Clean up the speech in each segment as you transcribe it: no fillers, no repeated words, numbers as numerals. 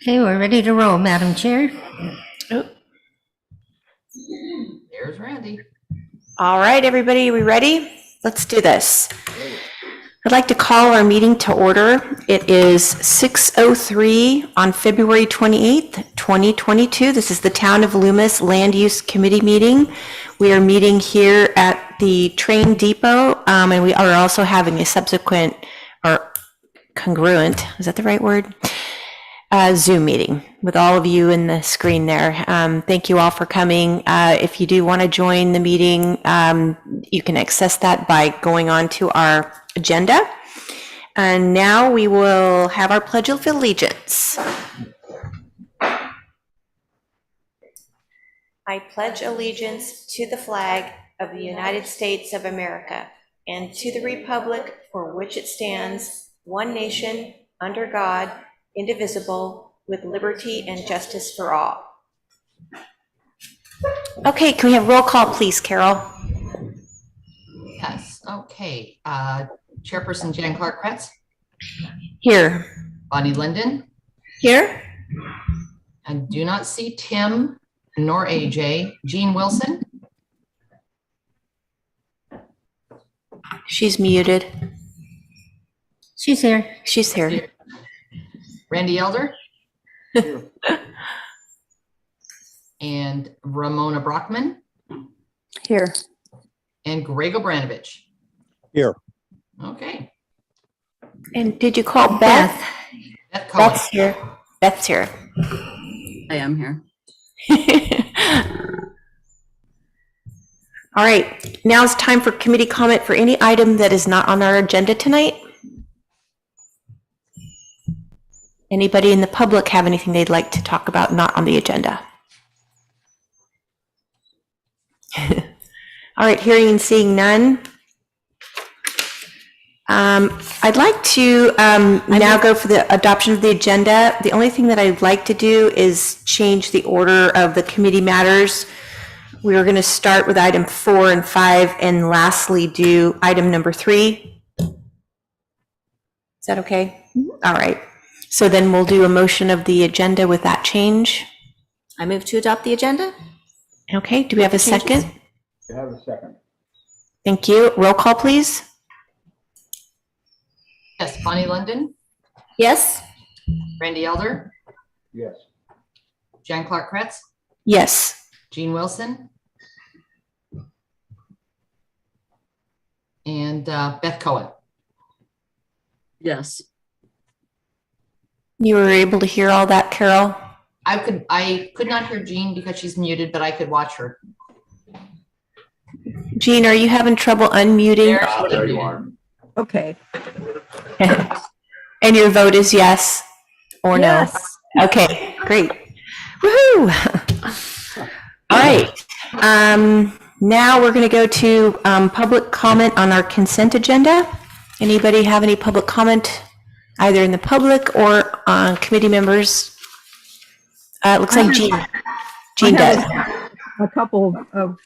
Okay, we're ready to roll, Madam Chair. Oh. There's Randy. All right, everybody, are we ready? Let's do this. I'd like to call our meeting to order. It is 6:03 on February 28th, 2022. This is the Town of Loomis Land Use Committee meeting. We are meeting here at the train depot, and we are also having a subsequent or congruent, is that the right word? Zoom meeting with all of you in the screen there. Thank you all for coming. If you do want to join the meeting, you can access that by going on to our agenda. And now we will have our Pledge of Allegiance. I pledge allegiance to the flag of the United States of America and to the republic for which it stands, one nation, under God, indivisible, with liberty and justice for all. Okay, can we have roll call, please, Carol? Yes, okay. Chairperson Jan Clark-Kretz. Here. Bonnie Linden. Here. I do not see Tim nor AJ. Jean Wilson. She's muted. She's here. She's here. Randy Elder. And Ramona Brockman. Here. And Greg Obranovich. Here. Okay. And did you call Beth? Beth Cohen. Beth's here. Beth's here. I am here. All right, now it's time for committee comment for any item that is not on our agenda tonight. Anybody in the public have anything they'd like to talk about not on the agenda? All right, hearing and seeing none. I'd like to now go for the adoption of the agenda. The only thing that I'd like to do is change the order of the committee matters. We are going to start with item 4 and 5 and lastly do item number 3. Is that okay? All right. So then we'll do a motion of the agenda with that change. I move to adopt the agenda. Okay, do we have a second? I have a second. Thank you. Roll call, please. Yes, Bonnie Linden. Yes. Randy Elder. Yes. Jan Clark-Kretz. Yes. Jean Wilson. And Beth Cohen. Yes. You were able to hear all that, Carol? I could not hear Jean because she's muted, but I could watch her. Jean, are you having trouble unmuting? There you are. Okay. And your vote is yes or Yes. no? Okay, great. Woohoo! All right. Now we're going to go to public comment on our consent agenda. Anybody have any public comment either in the public or on committee members? It looks like Jean does. A couple of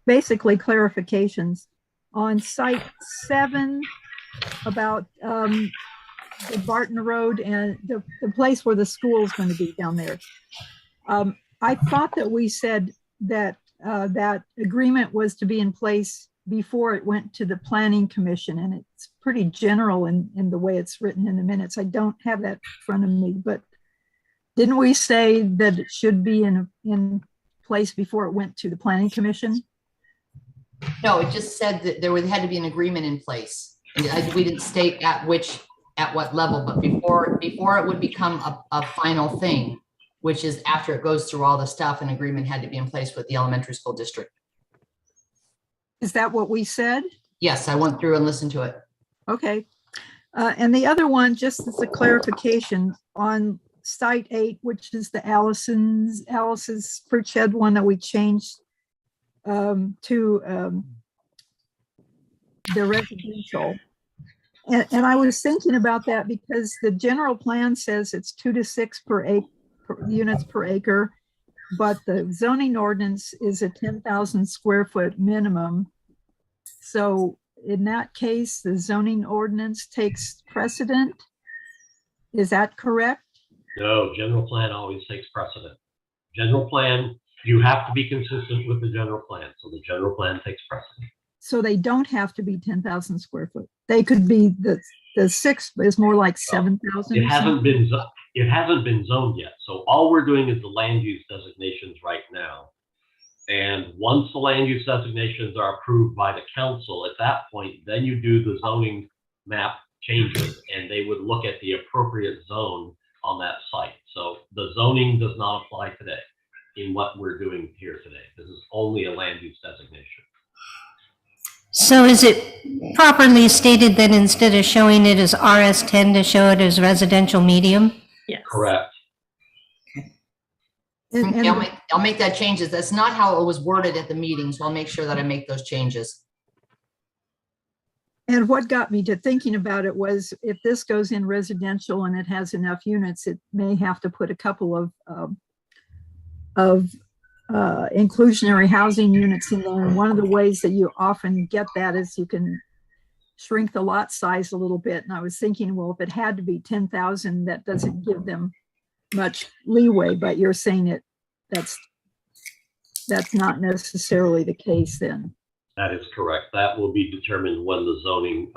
basically clarifications on site 7 about the Barton Road and the place where the school is going to be down there. I thought that we said that that agreement was to be in place before it went to the Planning Commission, and it's pretty general in the way it's written in the minutes. I don't have that in front of me, but didn't we say that it should be in place before it went to the Planning Commission? No, it just said that had to be an agreement in place. And we didn't state at what level, but before it would become a final thing, which is after it goes through all the stuff, an agreement had to be in place with the elementary school district. Is that what we said? Yes, I went through and listened to it. Okay. And the other one, just as a clarification on site 8, which is the Alice's fruit shed one that we changed to the residential. And I was thinking about that because the general plan says it's 2 to 6 units per acre, but the zoning ordinance is a 10,000 square foot minimum. So in that case, the zoning ordinance takes precedent. Is that correct? No, general plan always takes precedent. General plan, you have to be consistent with the general plan, so the general plan takes precedent. So they don't have to be 10,000 square foot. They could be, the 6 is more like 7,000. It hasn't been zoned yet, so all we're doing is the land use designations right now. And once the land use designations are approved by the council, at that point, then you do the zoning map changes, and they would look at the appropriate zone on that site. So the zoning does not apply today in what we're doing here today. This is only a land use designation. So is it properly stated that instead of showing it as RS10 to show it as residential medium? Yes. Correct. And- Okay, I'll make that changes. That's not how it was worded at the meeting, so I'll make sure that I make those changes. And what got me to thinking about it was if this goes in residential and it has enough units, it may have to put a couple of inclusionary housing units in there. And one of the ways that you often get that is you can shrink the lot size a little bit. And I was thinking, well, if it had to be 10,000, that doesn't give them much leeway, but you're saying that's not necessarily the case then. That is correct. That will be determined when the zoning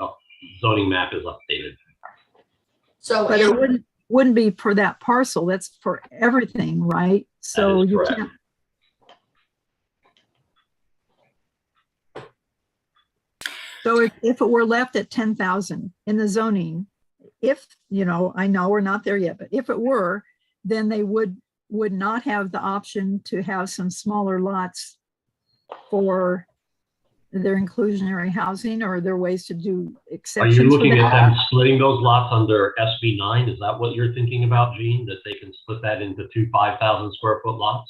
map is updated. So But it wouldn't be for that parcel. That's for everything, right? So is you correct. can't. So if it were left at 10,000 in the zoning, if, I know we're not there yet, but if it were, then they would not have the option to have some smaller lots for their inclusionary housing, or are there ways to do Are exceptions? you for looking that? at them splitting those lots under SB 9? Is that what you're thinking about, Gene? That they can split that into two 5,000 square foot lots?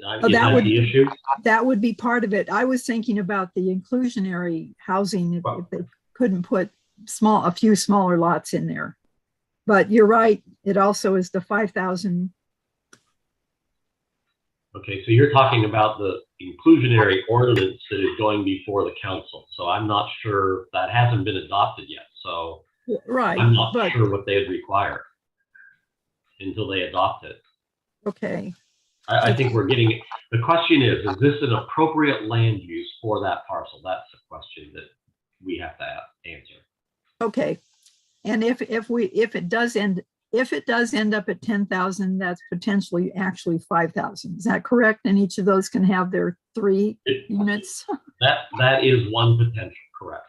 Oh, Is that that would- the issue? That would be part of it. I was thinking about the inclusionary housing, if Well- they couldn't put a few smaller lots in there. But you're right, it also is the 5,000. Okay, so you're talking about the inclusionary ordinance that is going before the council. So I'm not sure, that hasn't been adopted yet. So Right, I'm not but, sure what they'd require until they adopt it. okay, I think we're getting, the question is this an appropriate land use for that parcel? That's the question that we have to answer. okay. And if it does end up at 10,000, that's potentially actually 5,000. Is that correct? And each of those can have their 3 units? That is one potential, correct.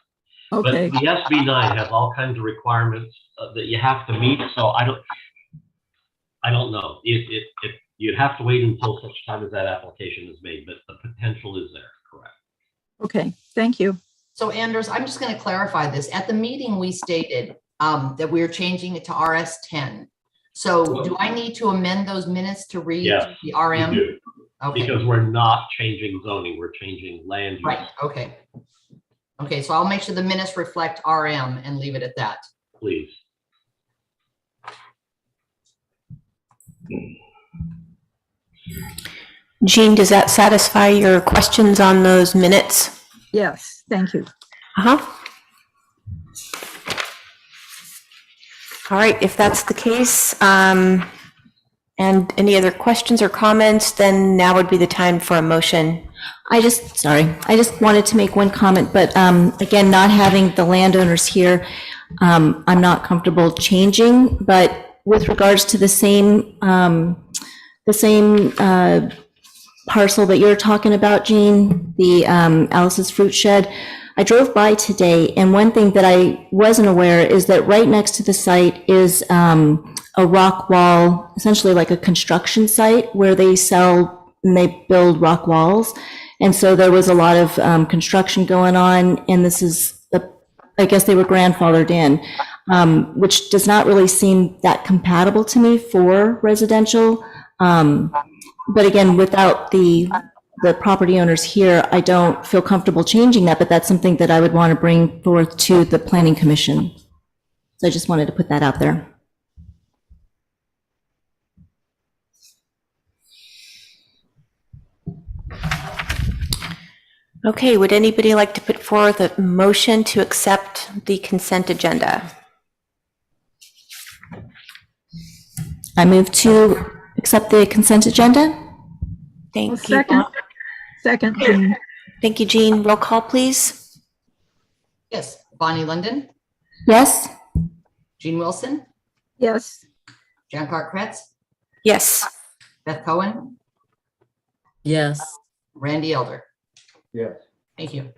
Okay, But the SB 9 has all kinds of requirements that you have to meet, so I don't know. You'd have to wait until such time as that application is made, but the potential is there, correct. okay, thank you. So Anders, I'm just going to clarify this. At the meeting, we stated that we are changing it to RS10. So do I need to amend those minutes to read Yes, the We RM? do, Okay, because we're not changing zoning, we're changing land use. right, okay. Okay, so I'll make sure the minutes reflect RM and leave it at that. Please. Jean, does that satisfy your questions on those minutes? Yes, thank you. Uh-huh. All right, if that's the case, and any other questions or comments, then now would be the time for a motion. I just wanted to make one comment, but again, not having the landowners here, I'm not comfortable changing, but with regards to the same parcel that you're talking about, Jean, the Alice's Fruit Shed, I drove by today, and one thing that I wasn't aware is that right next to the site is a rock wall, essentially like a construction site where they sell and they build rock walls. And so there was a lot of construction going on, and this is, I guess they were grandfathered in, which does not really seem that compatible to me for residential. But again, without the property owners here, I don't feel comfortable changing that, but that's something that I would want to bring forth to the Planning Commission. So I just wanted to put that out there. Okay, would anybody like to put forth a motion to accept the consent agenda? I move to accept the consent agenda. Thank you. Second, second, Jean. Thank you, Jean. Roll call, please. Yes, Bonnie Linden, Yes? Jean Wilson, Yes, Jan Clark Kretz, Yes. Beth Cohen, Yes. Randy Elder. Yes. Thank you.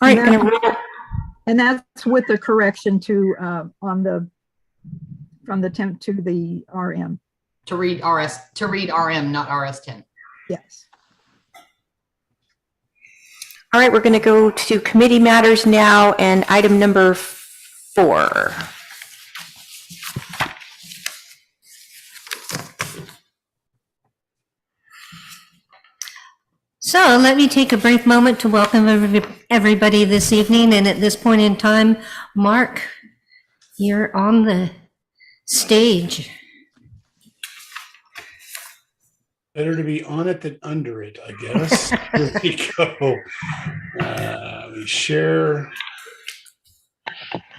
All right, Yeah. gonna read it. and that's with the correction to, on the, from the temp to the RM. To read RM, not RS10. Yes. All right, we're going to go to committee matters now, and item number 4. So let me take a brief moment to welcome everybody this evening. And at this point in time, Mark, you're on the stage. Better to be on it than under it, I guess. Here we go. Let me share.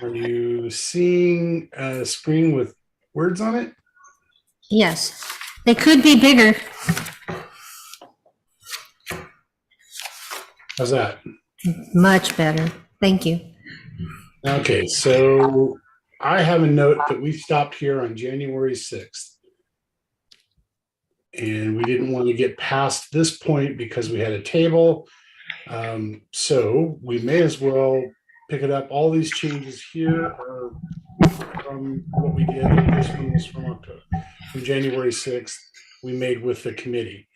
Are you seeing a screen with words on it? Yes, they could be bigger. How's that? Much better. Thank you. Okay, so I have a note that we stopped here on January 6th. And we didn't want to get past this point because we had a table. So we may as well pick it up. All these changes here are from what we did. This one was from October, from January 6th, we made with the committee.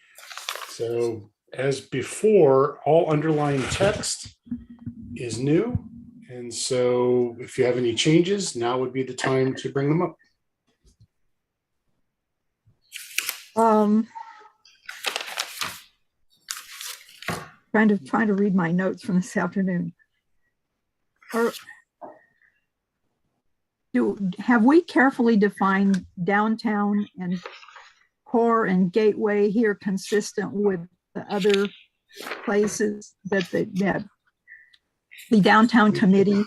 So as before, all underlying text is new. And so if you have any changes, now would be the time to bring them up. Trying to read my notes from this afternoon. Have we carefully defined downtown and core and gateway here consistent with the other places that the downtown committee?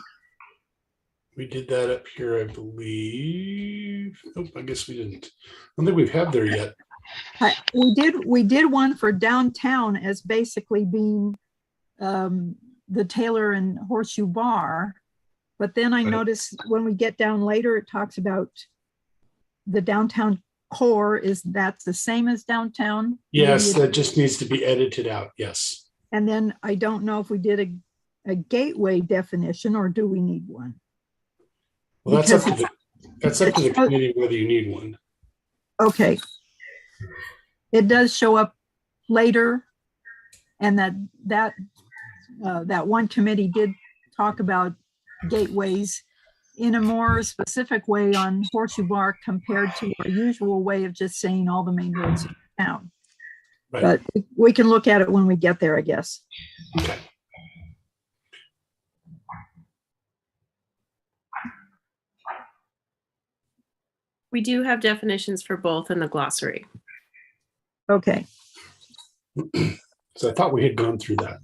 We did that up here, I believe. Oh, I guess we didn't. I don't think we've had there yet. We did one for downtown as basically being the Taylor and Horseshoe Bar. But then I noticed when we get down later, it talks about the downtown core. That's the same as downtown? Yes, that just needs to be edited out. Yes. And then I don't know if we did a gateway definition, or do we need one? Well, that's up to the committee whether you need one. Okay. It does show up later, and that one committee did talk about gateways in a more specific way on Horseshoe Bar compared to our usual way of just saying all the main roads in town. Right. But we can look at it when we get there, I guess. Okay. We do have definitions for both in the glossary. Okay. So I thought we had gone through that.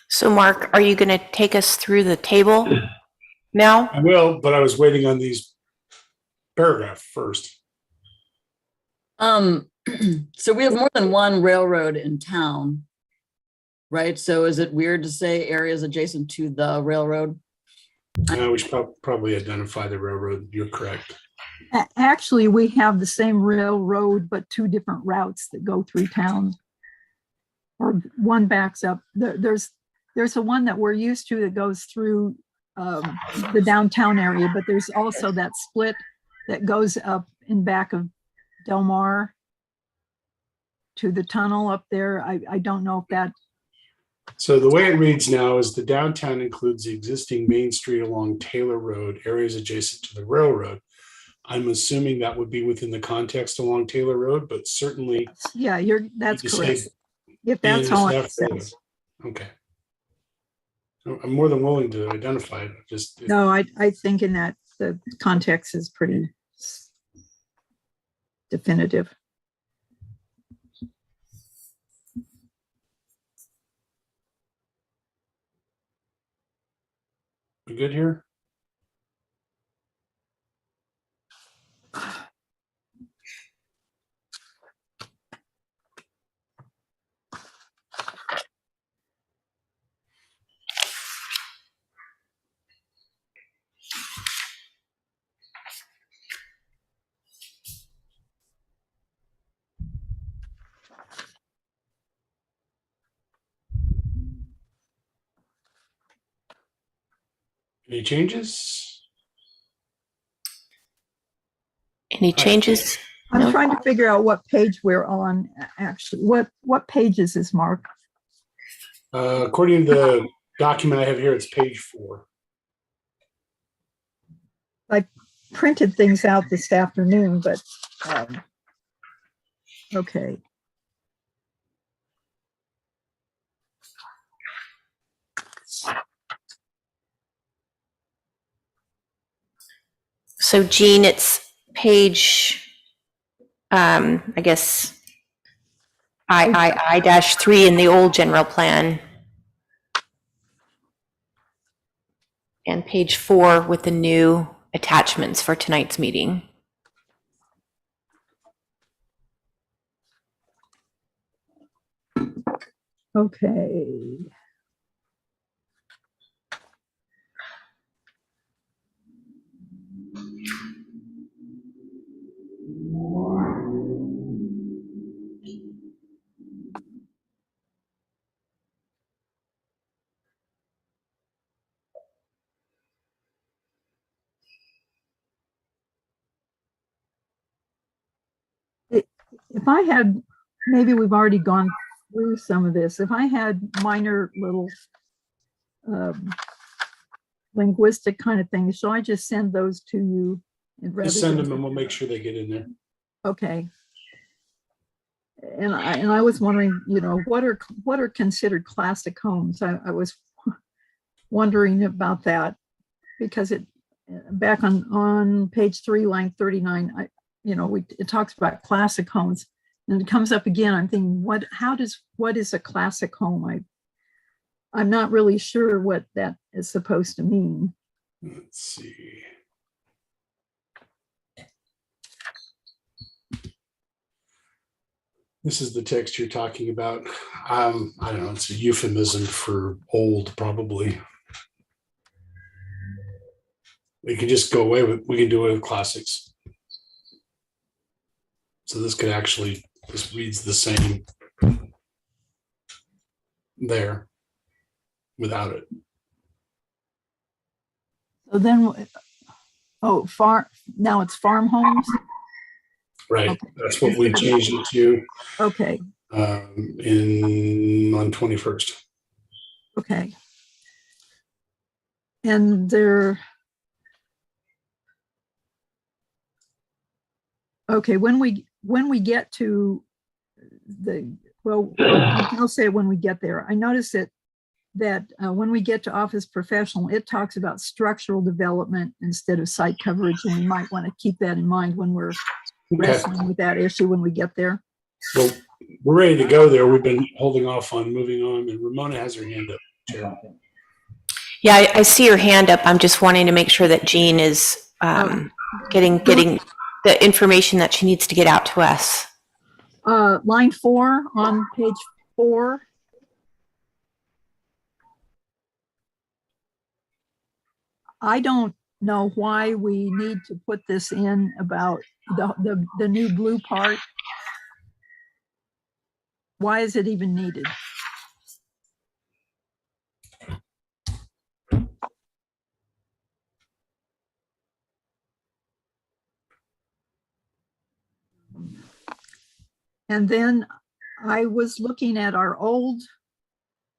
So Mark, are you going to take us through the table now? I will, but I was waiting on these paragraphs first. So we have more than one railroad in town, right? So is it weird to say areas adjacent to the railroad? We should probably identify the railroad. You're correct. Actually, we have the same railroad, but two different routes that go through town. Or one backs up. There's a one that we're used to that goes through the downtown area, but there's also that split that goes up in back of Del Mar to the tunnel up there. I don't know if that. So the way it reads now is the downtown includes the existing Main Street along Taylor Road, areas adjacent to the railroad. I'm assuming that would be within the context along Taylor Road, but certainly. Yeah, that's you correct. say If that's all it BNSF road. says. Okay. I'm more than willing to identify it. Just No, I think in that the context is pretty definitive. we good here. Any changes? Any changes? I'm No. trying to figure out what page we're on, actually. What page is this, Mark? According to the document I have here, it's page 4. I printed things out this afternoon, but, okay. So Jean, it's page, I guess, III-3 in the old general plan. And page 4 with the new attachments for tonight's meeting. Okay. If I had, maybe we've already gone through some of this. If I had minor little linguistic kind of things, so I just send those to you? Just send them and we'll make sure they get in there. Okay. And I was wondering, you know, what are considered classic homes? I was wondering about that because it back on page 3, line 39, it talks about classic homes, and it comes up again. I'm thinking, what is a classic home? I'm not really sure what that is supposed to mean. Let's see. This is the text you're talking about. I don't know, it's a euphemism for old, probably. We can just go away with, we can do it with classics. So this could actually, this reads the same there without it. So then, now it's farm homes? Right, Okay. that's what we changed it to Okay, on 21st. okay. And they're, okay, when we get to I'll say it when we get there. I noticed that when we get to office professional, it talks about structural development instead of site coverage, and we might want to keep that in mind when we're wrestling with that issue when we get there. Well, we're ready to go there. We've been holding off on moving on, and Ramona has her hand up, Chair. Yeah, I see your hand up. I'm just wanting to make sure that Jean is getting the information that she needs to get out to us. Line 4 on page 4. I don't know why we need to put this in about the new blue part. Why is it even needed? And then I was looking at our old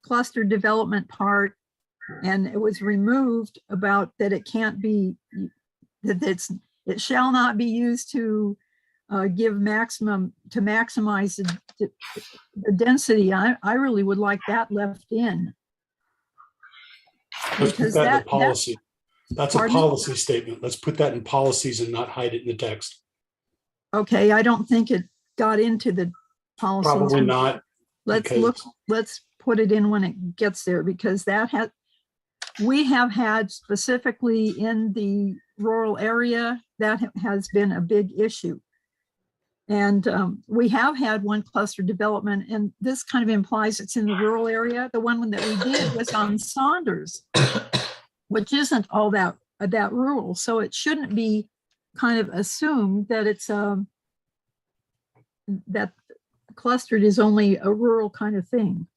cluster development part, and it was removed about that it can't be, that it shall not be used to maximize the density. I really would like that left in. Let's put Because that in that- the policy. That's a Pardon? policy statement. Let's put that in policies and not hide it in the text. Okay, I don't think it got into the policies. Probably not. Let's because- look, let's put it in when it gets there, because we have had specifically in the rural area, that has been a big issue. And we have had one cluster development, and this kind of implies it's in the rural area. The one that we did was on Saunders, which isn't all that rural. So it shouldn't be kind of assumed that it's that clustered is only a rural kind of thing.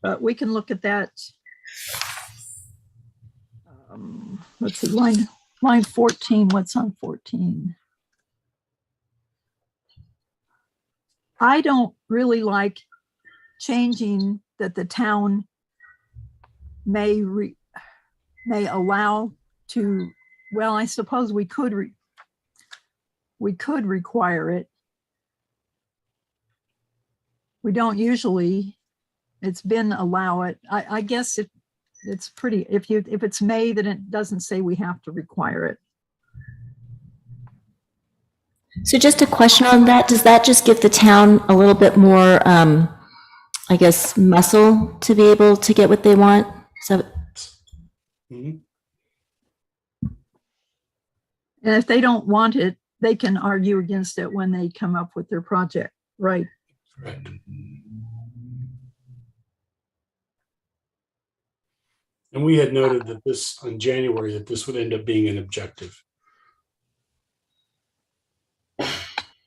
But we can look at that. Let's see, line 14, what's on 14? I don't really like changing that the town may allow to, well, I suppose we could require it. We don't usually, it's been allow it. I guess it's pretty, if it's may, then it doesn't say we have to require it. So just a question on that, does that just give the town a little bit more, I guess, muscle to be able to get what they want? So, Mhm. And if they don't want it, they can argue against it when they come up with their project, right? Correct. And we had noted that this, in January, that this would end up being an objective.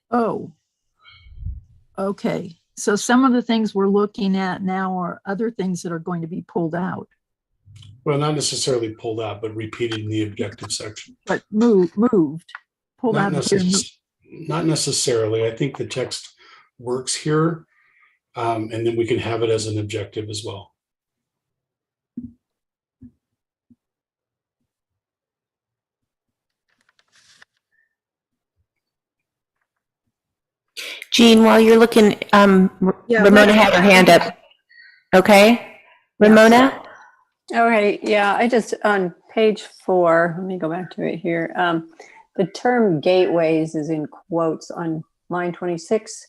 Oh, okay. So some of the things we're looking at now are other things that are going to be pulled out, Well, not necessarily pulled out, but repeated in the objective section. but moved, pulled Not out of here. not necessarily. I think the text works here. And then we can have it as an objective as well. Jean, while you're looking, Yeah, Ramona let's- had her hand up. Okay, Ramona? All right, yeah, I just, on page 4, let me go back to it here. The term gateways is in quotes on line 26.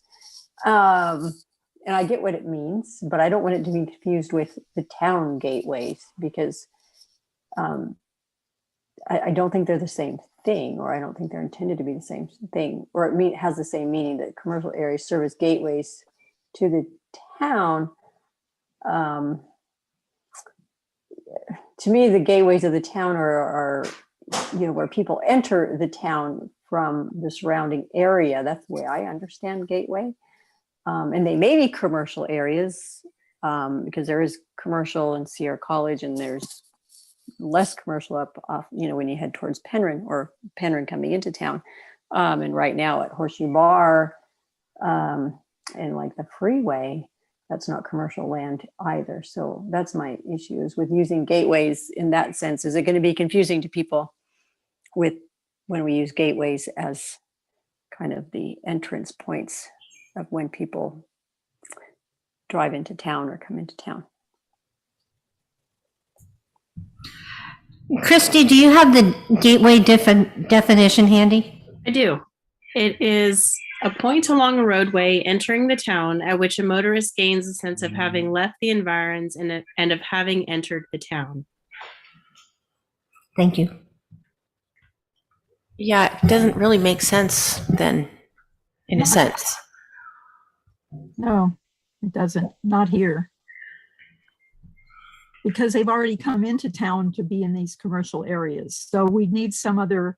And I get what it means, but I don't want it to be confused with the town gateways, because I don't think they're the same thing, or I don't think they're intended to be the same thing, or it has the same meaning that commercial areas serve as gateways to the town. To me, the gateways of the town are where people enter the town from the surrounding area. That's the way I understand gateway. And they may be commercial areas, because there is commercial in Sierra College, and there's less commercial up off, when you head towards Penryn, or Penryn coming into town. And right now at Horseshoe Bar, and like the freeway, that's not commercial land either. So that's my issue, is with using gateways in that sense. Is it going to be confusing to people when we use gateways as kind of the entrance points of when people drive into town or come into town? Christy, do you have the gateway definition handy? I do. It is a point along a roadway entering the town at which a motorist gains a sense of having left the environs and of having entered the town. Thank you. Yeah, it doesn't really make sense then, in a sense. No, it doesn't, not here. Because they've already come into town to be in these commercial areas. So we need some other,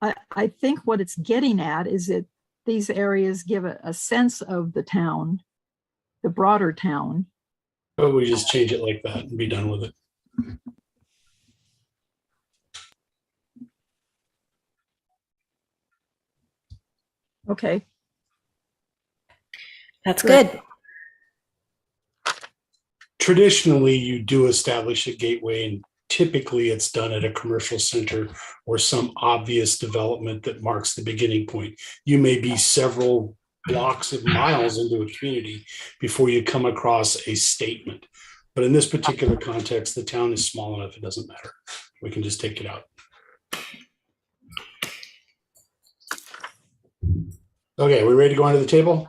I think what it's getting at is that these areas give a sense of the town, the broader town. But we just change it like that and be done with it. Okay, That's good. Traditionally, you do establish a gateway, and typically it's done at a commercial center or some obvious development that marks the beginning point. You may be several blocks of miles into a community before you come across a statement. But in this particular context, the town is small enough, it doesn't matter. We can just take it out. Okay, we ready to go onto the table?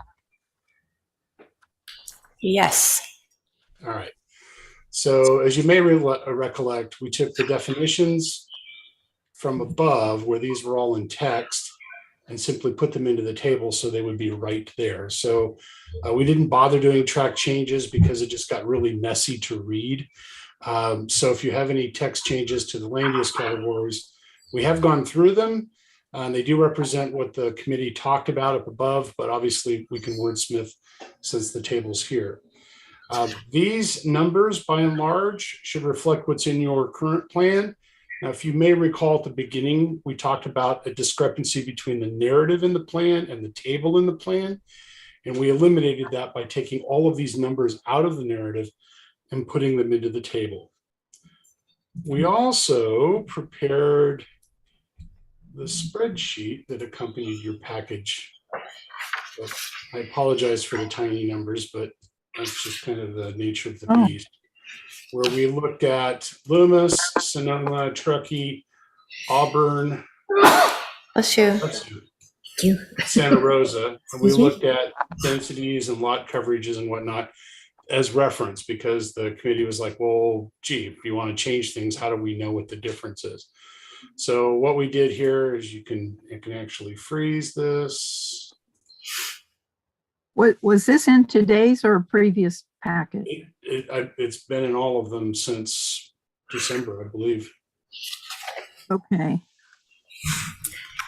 Yes. All right. So as you may recollect, we took the definitions from above where these were all in text and simply put them into the table so they would be right there. So we didn't bother doing track changes because it just got really messy to read. So if you have any text changes to the land use categories, we have gone through them. And they do represent what the committee talked about up above, but obviously we can wordsmith since the table's here. These numbers, by and large, should reflect what's in your current plan. Now, if you may recall at the beginning, we talked about a discrepancy between the narrative in the plan and the table in the plan. And we eliminated that by taking all of these numbers out of the narrative and putting them into the table. We also prepared the spreadsheet that accompanied your package. But I apologize for the tiny numbers, but that's just kind of the nature of the beast. Where we looked at Loomis, Sonoma, Truckee, Auburn, Bless you. Santa Rosa, and we looked at densities and lot coverages and whatnot as reference because the committee was like, well, gee, if you want to change things, how do we know what the difference is? So what we did here is you can actually freeze this. What was this in today's or previous packet? It's been in all of them since December, I believe. Okay.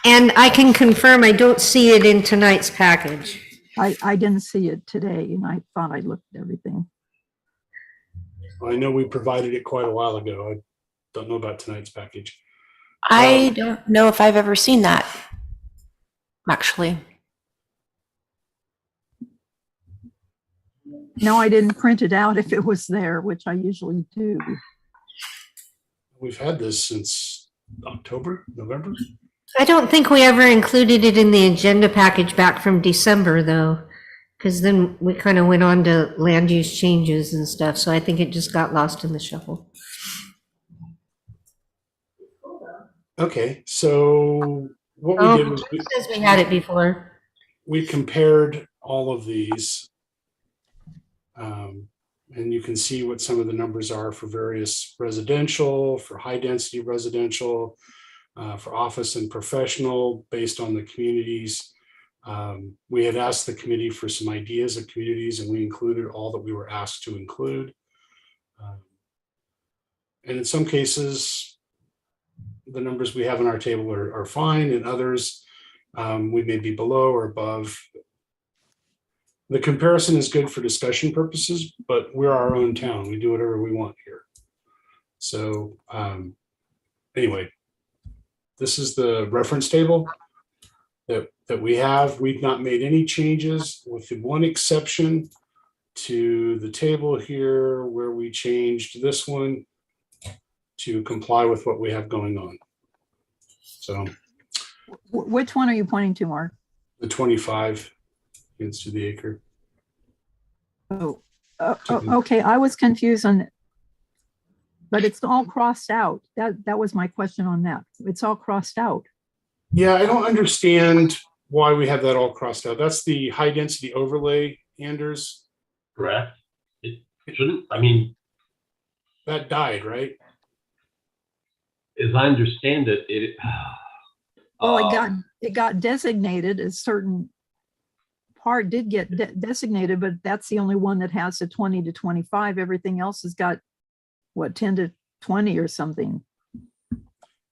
And I can confirm I don't see it in tonight's package. I didn't see it today and I thought I looked at everything. I know we provided it quite a while ago. I don't know about tonight's package. I don't know if I've ever seen that, actually. No, I didn't print it out if it was there, which I usually do. We've had this since October, November. I don't think we ever included it in the agenda package back from December, though, because then we kind of went on to land use changes and stuff. So I think it just got lost in the shuffle. Okay, so what we did was It says we had it before. we compared all of these. And you can see what some of the numbers are for various residential, for high density residential, for office and professional based on the communities. We had asked the committee for some ideas of communities and we included all that we were asked to include. And in some cases, the numbers we have in our table are fine, and others we may be below or above. The comparison is good for discussion purposes, but we're our own town. We do whatever we want here. So anyway, this is the reference table that we have. We've not made any changes with the one exception to the table here where we changed this one to comply with what we have going on. So Which one are you pointing to, Mark? the 25 units to the acre. Okay, I was confused on it. But it's all crossed out. That was my question on that. It's all crossed out. Yeah, I don't understand why we have that all crossed out. That's the high density overlay, Anders. Correct? It shouldn't, I mean, That died, right? as I understand it, Well, it got designated as certain part did get designated, but that's the only one that has the 20 to 25. Everything else has got what, 10 to 20 or something.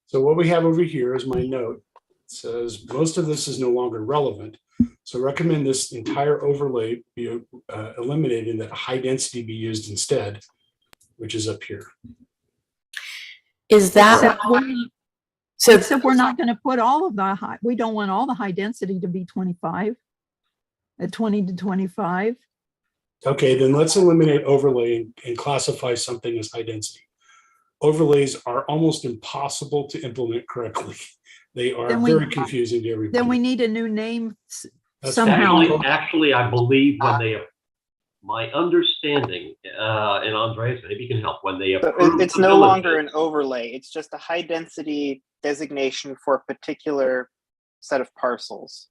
So what we have over here is my note. It says most of this is no longer relevant. So recommend this entire overlay be eliminated and that high density be used instead, which is up here. Is that Except we're not going to put all of the high, we don't want all the high density to be 25, at 20 to 25. Okay, then let's eliminate overlay and classify something as high density. Overlays are almost impossible to implement correctly. They are Then we- very confusing to everybody. Then we need a new name That's somehow. Actually, I believe when they, my understanding, and Andres, maybe you can help, when they So approve. it's the no longer an villages- overlay. It's just a high density designation for a particular set of parcels.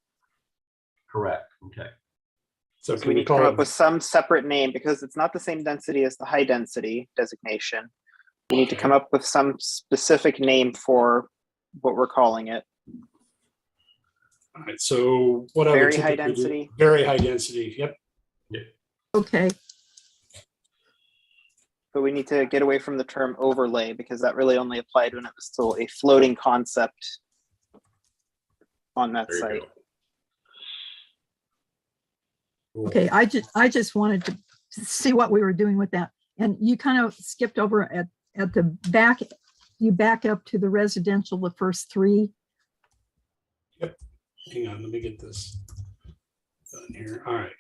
Correct, okay. So So can we we need to come call up it, with some separate name because it's not the same density as the high density designation. We need to come up with some specific name for what we're calling it. all right, so what I would Very high typically do- density? Very high density, yep. Okay, But we need to get away from the term overlay because that really only applied when it was still a floating concept on that There you site. go. Cool. okay, I just wanted to see what we were doing with that. And you kind of skipped over at the back, you back up to the residential, the first three. Hang on, let me get this done here. All right.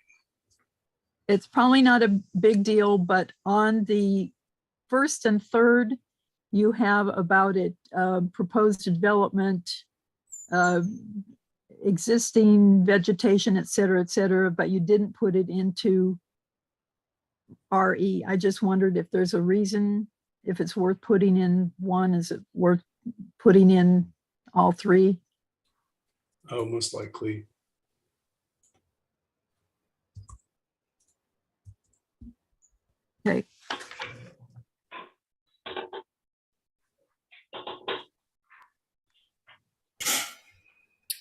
It's probably not a big deal, but on the first and third, you have about it, proposed development, existing vegetation, et cetera, but you didn't put it into RE. I just wondered if there's a reason, if it's worth putting in one, is it worth putting in all three? Oh, most likely. Okay,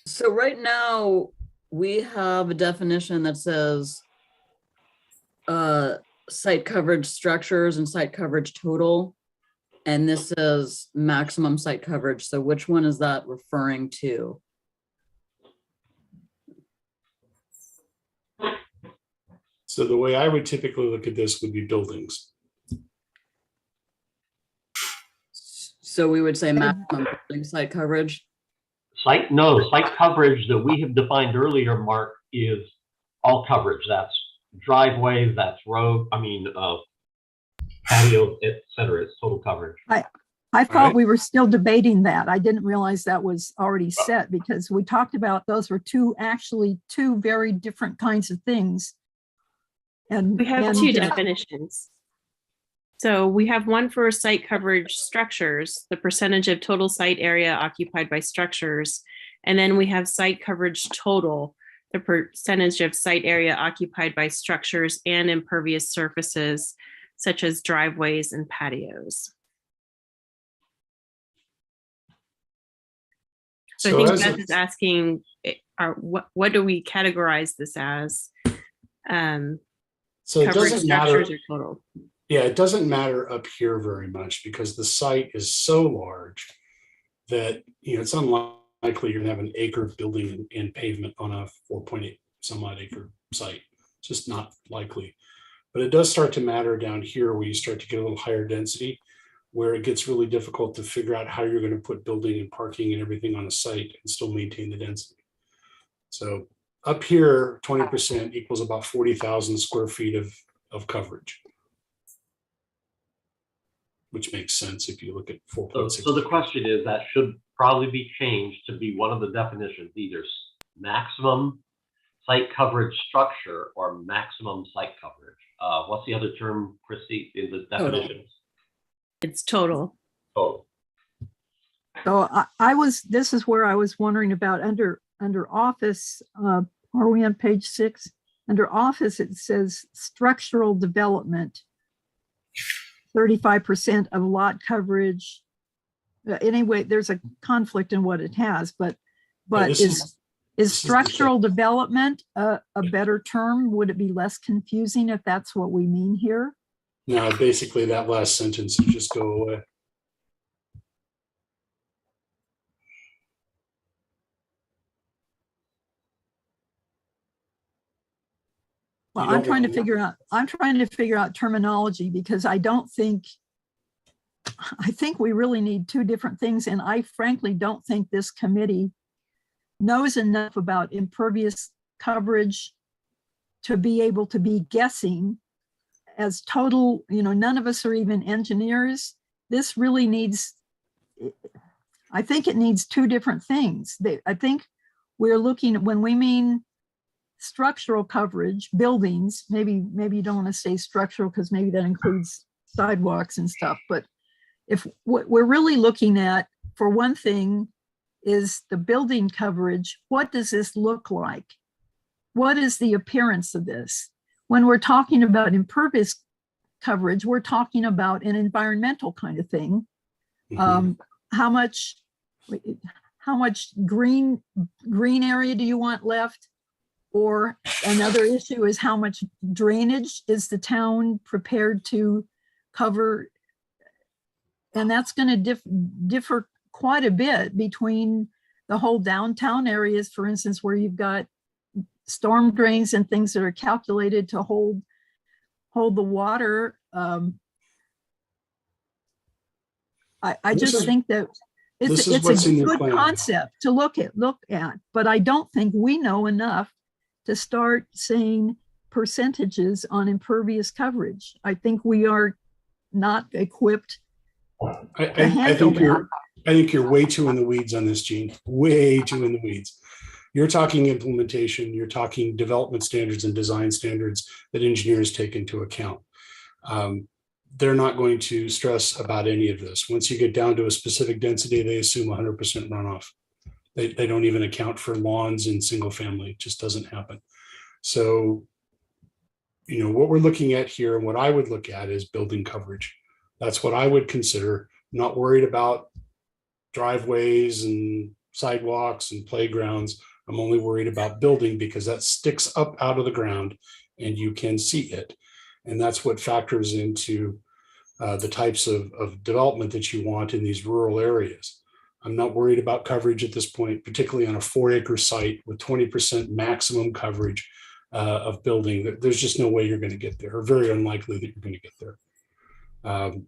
So right now, we have a definition that says site coverage structures and site coverage total. And this says maximum site coverage. So which one is that referring to? So the way I would typically look at this would be buildings. So we would say maximum building site coverage. Site coverage that we have defined earlier, Mark, is all coverage. That's driveways, that's road, patios, et cetera. It's total coverage. I thought right. we were still debating that. I didn't realize that was already set because we talked about those were actually two very different kinds of things. And We have and, two definitions. So we have one for site coverage structures, the percentage of total site area occupied by structures. And then we have site coverage total, the percentage of site area occupied by structures and impervious surfaces such as driveways and patios. So I think as Beth a- is asking, what do we categorize this as? So it Coverage doesn't matter. structures or total? Yeah, it doesn't matter up here very much because the site is so large that, it's unlikely you're gonna have an acre of building and pavement on a 4.8 some odd acre site. It's just not likely. But it does start to matter down here where you start to get a little higher density, where it gets really difficult to figure out how you're gonna put building and parking and everything on a site and still maintain the density. So up here, 20% equals about 40,000 square feet of coverage. Which makes sense if you look at 4.6. So the question is, that should probably be changed to be one of the definitions, either maximum site coverage structure or maximum site coverage. What's the other term, Christy, in the definitions? It's total. Oh, so this is where I was wondering about under office, are we on page 6? Under office, it says structural development. 35% of lot coverage. Anyway, there's a conflict in what it has, but this is the structural development a better term? Would it be less confusing if that's what we mean here? No, basically that last sentence would just go away. Well, You I'm don't trying to want- figure out terminology because I think we really need two different things. And I frankly don't think this committee knows enough about impervious coverage to be able to be guessing as total, none of us are even engineers. This really needs, I think it needs two different things. I think we're looking, when we mean structural coverage, buildings, maybe you don't want to say structural because maybe that includes sidewalks and stuff, but if what we're really looking at, for one thing, is the building coverage, what does this look like? What is the appearance of this? When we're talking about impervious coverage, we're talking about an environmental kind of thing. How much green area do you want left? Or another issue is how much drainage is the town prepared to cover? And that's going to differ quite a bit between the whole downtown areas, for instance, where you've got storm drains and things that are calculated to hold the water. I just think that it's a good concept to look at, but I don't think we know enough to start saying percentages on impervious coverage. I think we are not equipped. I think you're way too in the weeds on this, Gene. Way too in the weeds. You're talking implementation. You're talking development standards and design standards that engineers take into account. They're not going to stress about any of this. Once you get down to a specific density, they assume 100% runoff. They don't even account for lawns in single family. It just doesn't happen. So, what we're looking at here and what I would look at is building coverage. That's what I would consider. Not worried about driveways and sidewalks and playgrounds. I'm only worried about building because that sticks up out of the ground and you can see it. And that's what factors into the types of development that you want in these rural areas. I'm not worried about coverage at this point, particularly on a 4-acre site with 20% maximum coverage of building. There's just no way you're going to get there, or very unlikely that you're going to get there.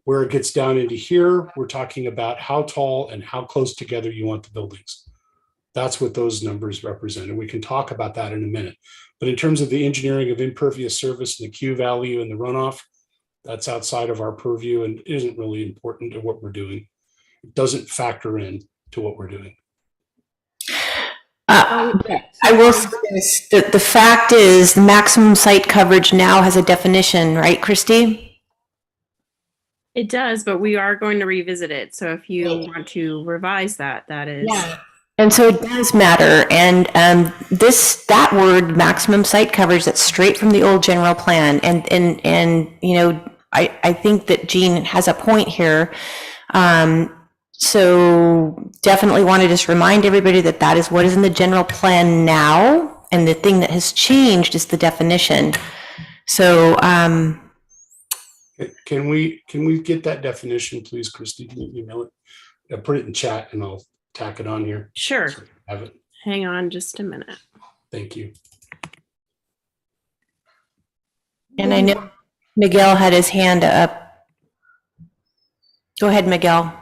Where it gets down into here, we're talking about how tall and how close together you want the buildings. That's what those numbers represent. And we can talk about that in a minute. But in terms of the engineering of impervious surface and the Q value and the runoff, that's outside of our purview and isn't really important to what we're doing. It doesn't factor in to what we're doing. I will say this, the fact is the maximum site coverage now has a definition, right, Christy? It does, but we are going to revisit it. So if you want to revise that, that is. Yeah. And so it does matter. And that word maximum site coverage, that's straight from the old general plan. And I think that Gene has a point here. So definitely want to just remind everybody that that is what is in the general plan now. And the thing that has changed is the definition. So can we get that definition, please, Christy? Can you email it? Put it in chat and I'll tack it on here. Sure. So have it. Hang on just a minute. Thank you. And I know Miguel had his hand up. Go ahead, Miguel.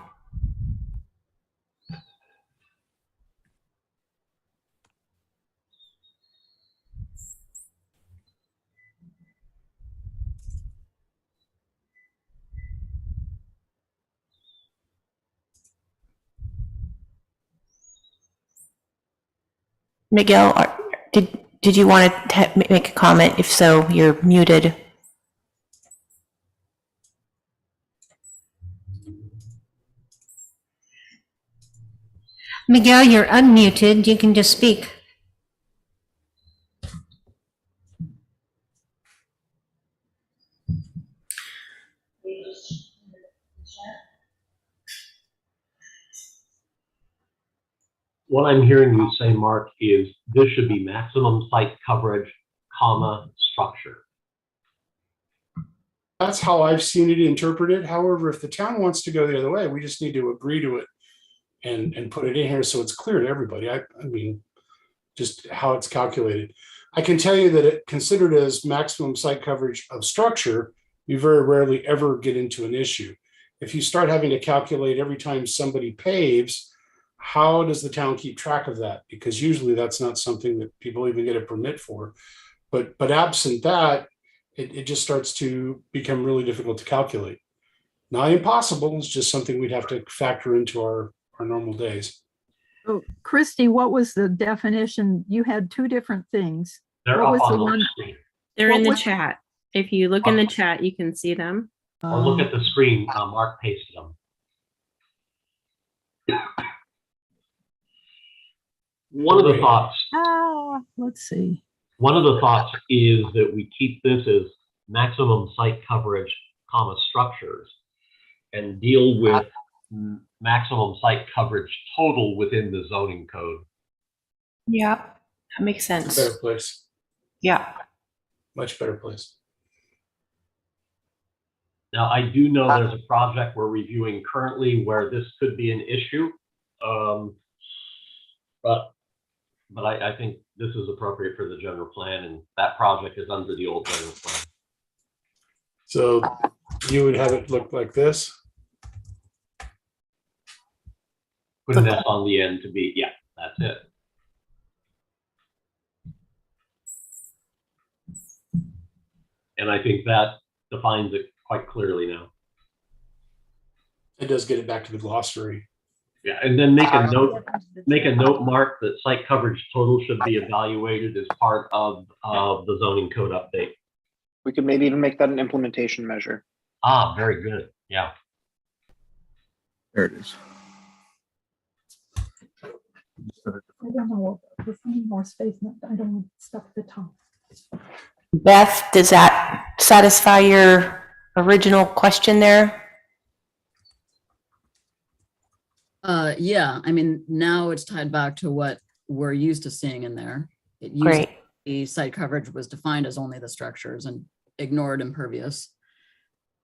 Miguel, did you want to make a comment? If so, you're muted. Miguel, you're unmuted. You can just speak. What I'm hearing you say, Mark, is this should be maximum site coverage, comma, structure. That's how I've seen it interpreted. However, if the town wants to go the other way, we just need to agree to it and put it in here so it's clear to everybody. I mean, just how it's calculated. I can tell you that it considered as maximum site coverage of structure, you very rarely ever get into an issue. If you start having to calculate every time somebody paves, how does the town keep track of that? Because usually that's not something that people even get a permit for. But absent that, it just starts to become really difficult to calculate. Not impossible, it's just something we'd have to factor into our normal days. Oh, Christy, what was the definition? You had two different things. They're What up was the on the one- screen. They're What in the was- chat. If you look in the chat, you can see them. Or look at the screen, Mark pasted them. One of the thoughts Let's see. One of the thoughts is that we keep this as maximum site coverage, comma, structures, and deal with maximum site coverage total within the zoning code. Yeah, that makes sense. Better place, Yeah. much better place. Now, I do know there's a project we're reviewing currently where this could be an issue. But I think this is appropriate for the general plan, and that project is under the old general plan. So you would have it look like this. Put an S on the end to be, yeah, that's it. And I think that defines it quite clearly now. It does get it back to the glossary. Yeah, and then make a note, Mark, that site coverage total should be evaluated as part of the zoning code update. We could maybe even make that an implementation measure. Ah, very good. Yeah. There it is. I don't know, if I need more space, I don't want stuff at the top. Beth, does that satisfy your original question there? Yeah, I mean, now it's tied back to what we're used to seeing in there. It used Great. to be site coverage was defined as only the structures and ignored impervious.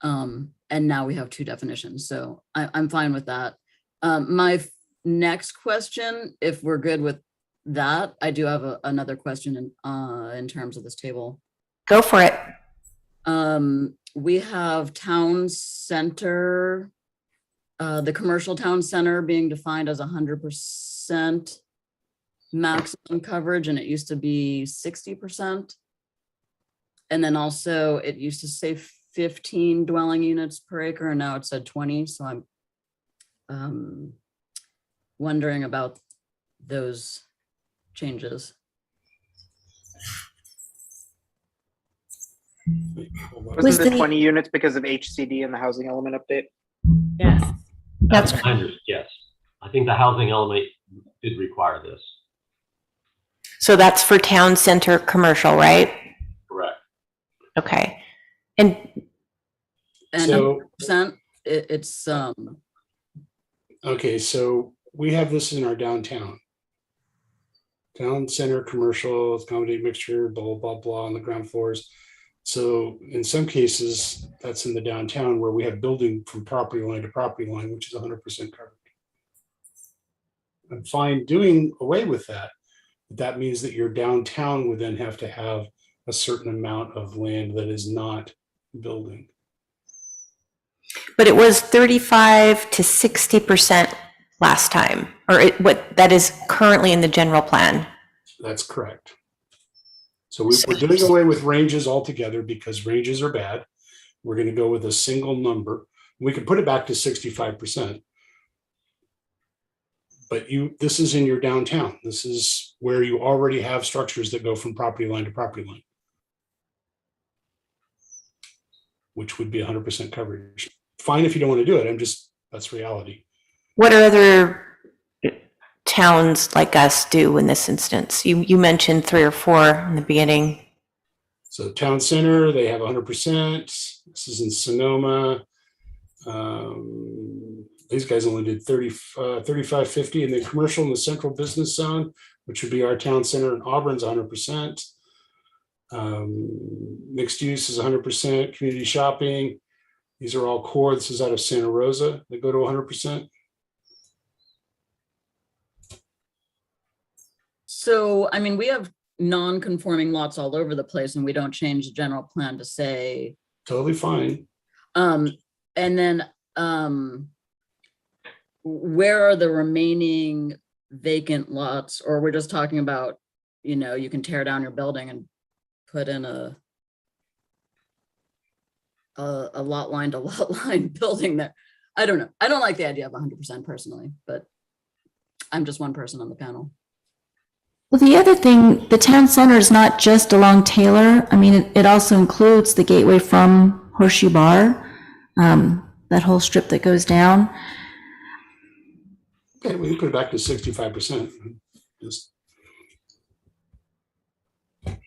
And now we have two definitions, so I'm fine with that. My next question, if we're good with that, I do have another question in terms of this table. Go for it. We have town center, the commercial town center being defined as 100% maximum coverage, and it used to be 60%. And then also it used to say 15 dwelling units per acre, and now it said 20. So I'm wondering about those changes. Wasn't it 20 units because of HCD and the housing element update? Yes. That's Yes. I think the housing element did require this. So that's for town center commercial, right? Correct. Okay. And And So, 100%, it's okay, so we have this in our downtown. Town center, commercial, accommodate mixture, blah, blah, blah, on the ground floors. So in some cases, that's in the downtown where we have building from property line to property line, which is 100% covered. I'm fine doing away with that. But that means that your downtown would then have to have a certain amount of land that is not building. but it was 35 to 60% last time, or what that is currently in the general plan. That's correct. So we're doing away with ranges altogether because ranges are bad. We're going to go with a single number. We can put it back to 65%. But this is in your downtown. This is where you already have structures that go from property line to property line, which would be 100% coverage. Fine if you don't want to do it. That's reality. What are other towns like us do in this instance? You mentioned 3 or 4 in the beginning. So town center, they have 100%. This is in Sonoma. These guys only did 3550, and the commercial in the central business zone, which would be our town center in Auburn's 100%. Mixed use is 100%. Community shopping, these are all core. This is out of Santa Rosa. They go to 100%. so, I mean, we have non-conforming lots all over the place, and we don't change the general plan to say, Totally fine. and then where are the remaining vacant lots? Or we're just talking about, you can tear down your building and put in a lot line to lot line building there. I don't know. I don't like the idea of 100% personally, but I'm just one person on the panel. Well, the other thing, the town center is not just along Taylor. I mean, it also includes the gateway from Horseshoe Bar, that whole strip that goes down. Okay, we can put it back to 65%. Just I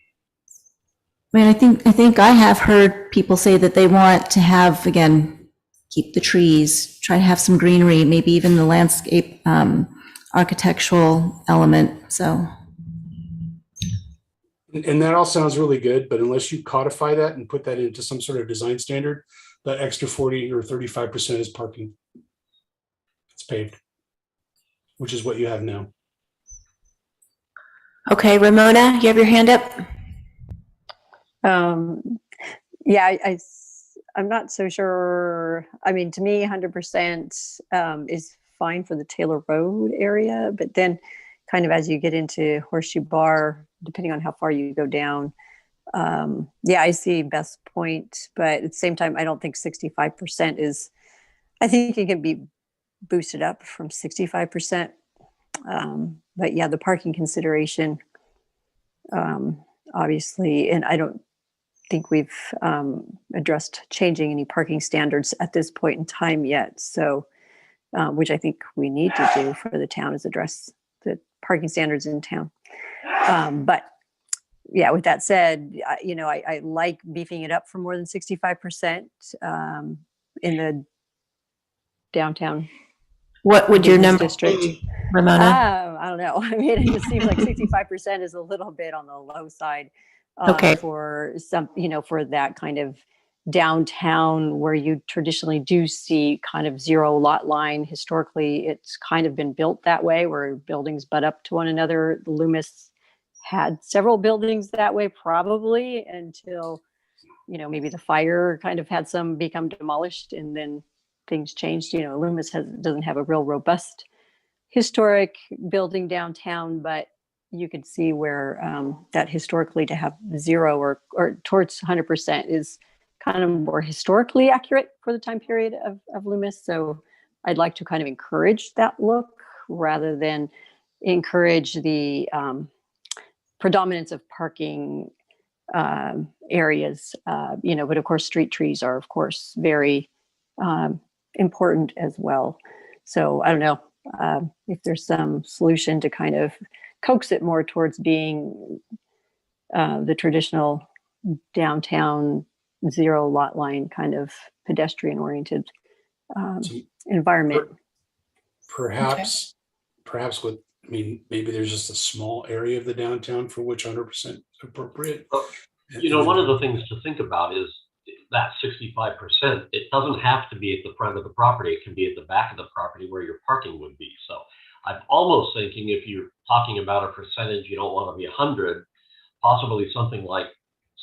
mean, I think I have heard people say that they want to have, again, keep the trees, try to have some greenery, maybe even the landscape, architectural element, so. And that all sounds really good, but unless you codify that and put that into some sort of design standard, that extra 40 or 35% is parking. It's paved, which is what you have now. Okay, Ramona, you have your hand up? Yeah, I'm not so sure. I mean, to me, 100% is fine for the Taylor Road area, but then kind of as you get into Horseshoe Bar, depending on how far you go down, yeah, I see Beth's point, but at the same time, I don't think 65% is, I think it can be boosted up from 65%. But yeah, the parking consideration, obviously, and I don't think we've addressed changing any parking standards at this point in time yet. So, which I think we need to do for the town is address the parking standards in town. But yeah, with that said, I like beefing it up for more than 65% in the downtown. What would your business number district be, Ramona? I don't know. I mean, it just seems like 65% is a little bit on the low side Okay. for some, for that kind of downtown where you traditionally do see kind of zero lot line. Historically, it's kind of been built that way where buildings butt up to one another. Loomis had several buildings that way probably until, maybe the fire kind of had some become demolished and then things changed. Loomis doesn't have a real robust historic building downtown, but you could see where that historically to have zero or towards 100% is kind of more historically accurate for the time period of Loomis. So I'd like to kind of encourage that look rather than encourage the predominance of parking areas, but of course, street trees are, of course, very important as well. So I don't know if there's some solution to kind of coax it more towards being the traditional downtown zero lot line kind of pedestrian oriented environment. Perhaps maybe there's just a small area of the downtown for which 100% is appropriate. One of the things to think about is that 65%, it doesn't have to be at the front of the property. It can be at the back of the property where your parking would be. So I'm almost thinking if you're talking about a percentage, you don't want to be 100, possibly something like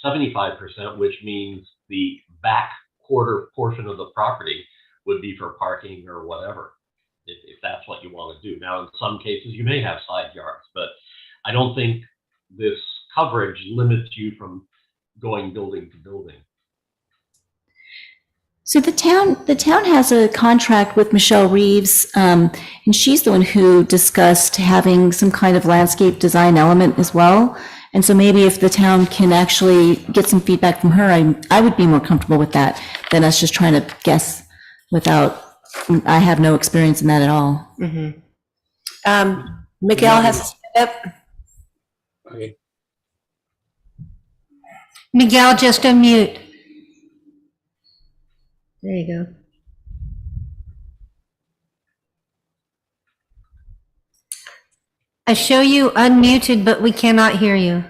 75%, which means the back quarter portion of the property would be for parking or whatever, if that's what you want to do. Now, in some cases, you may have side yards, but I don't think this coverage limits you from going building to building. So the town has a contract with Michelle Reeves, and she's the one who discussed having some kind of landscape design element as well. And so maybe if the town can actually get some feedback from her, I would be more comfortable with that than us just trying to guess I have no experience in that at all. Mm-hmm. Miguel has his hand up. Okay. Miguel, just unmute. There you go. I show you unmuted, but we cannot hear you.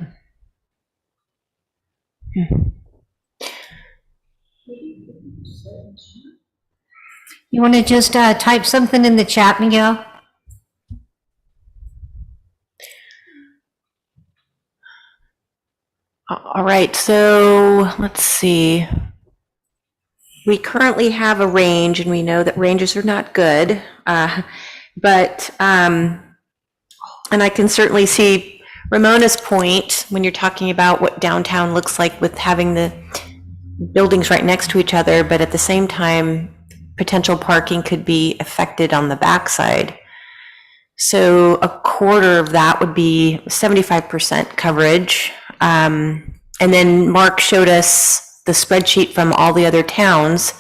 You want to just type something in the chat, Miguel? All right, so let's see. We currently have a range, and we know that ranges are not good, but and I can certainly see Ramona's point when you're talking about what downtown looks like with having the buildings right next to each other, but at the same time, potential parking could be affected on the backside. So a quarter of that would be 75% coverage. And then Mark showed us the spreadsheet from all the other towns,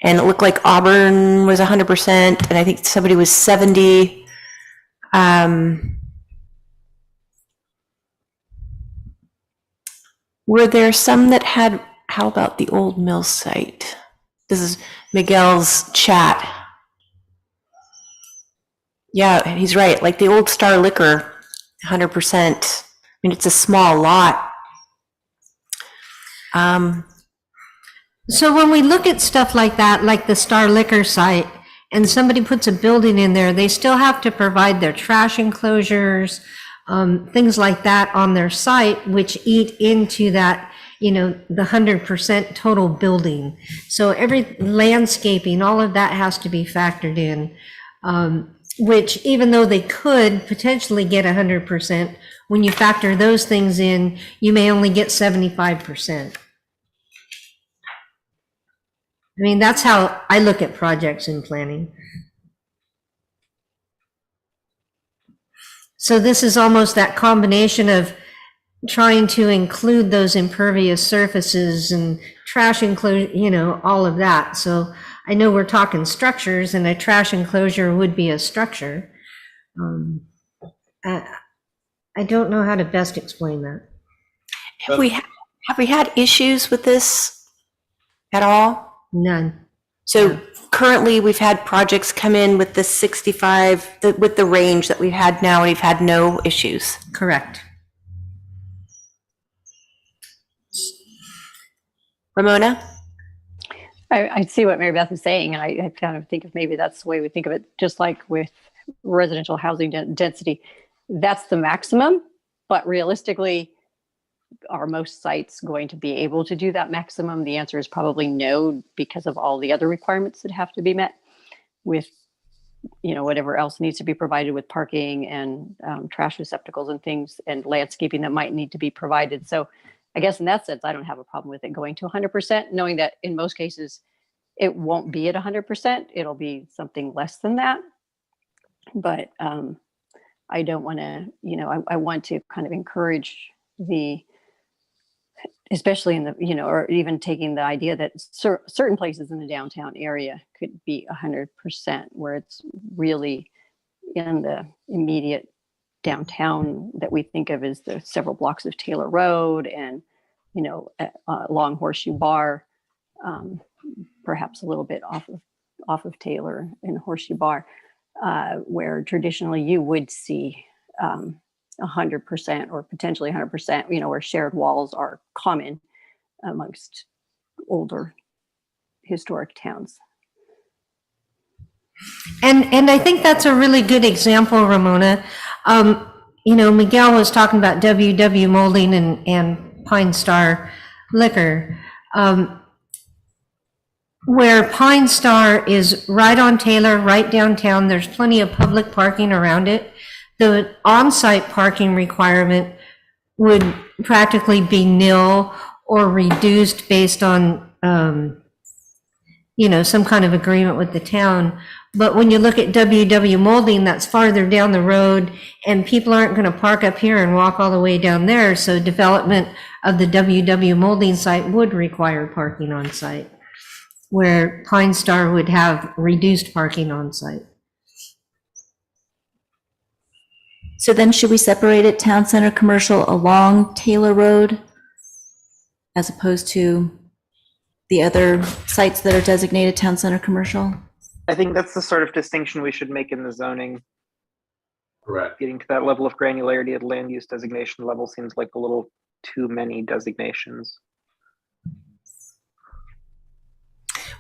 and it looked like Auburn was 100%, and I think somebody was 70. Were there some that had, how about the old mill site? This is Miguel's chat. Yeah, he's right. Like the old Star Liquor, 100%. I mean, it's a small lot. So when we look at stuff like that, like the Star Liquor site, and somebody puts a building in there, they still have to provide their trash enclosures, things like that on their site, which eat into that, you know, the 100% total building. So every landscaping, all of that has to be factored in, which even though they could potentially get 100%, when you factor those things in, you may only get 75%. I mean, that's how I look at projects in planning. So this is almost that combination of trying to include those impervious surfaces and trash enclosure, you know, all of that. So I know we're talking structures, and a trash enclosure would be a structure. I don't know how to best explain that. Have we had issues with this at all? None. So currently, we've had projects come in with the 65, with the range that we've had now, and we've had no issues. Correct. Ramona? I see what Mary Beth is saying, and I kind of think of maybe that's the way we think of it, just like with residential housing density. That's the maximum, but realistically, are most sites going to be able to do that maximum? The answer is probably no, because of all the other requirements that have to be met with, you know, whatever else needs to be provided with parking and trash receptacles and things and landscaping that might need to be provided. So I guess in that sense, I don't have a problem with it going to 100%, knowing that in most cases, it won't be at 100%. It'll be something less than that. But I don't want to, you know, I want to kind of encourage especially in the, you know, or even taking the idea that certain places in the downtown area could be 100%, where it's really in the immediate downtown that we think of as the several blocks of Taylor Road and, you know, along Horseshoe Bar, perhaps a little bit off of Taylor and Horseshoe Bar, where traditionally you would see 100% or potentially 100%, you know, where shared walls are common amongst older historic towns. And I think that's a really good example, Ramona. You know, Miguel was talking about WW Molding and Pine Star Liquor, where Pine Star is right on Taylor, right downtown. There's plenty of public parking around it. The on-site parking requirement would practically be nil or reduced based on, you know, some kind of agreement with the town. But when you look at WW Molding, that's farther down the road, and people aren't going to park up here and walk all the way down there. So development of the WW Molding site would require parking on site, where Pine Star would have reduced parking on site. So then should we separate it town center commercial along Taylor Road as opposed to the other sites that are designated town center commercial? I think that's the sort of distinction we should make in the zoning. Correct. Getting to that level of granularity at land use designation level seems like a little too many designations.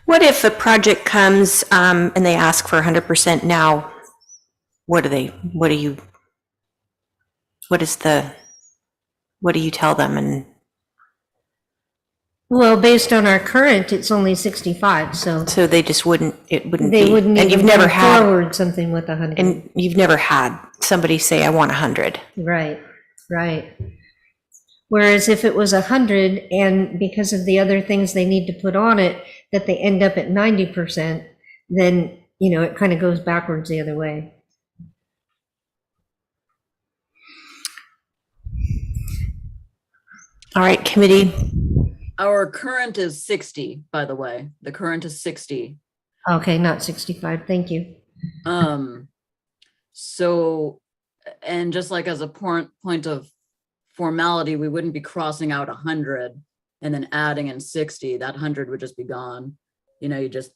What if a project comes and they ask for 100% now? What do you tell them? And Well, based on our current, it's only 65, so so they just wouldn't be. they wouldn't And even you've never bring had, forward something with 100. and you've never had somebody say, I want 100. Right, right. Whereas if it was 100, and because of the other things they need to put on it, that they end up at 90%, then, you know, it kind of goes backwards the other way. All right, committee. Our current is 60, by the way. The current is 60. Okay, not 65, thank you. So, and just like as a point of formality, we wouldn't be crossing out 100 and then adding in 60. That 100 would just be gone. You know, you just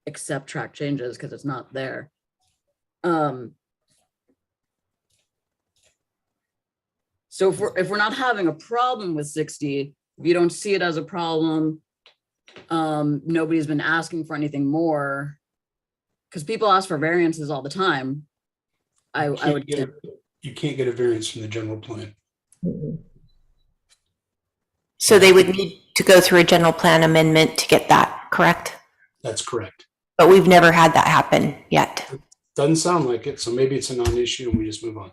accept track changes because it's not there. So if we're not having a problem with 60, if you don't see it as a problem, nobody's been asking for anything more, because people ask for variances all the time. I would get you can't get a variance from the general plan. So they would need to go through a general plan amendment to get that, correct? That's correct. But we've never had that happen yet. Doesn't sound like it, so maybe it's a non-issue and we just move on.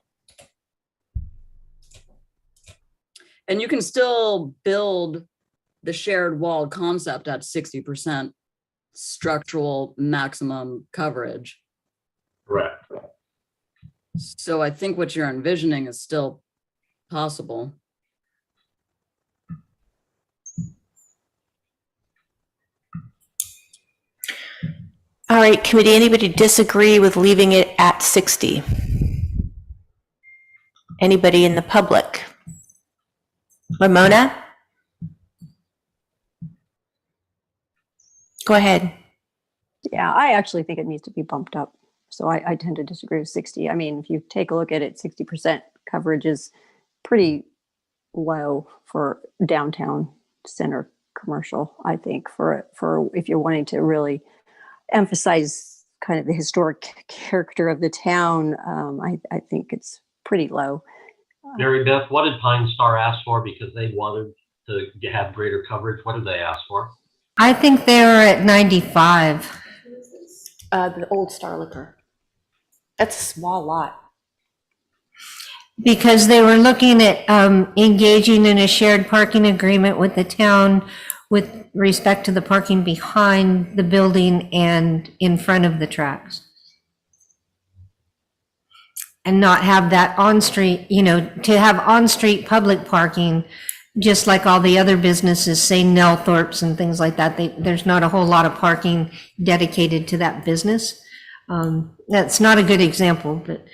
And you can still build the shared wall concept at 60% structural maximum coverage. Correct. So I think what you're envisioning is still possible. All right, committee, anybody disagree with leaving it at 60? Anybody in the public? Ramona? Go ahead. Yeah, I actually think it needs to be bumped up. So I tend to disagree with 60. I mean, if you take a look at it, 60% coverage is pretty low for downtown center commercial, I think, for if you're wanting to really emphasize kind of the historic character of the town. I think it's pretty low. Mary Beth, what did Pine Star ask for? Because they wanted to have greater coverage. What did they ask for? I think they were at 95. The old Star Liquor. That's a small lot. Because they were looking at engaging in a shared parking agreement with the town with respect to the parking behind the building and in front of the tracks. And not have that on-street, to have on-street public parking, just like all the other businesses, say Nelthorpe's and things like that. There's not a whole lot of parking dedicated to that business. That's not a good example, but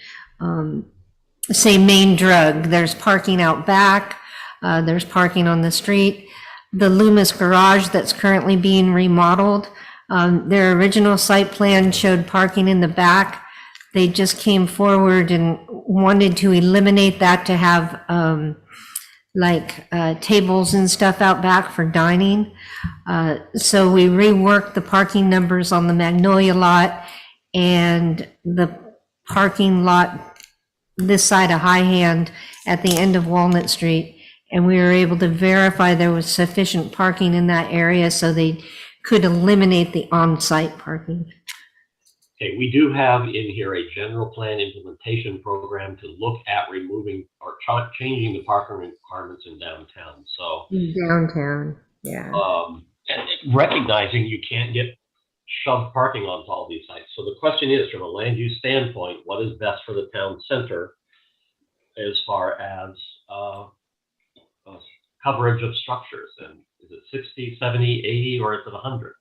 say Main Drug, there's parking out back, there's parking on the street. The Loomis Garage that's currently being remodeled, their original site plan showed parking in the back. They just came forward and wanted to eliminate that to have tables and stuff out back for dining. So we reworked the parking numbers on the Magnolia lot and the parking lot this side of High Hand at the end of Walnut Street. And we were able to verify there was sufficient parking in that area so they could eliminate the on-site parking. Okay, we do have in here a general plan implementation program to look at removing or changing the parking requirements in downtown. So Downtown, yeah. and recognizing you can't get shoved parking onto all these sites. So the question is, from a land use standpoint, what is best for the town center as far as coverage of structures? And is it 60, 70, 80, or is it 100?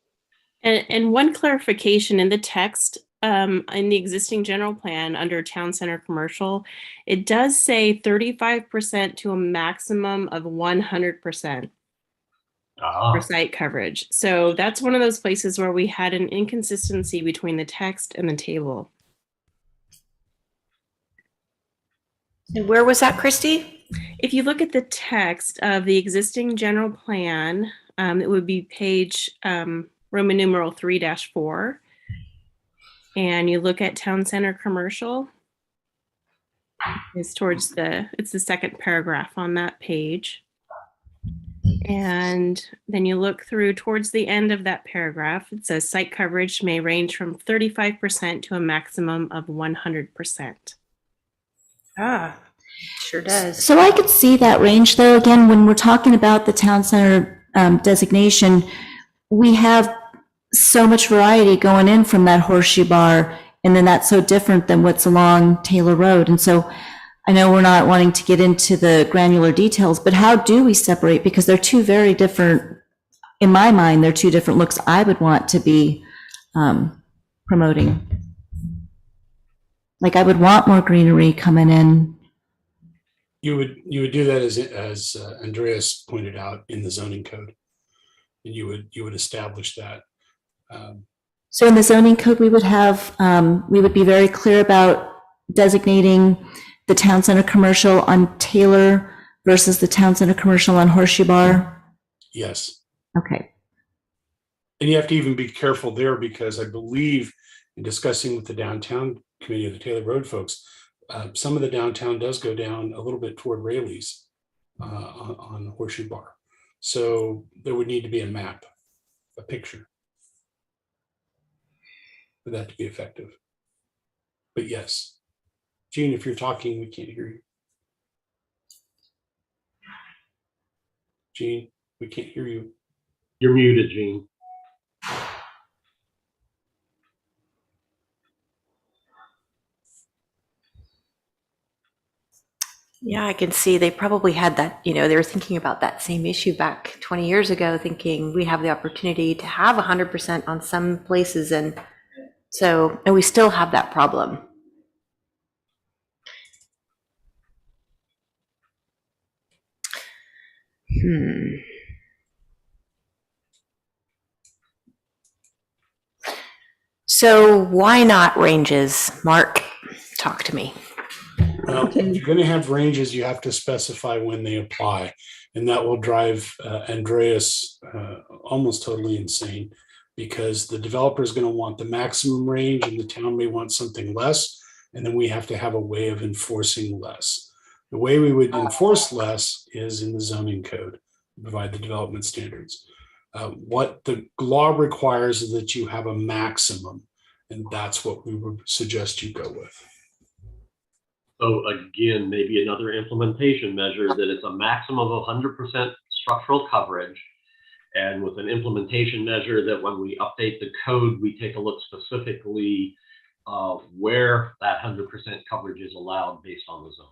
And one clarification in the text, in the existing general plan under town center commercial, it does say 35% to a maximum of 100% for site coverage. So that's one of those places where we had an inconsistency between the text and the table. And where was that, Christy? If you look at the text of the existing general plan, it would be page Roman numeral 3-4. And you look at town center commercial. It's the second paragraph on that page. And then you look through towards the end of that paragraph. It says site coverage may range from 35% to a maximum of 100%. Sure does. So I could see that range though, again, when we're talking about the town center designation, we have so much variety going in from that horseshoe bar, and then that's so different than what's along Taylor Road. And so I know we're not wanting to get into the granular details, but how do we separate? Because they're two very different, in my mind, they're two different looks I would want to be promoting. Like I would want more greenery coming in. You would do that as Andreas pointed out in the zoning code, and you would establish that. So in the zoning code, we would have, we would be very clear about designating the town center commercial on Taylor versus the town center commercial on Horseshoe Bar. Yes, Okay. and you have to even be careful there because I believe in discussing with the downtown committee of the Taylor Road folks, some of the downtown does go down a little bit toward Rayleigh's on Horseshoe Bar. So there would need to be a map, a picture for that to be effective. But yes, Gene, if you're talking, we can't hear you. Gene, we can't hear you. You're muted, Gene. Yeah, I can see they probably had that, they were thinking about that same issue back 20 years ago, thinking we have the opportunity to have 100% on some places. And we still have that problem. So why not ranges? Mark, talk to me. Well, if you're going to have ranges, you have to specify when they apply, and that will drive Andreas almost totally insane because the developer is going to want the maximum range and the town may want something less, and then we have to have a way of enforcing less. The way we would enforce less is in the zoning code, provide the development standards. What the law requires is that you have a maximum, and that's what we would suggest you go with. So again, maybe another implementation measure that it's a maximum of 100% structural coverage. And with an implementation measure that when we update the code, we take a look specifically of where that 100% coverage is allowed based on the zone.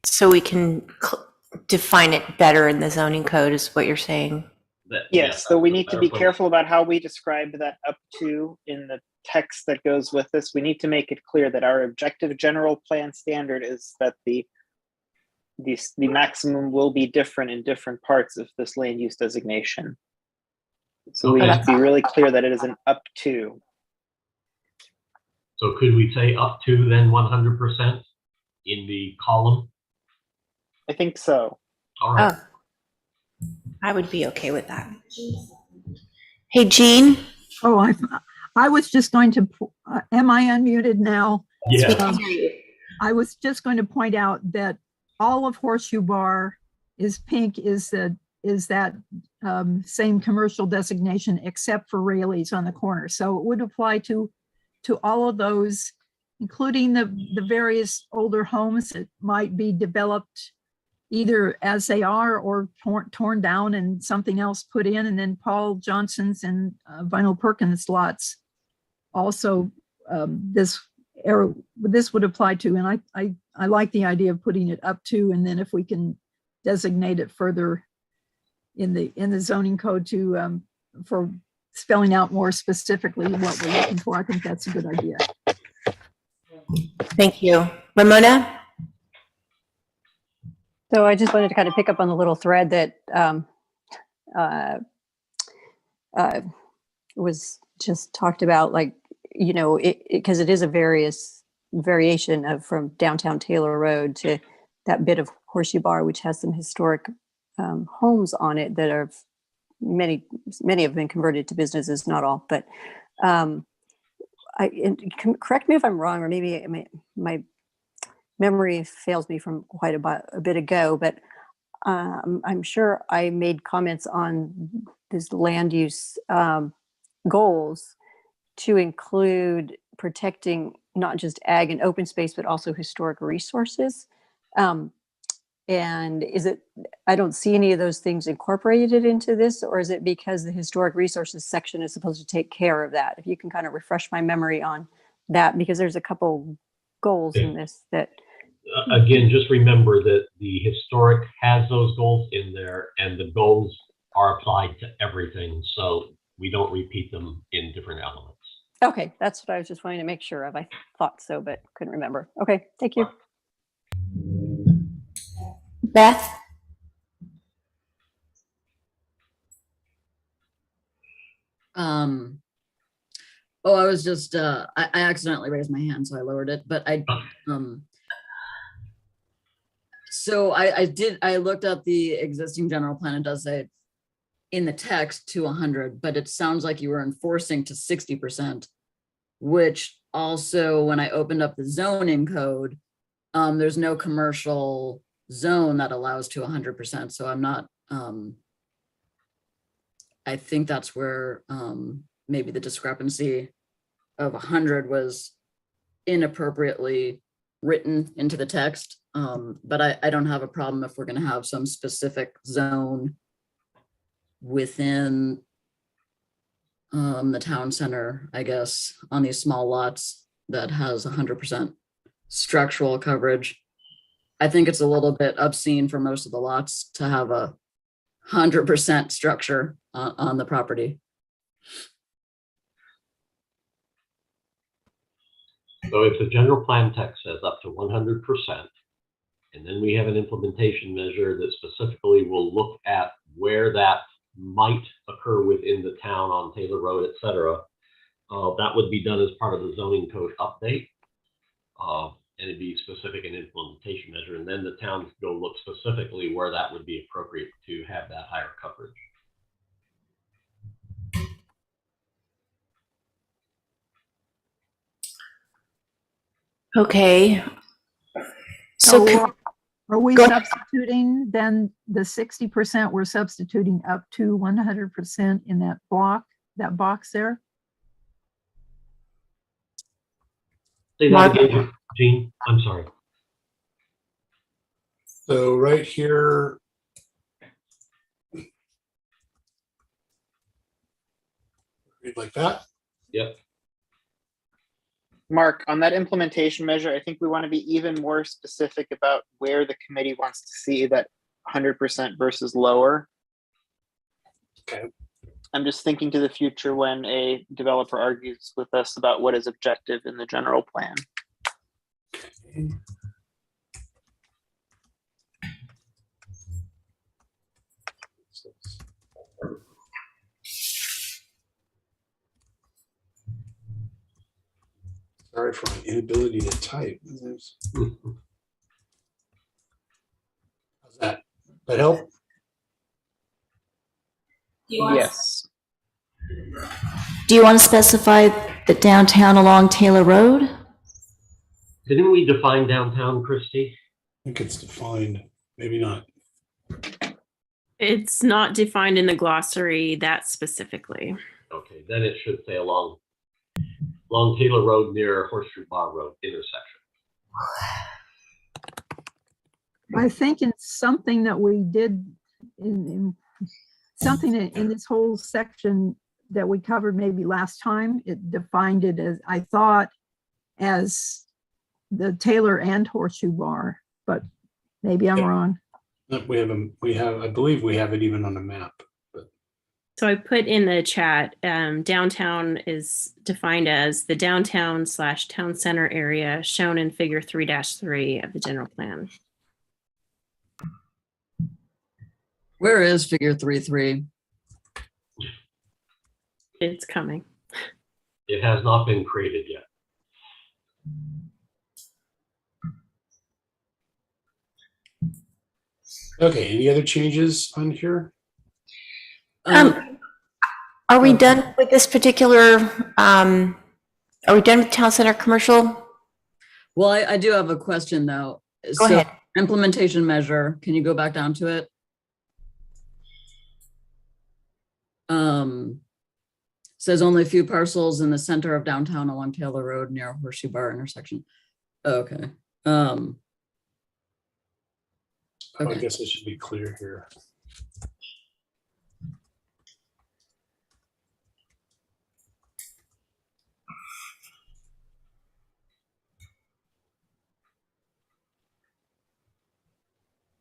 So we can define it better in the zoning code is what you're saying. Yes, so we need to be better way. careful about how we describe that up to in the text that goes with this. We need to make it clear that our objective general plan standard is that the maximum will be different in different parts of this land use designation. So we Okay. need to be really clear that it is an up to. So could we say up to then 100% in the column? I think so. All right. I would be okay with that. Hey, Jean. Oh, I was just going to, am I unmuted now? Yeah. I was just going to point out that all of Horseshoe Bar is pink, is that same commercial designation except for Rayleigh's on the corner. So it would apply to all of those, including the various older homes that might be developed either as they are or torn down and something else put in, and then Paul Johnson's and Vinyl Perkins lots. Also, this would apply to, and I like the idea of putting it up to, and then if we can designate it further in the zoning code to for spelling out more specifically what we're looking for, I think that's a good idea. Thank you. Ramona? So I just wanted to kind of pick up on the little thread that was just talked about, like, because it is a variation of from downtown Taylor Road to that bit of Horseshoe Bar, which has some historic homes on it that are many have been converted to businesses, not all, but correct me if I'm wrong, or maybe my memory fails me from quite a bit ago, but I'm sure I made comments on this land use goals to include protecting not just ag and open space, but also historic resources. And I don't see any of those things incorporated into this, or is it because the historic resources section is supposed to take care of that? If you can kind of refresh my memory on that, because there's a couple goals in this that Again, just remember that the historic has those goals in there, and the goals are applied to everything, so we don't repeat them in different elements. Okay, that's what I was just wanting to make sure of. I thought so, but couldn't remember. Okay, thank you. Beth? Oh, I was just, I accidentally raised my hand, so I lowered it, but so I looked up the existing general plan. It does say in the text to 100, but it sounds like you were enforcing to 60%, which also, when I opened up the zoning code, there's no commercial zone that allows to 100%. So I'm not, I think that's where maybe the discrepancy of 100 was inappropriately written into the text. But I don't have a problem if we're going to have some specific zone within the town center, I guess, on these small lots that has 100% structural coverage. I think it's a little bit obscene for most of the lots to have a 100% structure on the property. So if the general plan text says up to 100%, and then we have an implementation measure that specifically will look at where that might occur within the town on Taylor Road, et cetera, that would be done as part of the zoning code update. And it'd be specific an implementation measure, and then the town could go look specifically where that would be appropriate to have that higher coverage. Okay. So So, are we go ahead. substituting then the 60%, we're substituting up to 100% in that block, that box there? Say that again, Gene. I'm sorry. So right here. Read like that. Yep. Mark, on that implementation measure, I think we want to be even more specific about where the committee wants to see that 100% versus lower. Okay. I'm just thinking to the future when a developer argues with us about what is objective in the general plan. Sorry for my inability to type. How's that? That help? Yes. Do you want to specify the downtown along Taylor Road? Didn't we define downtown, Christie? I think it's defined, maybe not. It's not defined in the glossary that specifically. Okay, then it should say along Taylor Road near Horseshoe Bar Road intersection. I think it's something that we did in something in this whole section that we covered maybe last time. It defined it as, I thought, as the Taylor and Horseshoe Bar, but maybe I'm wrong. I believe we have it even on a map. So I put in the chat, downtown is defined as the downtown/town center area shown in figure 3-3 of the general plan. Where is figure 3.3? It's coming. It has not been created yet. Okay, any other changes on here? Are we done with this particular, are we done with town center commercial? Well, I do have a question though. Go ahead. Implementation measure, can you go back down to it? Says only a few parcels in the center of downtown along Taylor Road near Horseshoe Bar intersection. Okay. I Okay. guess it should be clear here.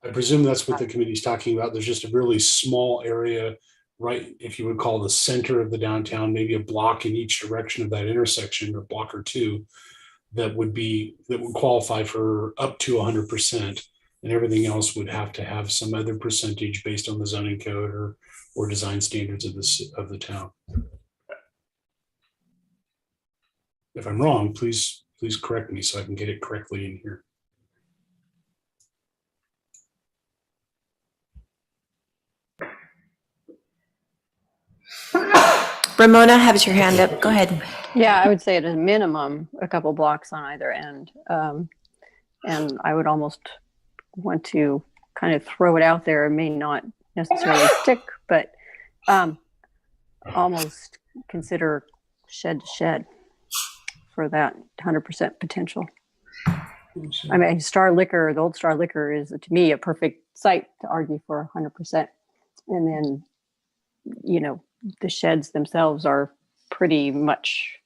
I presume that's what the committee's talking about. There's just a really small area, right, if you would call the center of the downtown, maybe a block in each direction of that intersection, or block or two, that would qualify for up to 100%. And everything else would have to have some other percentage based on the zoning code or design standards of the town. If I'm wrong, please correct me so I can get it correctly in here. Ramona has your hand up. Go ahead. Yeah, I would say at a minimum, a couple blocks on either end. And I would almost want to kind of throw it out there. It may not necessarily stick, but almost consider shed to shed for that 100% potential. I mean, Star Liquor, the old Star Liquor is, to me, a perfect site to argue for 100%. And then, you know, the sheds themselves are pretty much,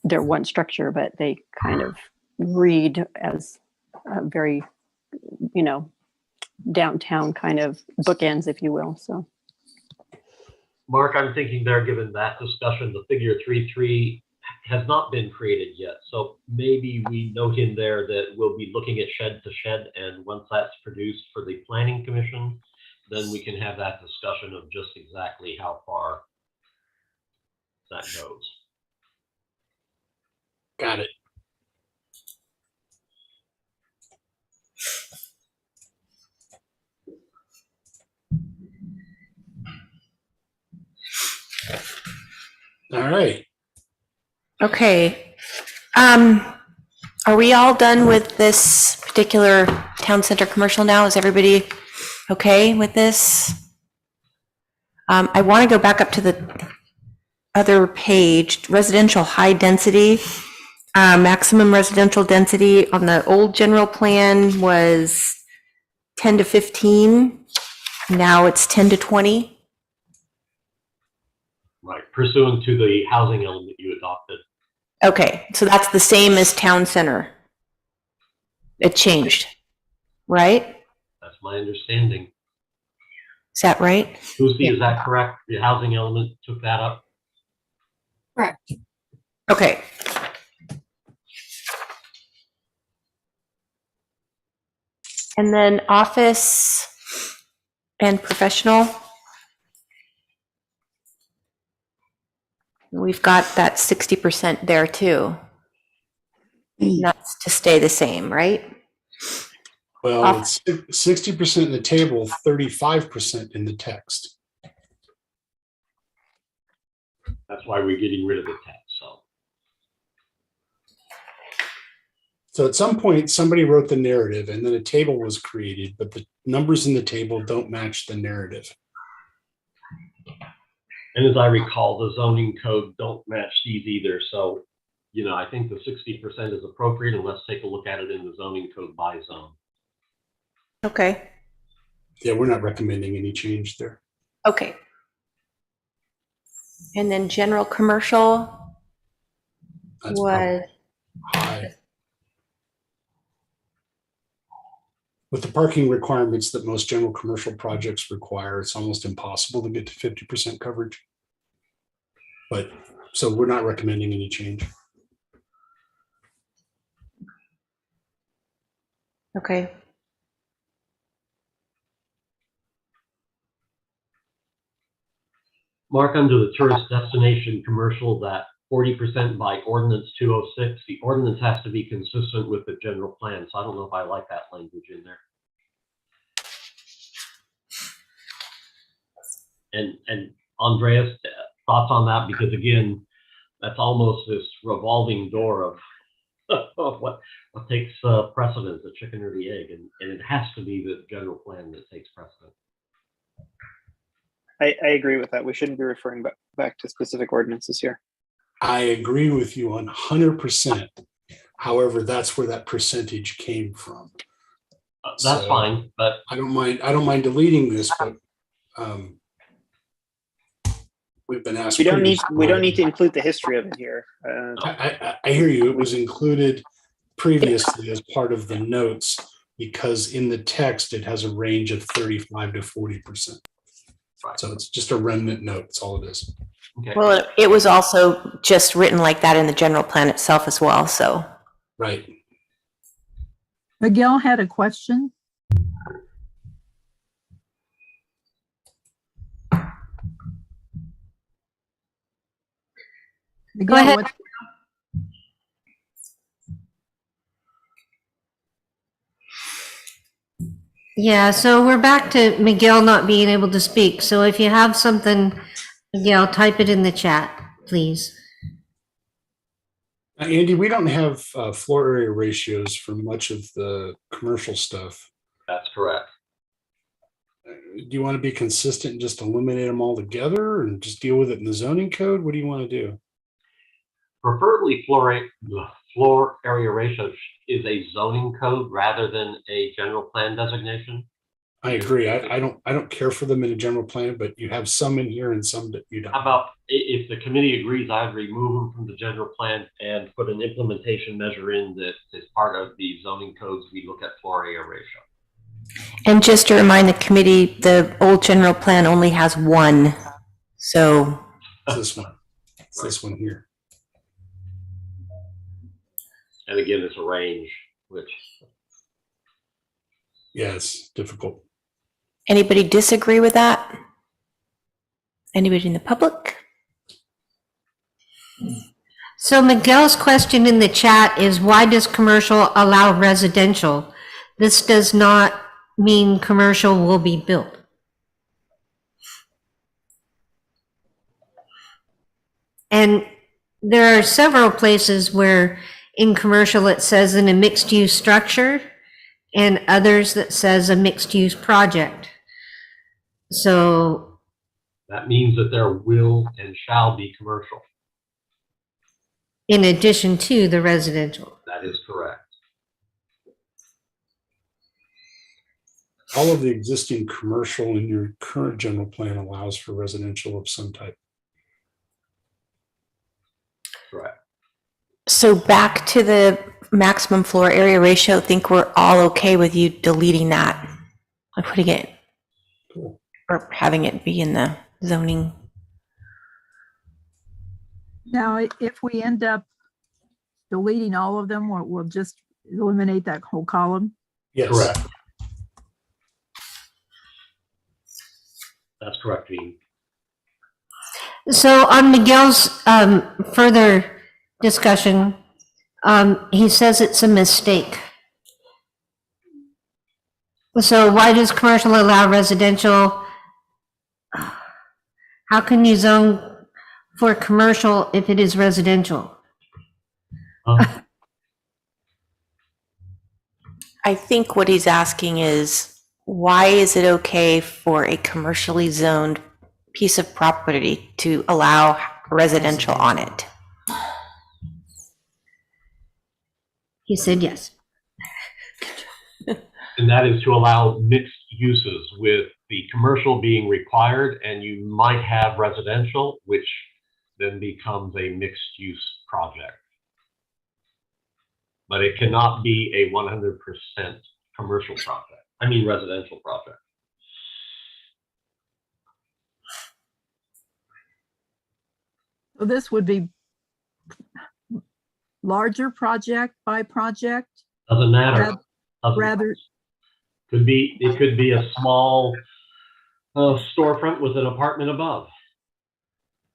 they're one structure, but they kind of read as a very, you know, downtown kind of bookends, if you will. So, Mark, I'm thinking there, given that discussion, the figure 3.3 has not been created yet. So maybe we note in there that we'll be looking at shed to shed, and once that's produced for the planning commission, then we can have that discussion of just exactly how far that goes. Got it. All right. Okay. Are we all done with this particular town center commercial now? Is everybody okay with this? I want to go back up to the other page, residential high density. Maximum residential density on the old general plan was 10 to 15. Now it's 10 to 20. Right, pursuant to the housing element you adopted. Okay, so that's the same as town center. It changed, right? That's my understanding. Is that right? Lucy, is that correct? The housing element took that up? Correct. Okay. And then office and professional. We've got that 60% there too. That's to stay the same, right? Well, it's 60% in the table, 35% in the text. That's why we're getting rid of the text, so. So at some point, somebody wrote the narrative and then a table was created, but the numbers in the table don't match the narrative. And as I recall, the zoning code don't match these either. So, you know, I think the 60% is appropriate, and let's take a look at it in the zoning code by zone. Okay. Yeah, we're not recommending any change there. Okay. And then general commercial That's was, high. With the parking requirements that most general commercial projects require, it's almost impossible to get to 50% coverage. But so we're not recommending any change. okay. Mark, under the tourist destination commercial, that 40% by ordinance 206, the ordinance has to be consistent with the general plan. So I don't know if I like that language in there. And Andreas, thoughts on that? Because again, that's almost this revolving door of, of what takes precedence, the chicken or the egg, and it has to be the general plan that takes precedent. I agree with that. We shouldn't be referring back to specific ordinances here. I agree with you 100%. However, that's where that percentage came from. That's So, fine, but I don't mind deleting this, but we've been asked. We don't need previously. to include the history of it here. I hear you. It was included previously as part of the notes, because in the text, it has a range of 35 to 40%. Right. So it's just a remnant note. That's all it is. Okay. Well, it was also just written like that in the general plan itself as well, so. Right. Miguel had a question. Miguel, ahead. what- Yeah, so we're back to Miguel not being able to speak. So if you have something, Miguel, type it in the chat, please. Andy, we don't have floor area ratios for much of the commercial stuff. That's correct. Do you want to be consistent and just eliminate them all together and just deal with it in the zoning code? What do you want to do? Preferably floor area ratio is a zoning code rather than a general plan designation. I agree. I don't care for them in a general plan, but you have some in here and some that you don't. How about if the committee agrees, I'd remove them from the general plan and put an implementation measure in that is part of the zoning codes. We look at floor area ratio. And just to remind the committee, the old general plan only has one. So It's this one. It's this one here. And again, it's a range, which Yeah, it's difficult. anybody disagree with that? Anybody in the public? So Miguel's question in the chat is, why does commercial allow residential? This does not mean commercial will be built. And there are several places where in commercial it says in a mixed use structure and others that says a mixed use project. So that means that there will and shall be commercial. in addition to the residential. That is correct. All of the existing commercial in your current general plan allows for residential of some type. Correct. So back to the maximum floor area ratio, I think we're all okay with you deleting that. Like putting it, Cool. or having it be in the zoning. Now, if we end up deleting all of them, we'll just eliminate that whole column. Yes. Correct. That's correct, Dean. So on Miguel's further discussion, he says it's a mistake. So why does commercial allow residential? How can you zone for commercial if it is residential? I think what he's asking is, why is it okay for a commercially zoned piece of property to allow residential on it? He said yes. And that is to allow mixed uses, with the commercial being required, and you might have residential, which then becomes a mixed use project. But it cannot be a 100% commercial project. I mean, residential project. So this would be larger project by project, Doesn't matter. Doesn't- rather, it could be a small storefront with an apartment above.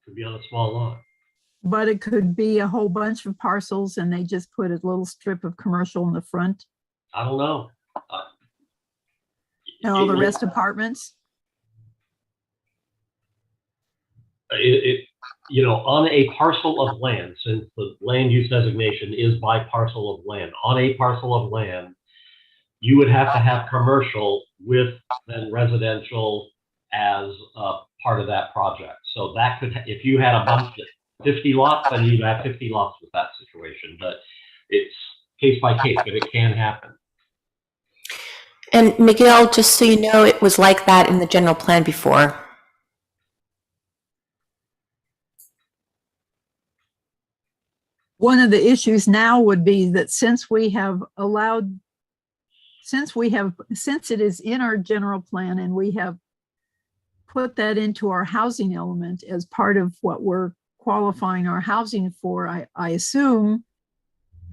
Could be on a small lot. but it could be a whole bunch of parcels and they just put a little strip of commercial in the front I don't know. and all the rest apartments. You know, on a parcel of land, since the land use designation is by parcel of land, on a parcel of land, you would have to have commercial with then residential as a part of that project. So that could, if you had a bunch of 50 lots, then you'd have 50 lots with that situation, but it's case by case, but it can happen. And Miguel, just so you know, it was like that in the general plan before. One of the issues now would be that since we have allowed since it is in our general plan and we have put that into our housing element as part of what we're qualifying our housing for, I assume,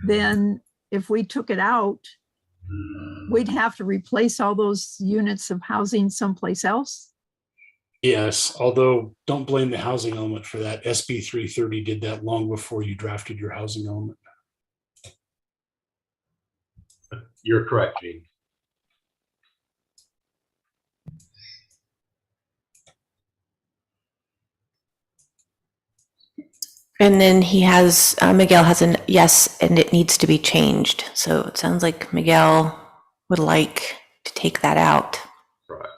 then if we took it out, we'd have to replace all those units of housing someplace else? Yes, although don't blame the housing element for that. SB 330 did that long before you drafted your housing element. You're correct, Gene. And then he has, Miguel has an yes, and it needs to be changed. So it sounds like Miguel would like to take that out. Right.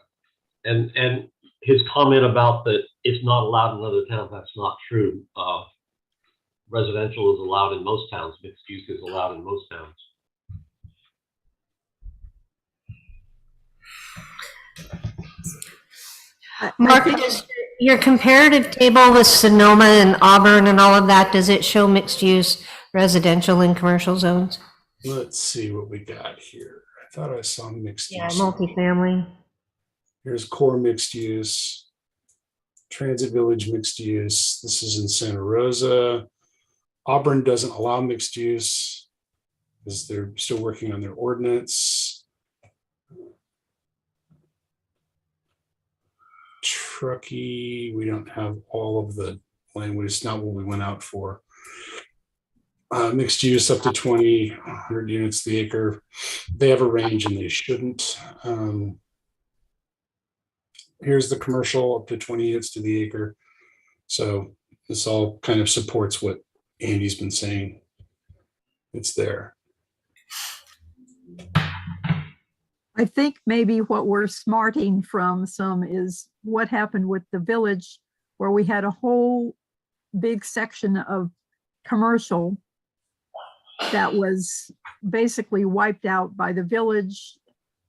And his comment about that it's not allowed in other towns, that's not true. Residential is allowed in most towns, mixed use is allowed in most towns. Mark, does your comparative table with Sonoma and Auburn and all of that, does it show mixed use residential and commercial zones? Let's see what we got here. I thought I saw mixed Yeah, use. multifamily. Here's core mixed use, Transit Village mixed use. This is in Santa Rosa. Auburn doesn't allow mixed use because they're still working on their ordinance. Truckee, we don't have all of the language. It's not what we went out for. Mixed use up to 2,100 units the acre. They have a range and they shouldn't. Here's the commercial up to 20 units to the acre. So this all kind of supports what Andy's been saying. It's there. I think maybe what we're smarting from some is what happened with the village, where we had a whole big section of commercial that was basically wiped out by the village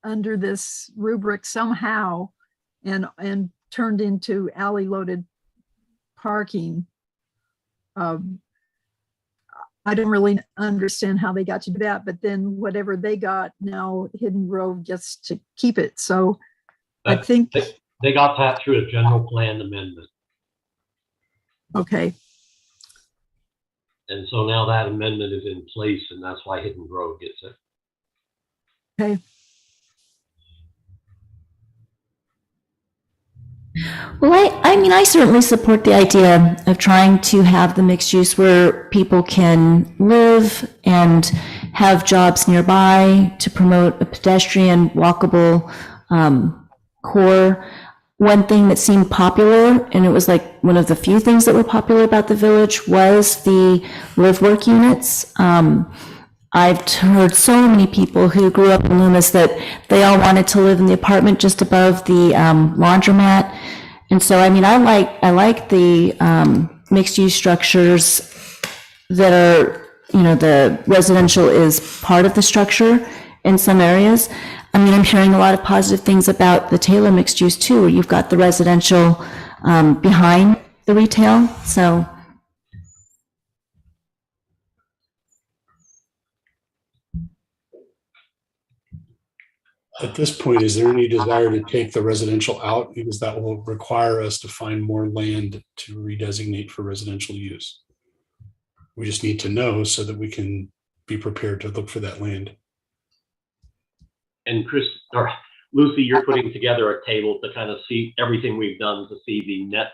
under this rubric somehow and turned into alley loaded parking. I don't really understand how they got to do that, but then whatever they got, now Hidden Grove gets to keep it. So I think, They got that through a general plan amendment. okay, And so now that amendment is in place, and that's why Hidden Grove gets it. okay. Well, I mean, I certainly support the idea of trying to have the mixed use where people can live and have jobs nearby to promote a pedestrian, walkable core. One thing that seemed popular, and it was like one of the few things that were popular about the village, was the live-work units. I've heard so many people who grew up in Loomis that they all wanted to live in the apartment just above the laundromat. And so, I mean, I like the mixed-use structures that are, you know, the residential is part of the structure in some areas. I mean, I'm hearing a lot of positive things about the Taylor mixed use too, where you've got the residential behind the retail, so. At this point, is there any desire to take the residential out? Because that will require us to find more land to redesignate for residential use. We just need to know so that we can be prepared to look for that land. And Chris, or Lucy, you're putting together a table to kind of see everything we've done to see the net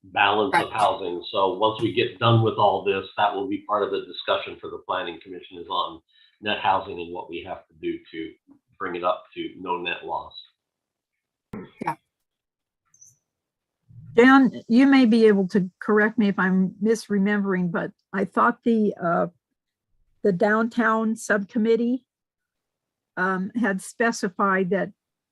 balance of Right. housing. So once we get done with all this, that will be part of the discussion for the planning commission is on net housing and what we have to do to bring it up to no net loss. Dan, you may be able to correct me if I'm misremembering, but I thought the downtown subcommittee had specified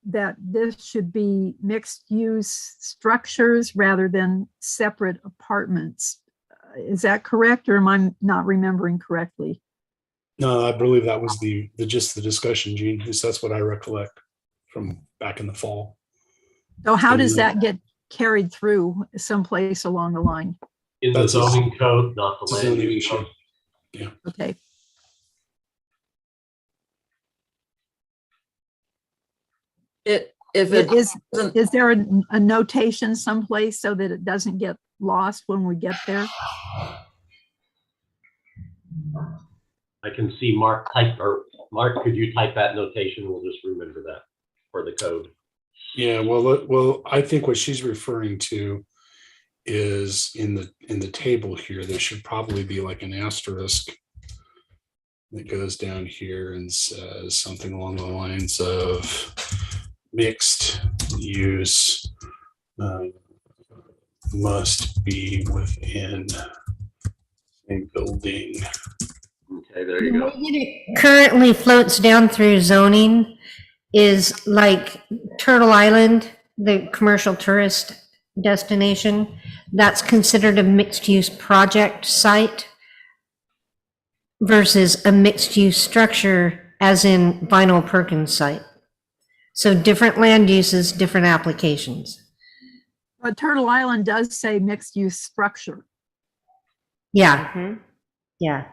that this should be mixed use structures rather than separate apartments. Is that correct, or am I not remembering correctly? No, I believe that was the gist of the discussion, Gene. At least that's what I recollect from back in the fall. So how does that get carried through someplace along the line? In the That's a- zoning code, not the it's a land zoning use issue. code. Okay, If it doesn't, Is there a notation someplace so that it doesn't get lost when we get there? I can see Mark type, or Mark, could you type that notation? We'll just remember that for the code. Yeah, well, I think what she's referring to is in the table here, there should probably be like an asterisk that goes down here and says something along the lines of mixed use must be within a building. Okay, there you go. It currently floats down through zoning is like Turtle Island, the commercial tourist destination. That's considered a mixed-use project site versus a mixed-use structure as in Vinyl Perkins site. So different land uses, different applications. But Turtle Island does say mixed-use structure. Yeah, yeah.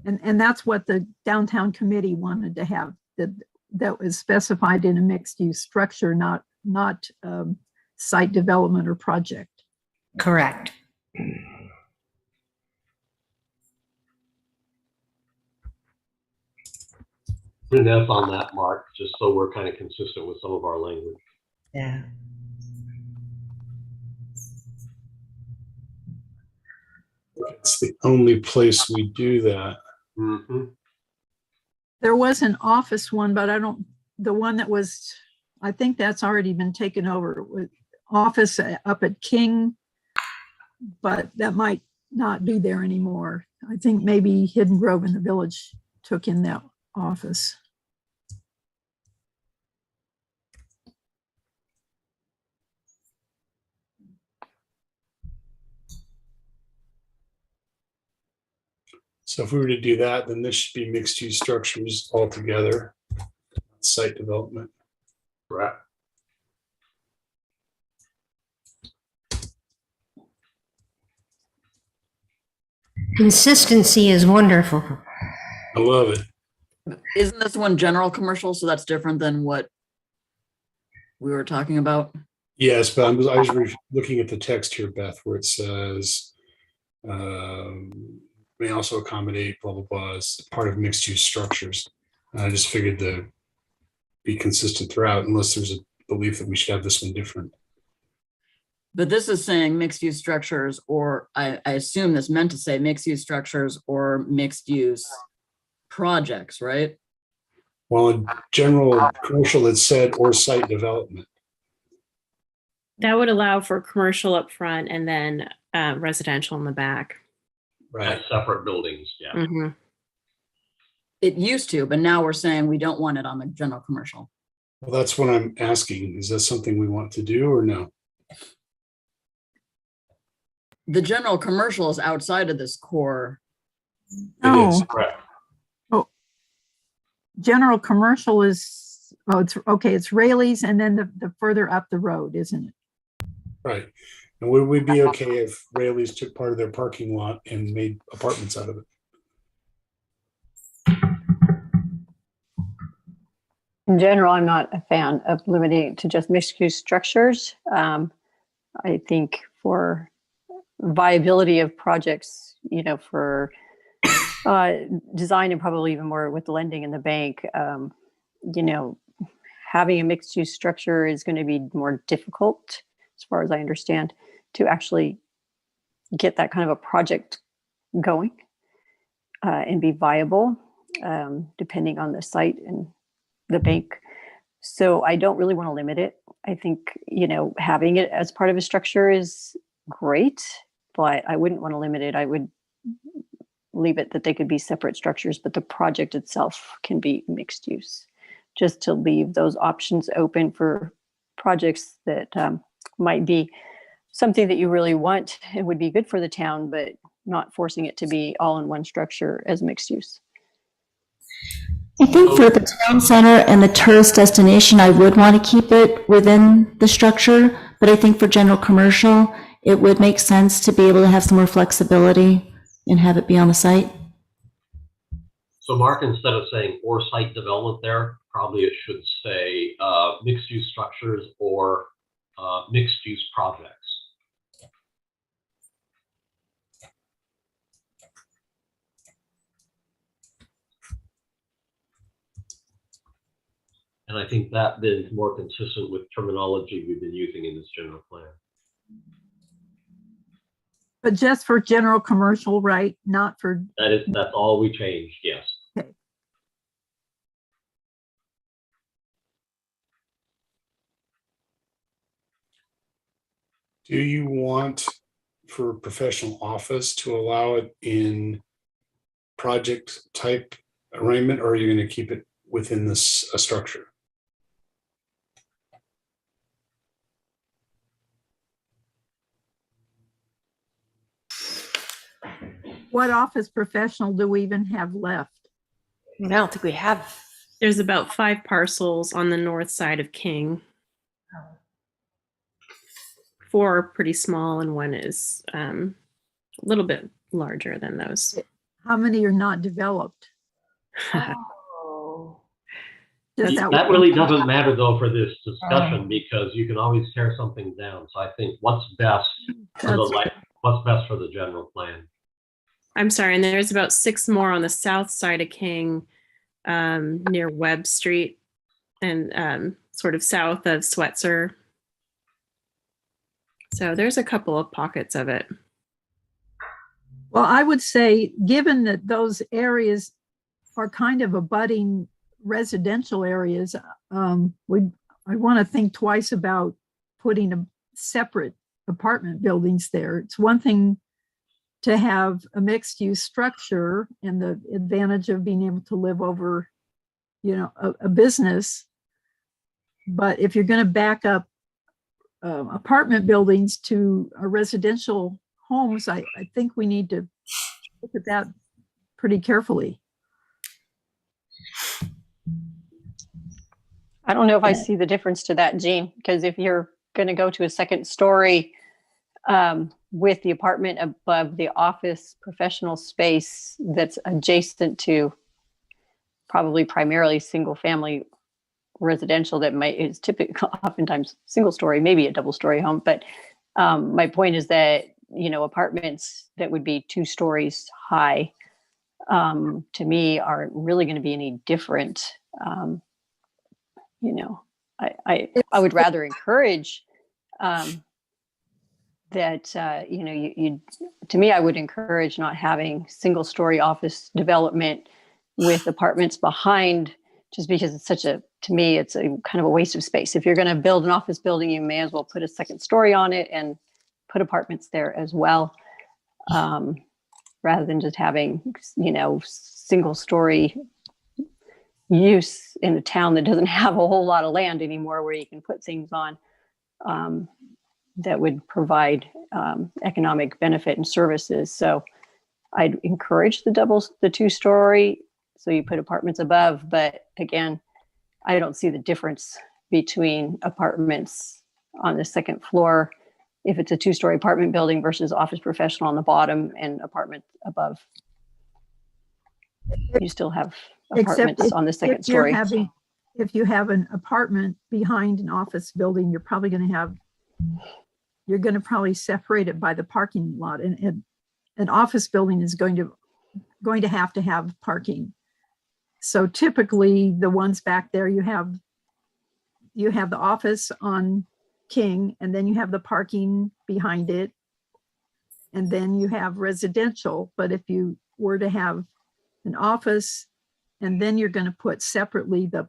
And that's what the downtown committee wanted to have, that was specified in a mixed-use structure, not site development or project. Correct. Print F on that, Mark, just so we're kind of consistent with some of our language. Yeah. It's the only place we do that. Mm-hmm. There was an office one, but the one that was, I think that's already been taken over with office up at King, but that might not be there anymore. I think maybe Hidden Grove in the Village took in that office. So if we were to do that, then this should be mixed use structures altogether, site development. Right. Consistency is wonderful. I love it. isn't this one general commercial? So that's different than what we were talking about? Yes, but I was looking at the text here, Beth, where it says may also accommodate blah, blah, blah as part of mixed use structures. And I just figured to be consistent throughout, unless there's a belief that we should have this one different. But this is saying mixed use structures, or I assume this meant to say mixed use structures or mixed use projects, right? Well, in general commercial, it said or site development. That would allow for commercial up front and then residential in the back. Right. As separate buildings, yeah. Mhm. It used to, but now we're saying we don't want it on the general commercial. Well, that's what I'm asking. Is that something we want to do or no? The general commercial is outside of this core. Oh. It is. Correct. General commercial is, oh, it's okay. It's Rayleigh's and then the further up the road, isn't it? Right. And would we be okay if Rayleigh's took part of their parking lot and made apartments out of it? In general, I'm not a fan of limiting it to just mixed-use structures. I think for viability of projects, you know, for design and probably even more with lending in the bank, you know, having a mixed-use structure is going to be more difficult, as far as I understand, to actually get that kind of a project going and be viable, depending on the site and the bank. So I don't really want to limit it. I think, you know, having it as part of a structure is great, but I wouldn't want to limit it. I would leave it that they could be separate structures, but the project itself can be mixed use, just to leave those options open for projects that might be something that you really want and would be good for the town, but not forcing it to be all in one structure as mixed use. I think for the town center and the tourist destination, I would want to keep it within the structure, but I think for general commercial, it would make sense to be able to have some more flexibility and have it be on the site. So Mark, instead of saying or site development there, probably it should say mixed-use structures or mixed-use projects. And I think that then is more consistent with terminology we've been using in this general plan. But just for general commercial, right? Not for, That's all we changed, yes. Do you want for professional office to allow it in project type arraignment, or are you going to keep it within this structure? what office professional do we even have left? I don't think we have. There's about 5 parcels on the north side of King. 4 are pretty small and 1 is a little bit larger than those. How many are not developed? Oh. Does That really doesn't matter though for this discussion, because you can always tear something down. So I think what's best for the general plan. I'm sorry, and there's about 6 more on the south side of King, near Webb Street and sort of south of Swetzer. So there's a couple of pockets of it. Well, I would say, given that those areas are kind of abutting residential areas, I want to think twice about putting a separate apartment buildings there. It's one thing to have a mixed use structure and the advantage of being able to live over, a business. But if you're going to back up apartment buildings to residential homes, I think we need to look at that pretty carefully. I don't know if I see the difference to that, Jean, because if you're going to go to a second story with the apartment above the office professional space that's adjacent to probably primarily single family residential that is typically oftentimes single story, maybe a double story home. But my point is that, apartments that would be 2 stories high, to me, aren't really going to be any different. I would rather encourage that, to me, I would encourage not having single story office development with apartments behind, just because to me, it's a kind of a waste of space. If you're going to build an office building, you may as well put a second story on it and put apartments there as well, rather than just having, single story use in a town that doesn't have a whole lot of land anymore where you can put things on that would provide economic benefit and services. So I'd encourage the 2-story, so you put apartments above. But again, I don't see the difference between apartments on the second floor if it's a 2-story apartment building versus office professional on the bottom and apartment above. You still have apartments on the second story. If you have an apartment behind an office building, you're probably going to probably separate it by the parking lot, and an office building is going to have parking. So typically the ones back there, you have the office on King, and then you have the parking behind it, and then you have residential. But if you were to have an office, and then you're going to put separately the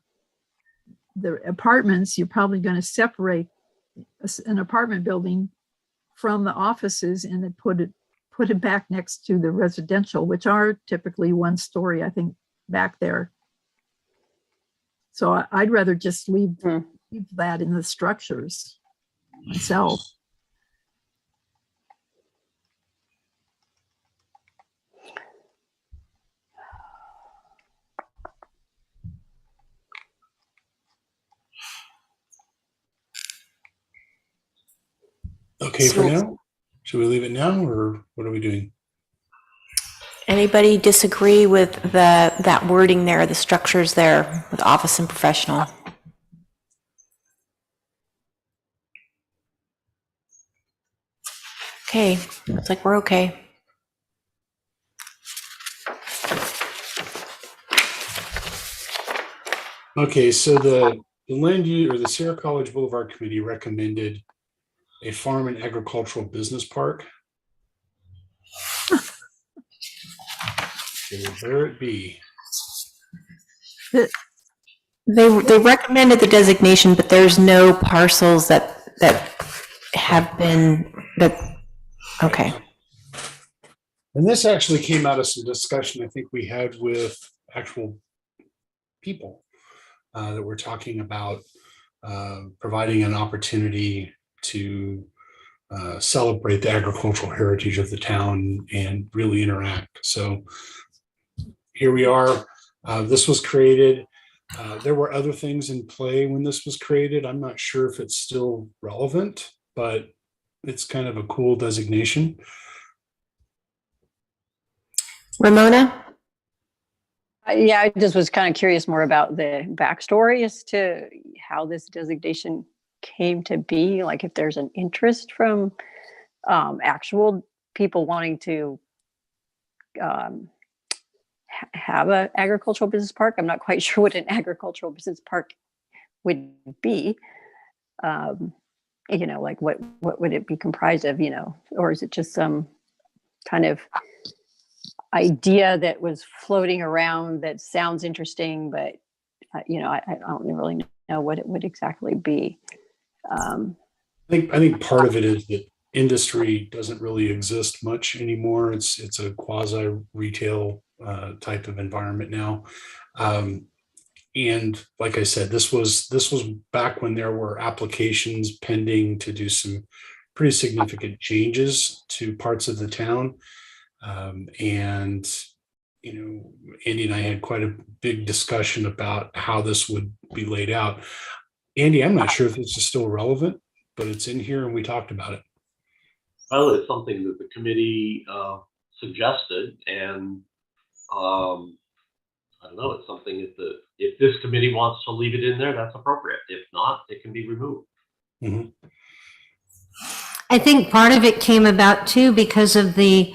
apartments, you're probably going to separate an apartment building from the offices and then put it back next to the residential, which are typically 1 story, I think, back there. So I'd rather just leave that in the structures myself. Okay, for now? Should we leave it now, or what are we doing? Anybody disagree with that wording there, the structures there with office and professional? Okay, looks like we're okay. Okay, so the land use or the Sierra College Boulevard Committee recommended a farm and agricultural business park. So there it be. They recommended the designation, but there's no parcels that have been, okay. And this actually came out of some discussion I think we had with actual people that were talking about providing an opportunity to celebrate the agricultural heritage of the town and really interact. So here we are. This was created. There were other things in play when this was created. I'm not sure if it's still relevant, but it's kind of a cool designation. Ramona? Yeah, I just was kind of curious more about the backstory as to how this designation came to be, like if there's an interest from actual people wanting to have an agricultural business park. I'm not quite sure what an agricultural business park would be. You know, like what would it be comprised of, you know, or is it just some kind of idea that was floating around that sounds interesting, but you know, I don't really know what it would exactly be. I think part of it is that industry doesn't really exist much anymore. It's a quasi retail type of environment now. And like I said, this was back when there were applications pending to do some pretty significant changes to parts of the town. And, you know, Andy and I had quite a big discussion about how this would be laid out. Andy, I'm not sure if this is still relevant, but it's in here and we talked about it. Well, it's something that the committee suggested, and I don't know, it's something that if this committee wants to leave it in there, that's appropriate. If not, it can be removed. Mm-hmm. I think part of it came about too because of the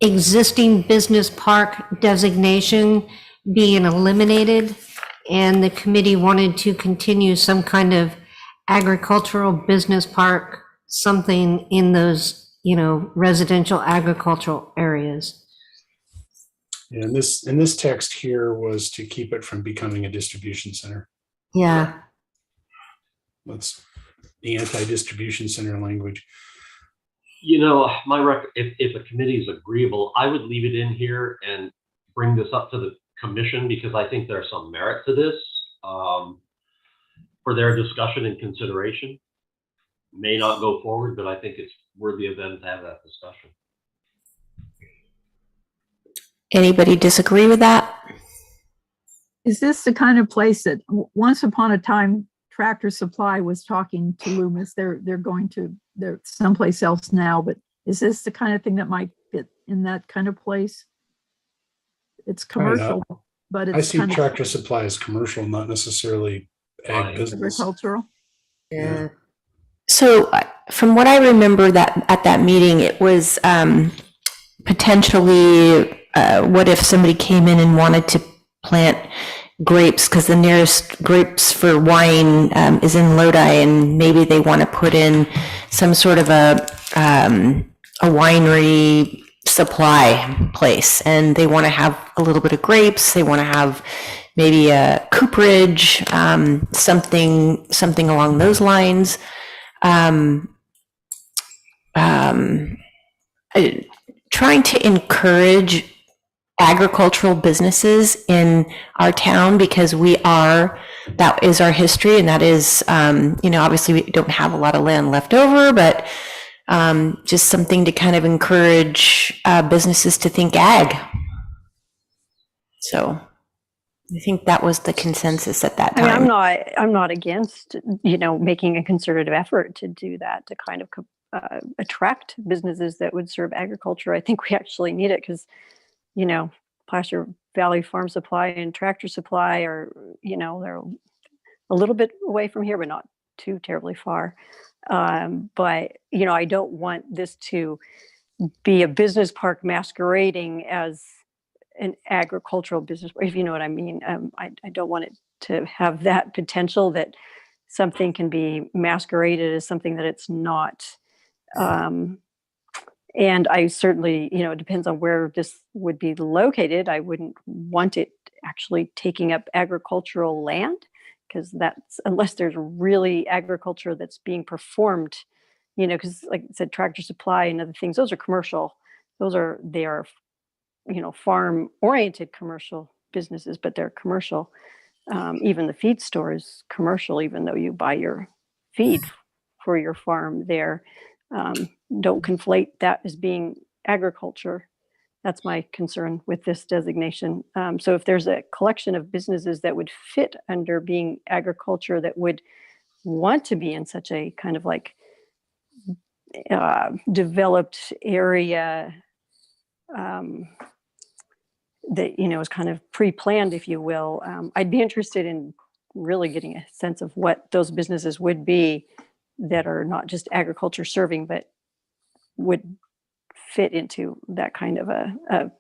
existing business park designation being eliminated, and the committee wanted to continue some kind of agricultural business park, something in those, you know, residential agricultural areas. And this text here was to keep it from becoming a distribution center. Yeah. That's the anti-distribution center language. You know, if a committee is agreeable, I would leave it in here and bring this up to the commission, because I think there's some merit to this for their discussion and consideration. May not go forward, but I think it's worthy of them to have that discussion. Anybody disagree with that? Is this the kind of place that once upon a time Tractor Supply was talking to Loomis? They're someplace else now, but is this the kind of thing that might fit in that kind of place? It's commercial, but it's I see kind Tractor Supply as commercial, not necessarily ag business. agricultural. Yeah. So from what I remember that at that meeting, it was potentially what if somebody came in and wanted to plant grapes, because the nearest grapes for wine is in Lodi, and maybe they want to put in some sort of a winery supply place, and they want to have a little bit of grapes. They want to have maybe a cooperage, something along those lines. Trying to encourage agricultural businesses in our town, because that is our history, and that is, you know, obviously we don't have a lot of land left over, but just something to kind of encourage businesses to think ag. So I think that was the consensus at that I mean, time. I'm not against, you know, making a concerted effort to do that, to kind of attract businesses that would serve agriculture. I think we actually need it because, you know, Placer Valley Farm Supply and Tractor Supply are, you know, they're a little bit away from here, but not too terribly far. But, you know, I don't want this to be a business park masquerading as an agricultural business, if you know what I mean. I don't want it to have that potential that something can be masqueraded as something that it's not. And I certainly, you know, it depends on where this would be located. I wouldn't want it actually taking up agricultural land, because that's, unless there's really agriculture that's being performed, you know, because like I said, Tractor Supply and other things, those are commercial. They are, you know, farm oriented commercial businesses, but they're commercial. Even the feed store is commercial, even though you buy your feed for your farm there. Don't conflate that as being agriculture. That's my concern with this designation. So if there's a collection of businesses that would fit under being agriculture that would want to be in such a kind of like developed area that, you know, is kind of pre-planned, if you will, I'd be interested in really getting a sense of what those businesses would be that are not just agriculture serving, but would fit into that kind of a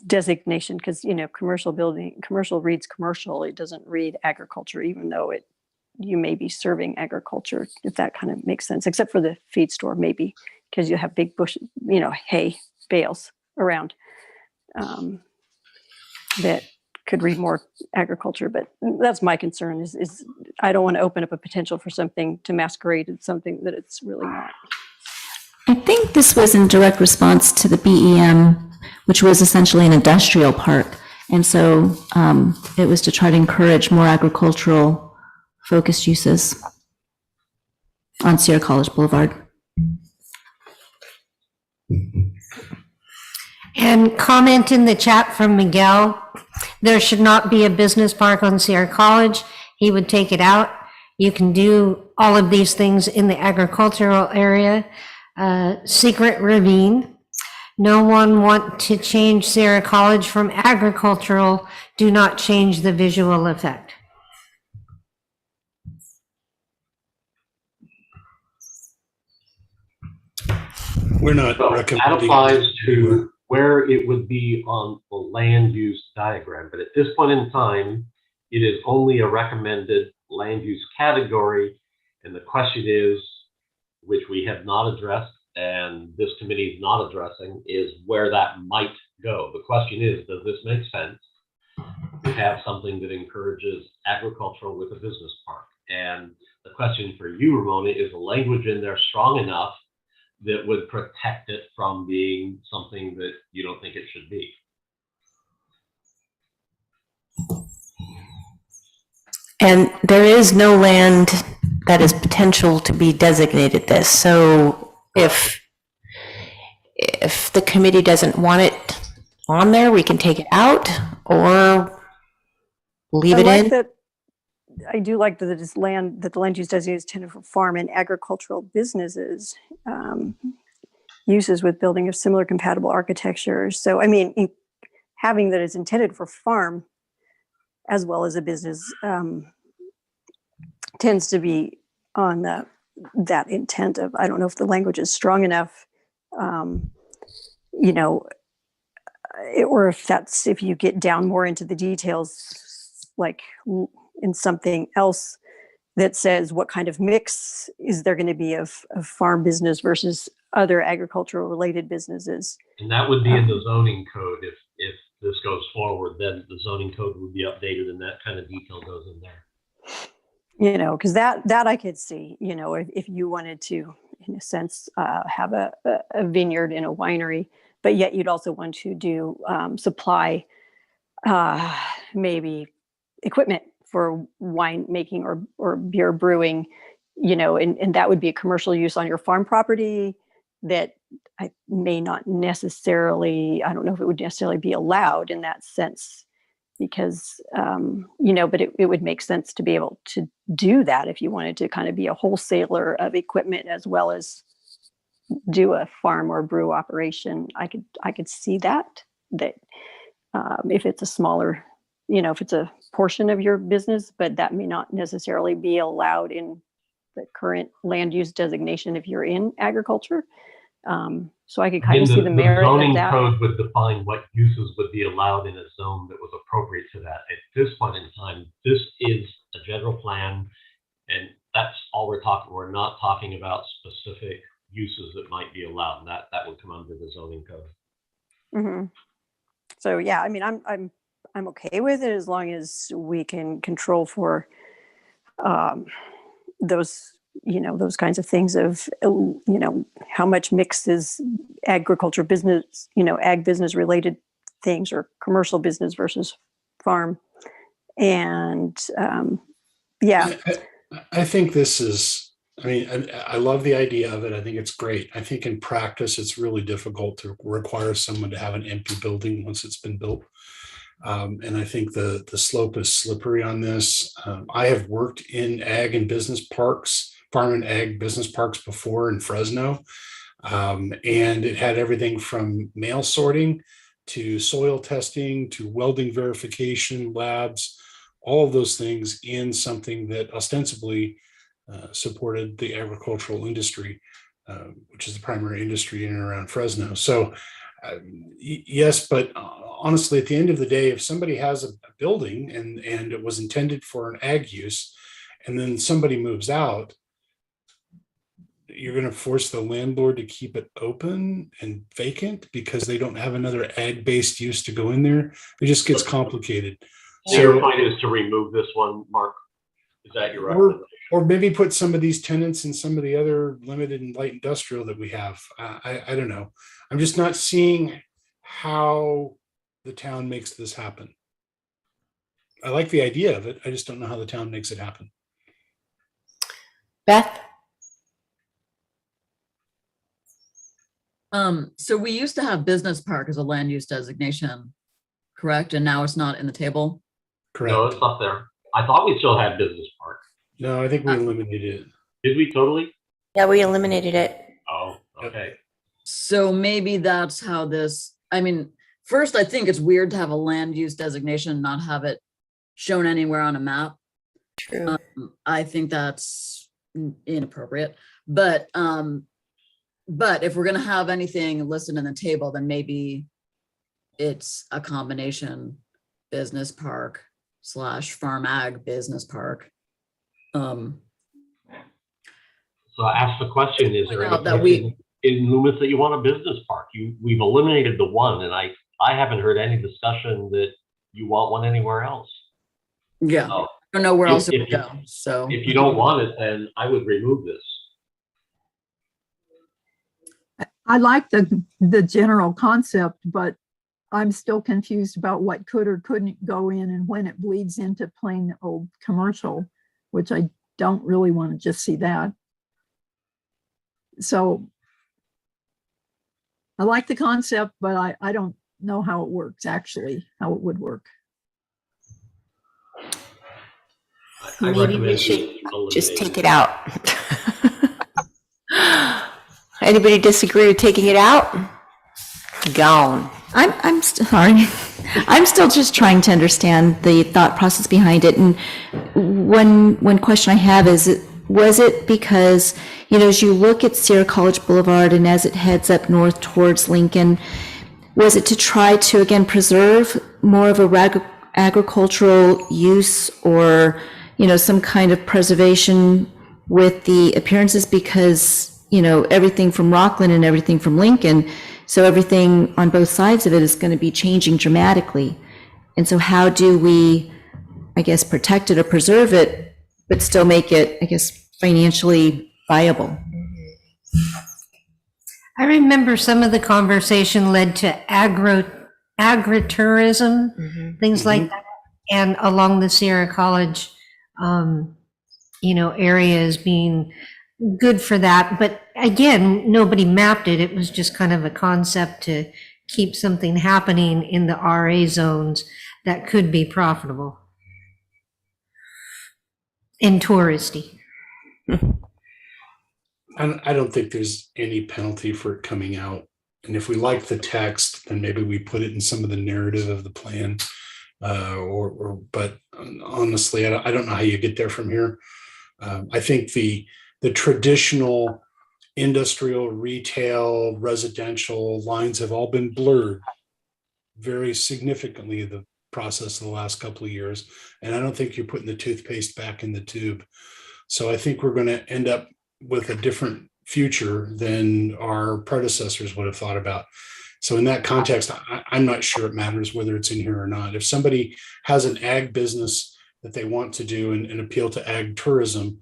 designation. Because, you know, commercial reads commercial. It doesn't read agriculture, even though you may be serving agriculture, if that kind of makes sense, except for the feed store, maybe, because you have big bush, you know, hay bales around that could read more agriculture. But that's my concern is I don't want to open up a potential for something to masquerade as something that it's really not. I think this was in direct response to the BEM, which was essentially an industrial park. And so it was to try to encourage more agricultural focused uses on Sierra College Boulevard. And comment in the chat from Miguel, there should not be a business park on Sierra College. He would take it out. You can do all of these things in the agricultural area. Secret Ravine. No one want to change Sierra College from agricultural. Do not change the visual effect. We're not So that recommending. applies to where it would be on the land use diagram, but at this point in time, it is only a recommended land use category. And the question is, which we have not addressed and this committee is not addressing, is where that might go. The question is, does this make sense to have something that encourages agricultural with a business park? And the question for you, Ramona, is the language in there strong enough that would protect it from being something that you don't think it should be? And there is no land that is potential to be designated this. So if the committee doesn't want it on there, we can take it out or leave it in. I do like that it is land, that the land use designation is intended for farm and agricultural businesses, uses with building of similar compatible architecture. So, I mean, having that it's intended for farm as well as a business tends to be on that intent of, I don't know if the language is strong enough, you know, or if you get down more into the details, like in something else that says what kind of mix is there going to be of farm business versus other agricultural related businesses. And that would be in the zoning code. If this goes forward, then the zoning code would be updated and that kind of detail goes in there. You know, because that I could see, you know, if you wanted to, in a sense, have a vineyard in a winery, but yet you'd also want to do supply maybe equipment for wine making or beer brewing, you know, and that would be a commercial use on your farm property that I may not necessarily, I don't know if it would necessarily be allowed in that sense. because, but it would make sense to be able to do that if you wanted to kind of be a wholesaler of equipment as well as do a farm or brew operation. I could see that if it's a smaller, if it's a portion of your business, but that may not necessarily be allowed in the current land use designation if you're in agriculture. So I could kind of see the merit of zoning that. code would define what uses would be allowed in a zone that was appropriate to that. At this point in time, this is a general plan, and that's all we're talking. We're not talking about specific uses that might be allowed, and that would come under the zoning code. Mm-hmm. So yeah, I mean, I'm okay with it as long as we can control for those kinds of things of, how much mix is agriculture business, ag business related things or commercial business versus farm. And yeah. I think this is, I love the idea of it. I think it's great. I think in practice, it's really difficult to require someone to have an empty building once it's been built. And I think the slope is slippery on this. I have worked in ag and business parks, farm and ag business parks before in Fresno. And it had everything from mail sorting to soil testing to welding verification labs, all of those things in something that ostensibly supported the agricultural industry, which is the primary industry in and around Fresno. So yes, but honestly, at the end of the day, if somebody has a building and it was intended for an ag use, and then somebody moves out, you're going to force the landlord to keep it open and vacant because they don't have another ag-based use to go in there. It just gets complicated. So your point is to remove this one, Mark? Is that your recommendation? Or maybe put some of these tenants in some of the other limited and light industrial that we have. I don't know. I'm just not seeing how the town makes this happen. I like the idea of it. I just don't know how the town makes it happen. Beth? So we used to have business park as a land use designation, correct? And now it's not in the table? Correct. No, it's not there. I thought we still had business park. No, I think we eliminated it. Did we totally? Yeah, we eliminated it. Oh, okay. So maybe that's how this, first, I think it's weird to have a land use designation and not have it shown anywhere on a map. True. I think that's inappropriate. But if we're going to have anything listed in the table, then maybe it's a combination business park / farm ag business park. So I asked the question, is there Out that anything in Loomis that you want a business park? We've eliminated the one, and I haven't heard any discussion that you want one anywhere else. Yeah, So I don't know where else it if would go. So if you don't want it, then I would remove this. I like the general concept, but I'm still confused about what could or couldn't go in and when it bleeds into plain old commercial, which I don't really want to just see that. So I like the concept, but I don't know how it works, actually, how it would work. I Maybe we recommend should you just eliminate take it out. Anybody disagree with taking it out? Gone. I'm sorry. I'm still just trying to understand the thought process behind it. And one question I have is, was it because, as you look at Sierra College Boulevard and as it heads up north towards Lincoln, was it to try to, again, preserve more of a agricultural use or, some kind of preservation with the appearances? Because, everything from Rockland and everything from Lincoln, so everything on both sides of it is going to be changing dramatically. And so how do we, protect it or preserve it, but still make it, financially viable? I remember some of the conversation led to agritourism, things like that, and along the Sierra College, area as being good for that. But again, nobody mapped it. It was just kind of a concept to keep something happening in the RA zones. that could be profitable and touristy. I don't think there's any penalty for it coming out. And if we like the text, then maybe we put it in some of the narrative of the plan. But honestly, I don't know how you get there from here. I think the traditional industrial, retail, residential lines have all been blurred very significantly the process of the last couple of years. And I don't think you're putting the toothpaste back in the tube. So I think we're going to end up with a different future than our predecessors would have thought about. So in that context, I'm not sure it matters whether it's in here or not. If somebody has an ag business that they want to do and appeal to ag tourism,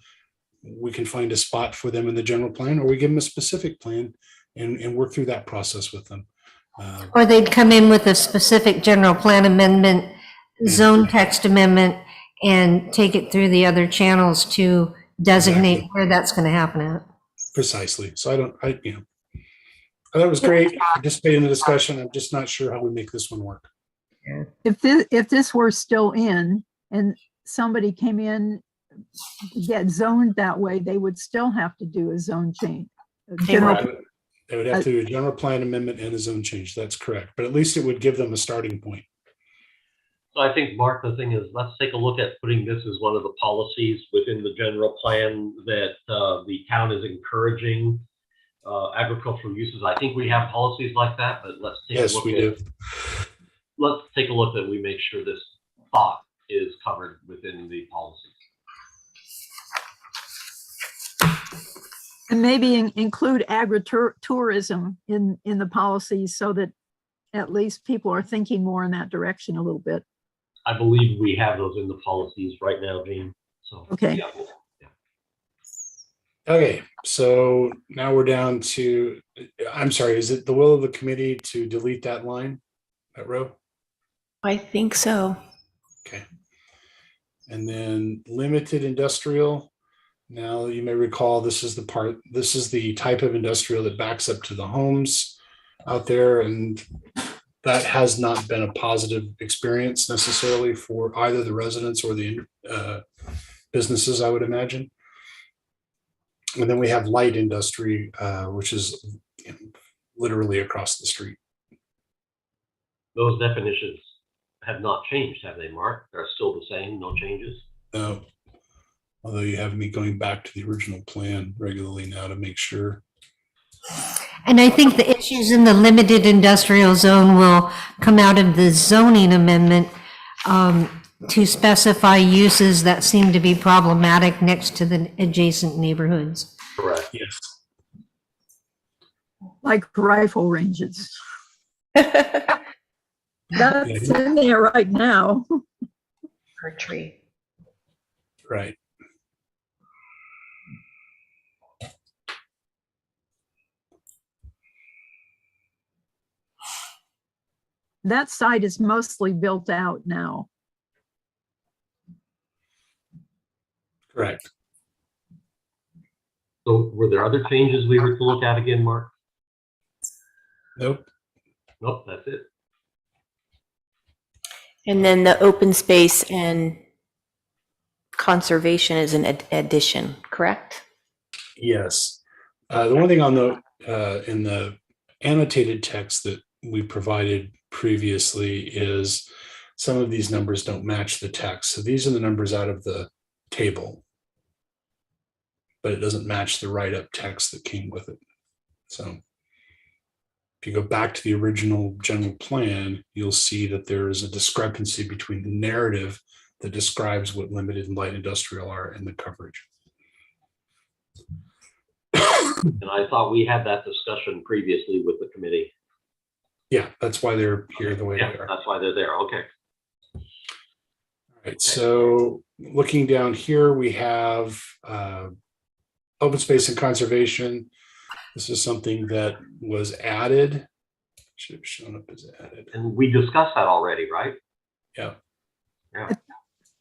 we can find a spot for them in the general plan, or we give them a specific plan and work through that process with them. Or they'd come in with a specific general plan amendment, zone text amendment, and take it through the other channels to designate where that's going to happen at. Precisely. So I thought it was great. Participate in the discussion. I'm just not sure how we make this one work. If this were still in and somebody came in to get zoned that way, they would still have to do a zone change. They would have to do a general plan amendment and a zone change. That's correct. But at least it would give them a starting point. So I think, Mark, the thing is, let's take a look at putting this as one of the policies within the general plan that the town is encouraging agricultural uses. I think we have policies like that, but let's take a look. Yes, we do. Let's take a look that we make sure this thought is covered within the policies. And maybe include agritourism in the policies so that at least people are thinking more in that direction a little bit. I believe we have those in the policies right now, Gene. So Okay. yeah. Okay, so now we're down to, I'm sorry, is it the will of the committee to delete that line, that row? I think so. Okay. And then limited industrial. Now you may recall this is the type of industrial that backs up to the homes out there, and that has not been a positive experience necessarily for either the residents or the businesses, I would imagine. And then we have light industry, which is literally across the street. Those definitions have not changed, have they, Mark? They're still the same, no changes? No. Although you have me going back to the original plan regularly now to make sure. And I think the issues in the limited industrial zone will come out of the zoning amendment to specify uses that seem to be problematic next to the adjacent neighborhoods. Correct. Yes. Like rifle ranges. That's in there right now. Per tree. Right. That site is mostly built out now. Correct. So were there other changes we were to look at again, Mark? Nope. Nope, that's it. And then the open space and conservation is an addition, correct? Yes. The one thing I'll note in the annotated text that we provided previously is some of these numbers don't match the text. So these are the numbers out of the table, but it doesn't match the write-up text that came with it. So if you go back to the original general plan, you'll see that there is a discrepancy between the narrative that describes what limited and light industrial are and the coverage. And I thought we had that discussion previously with the committee. Yeah, that's why they're here the way Yeah, they are. that's why they're there. Okay. All right, so looking down here, we have open space and conservation. This is something that was added. Should have shown up as added. And we discussed that already, right? Yeah. Yeah.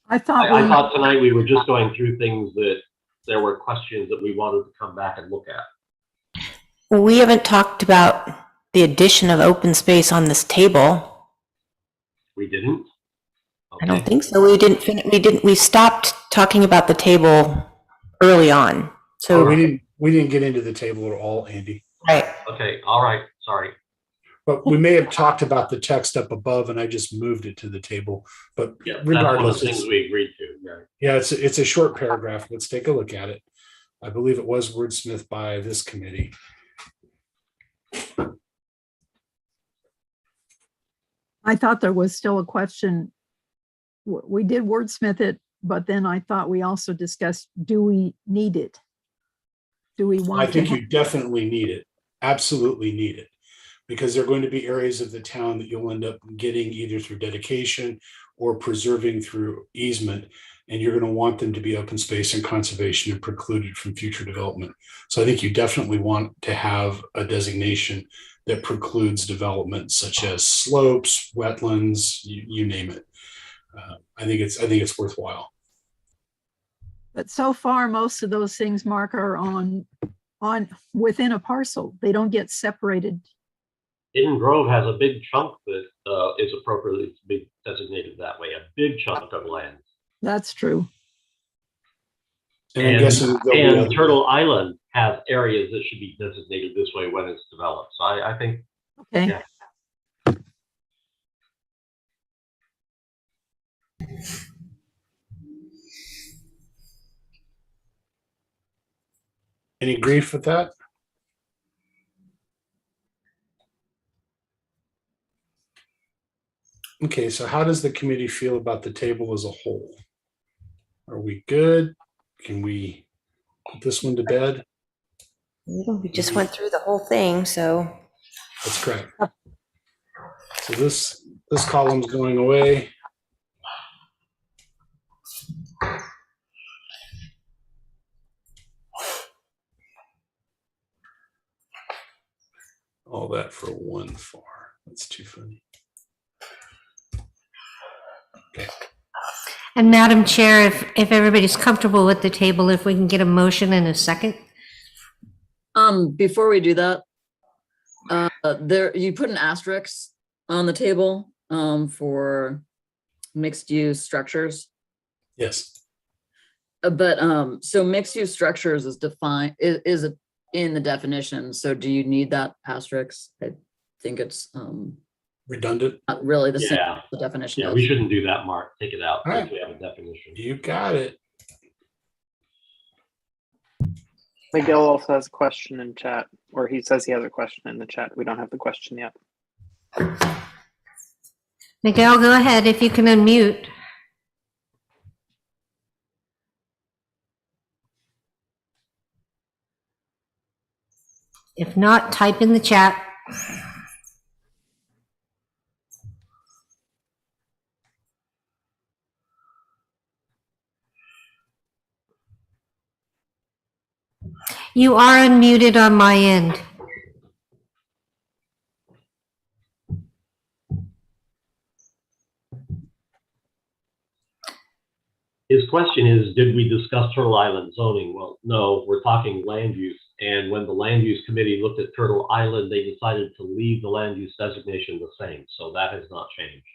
I thought I thought tonight we were just going through things that there were questions that we wanted to come back and look at. We haven't talked about the addition of open space on this table. We didn't? I don't think so. We stopped talking about the table early on. So, We didn't get into the table at all, Andy. right. Okay, all right, sorry. But we may have talked about the text up above and I just moved it to the table. But Yeah, that's one of regardless, the things it's, we agreed to, yeah. yeah, it's a short paragraph. Let's take a look at it. I believe it was wordsmithed by this committee. I thought there was still a question. We did wordsmith it, but then I thought we also discussed, do we need it? Do we want? I think to you definitely need it. Absolutely need it. Because there are going to be areas of the town that you'll end up getting either through dedication or preserving through easement. And you're going to want them to be open space and conservation and precluded from future development. So I think you definitely want to have a designation that precludes development such as slopes, wetlands, you name it. I think it's worthwhile. But so far, most of those things, Mark, are on within a parcel. They don't get separated. Eden Grove has a big chunk that is appropriately to be designated that way, a big chunk of land. That's true. And I'm guessing there'll be And other- Turtle Island has areas that should be designated this way when it's developed. So I think, Okay. yeah. Any grief with that? Okay, so how does the committee feel about the table as a whole? Are we good? Can we put this one to bed? We just went through the whole thing, so. That's correct. So this column's going away. All that for one far. That's too funny. Okay. And Madam Chair, if everybody's comfortable with the table, if we can get a motion in a second. Before we do that, you put an asterisk on the table, for mixed use structures. Yes. But, so mixed use structures is defined, is in the definition. So do you need that asterisk? I think it's, Redundant. not really the same, Yeah. as the definition Yeah, is. we shouldn't do that, Mark. Take it out. All right. Since we have a definition. You got it. Miguel also has a question in chat, or he says he has a question in the chat. We don't have the question yet. Miguel, go ahead if you can unmute. If not, type in the chat. You are unmuted on my end. His question is, did we discuss Turtle Island zoning? Well, no, we're talking land use. And when the land use committee looked at Turtle Island, they decided to leave the land use designation the same. So that has not changed.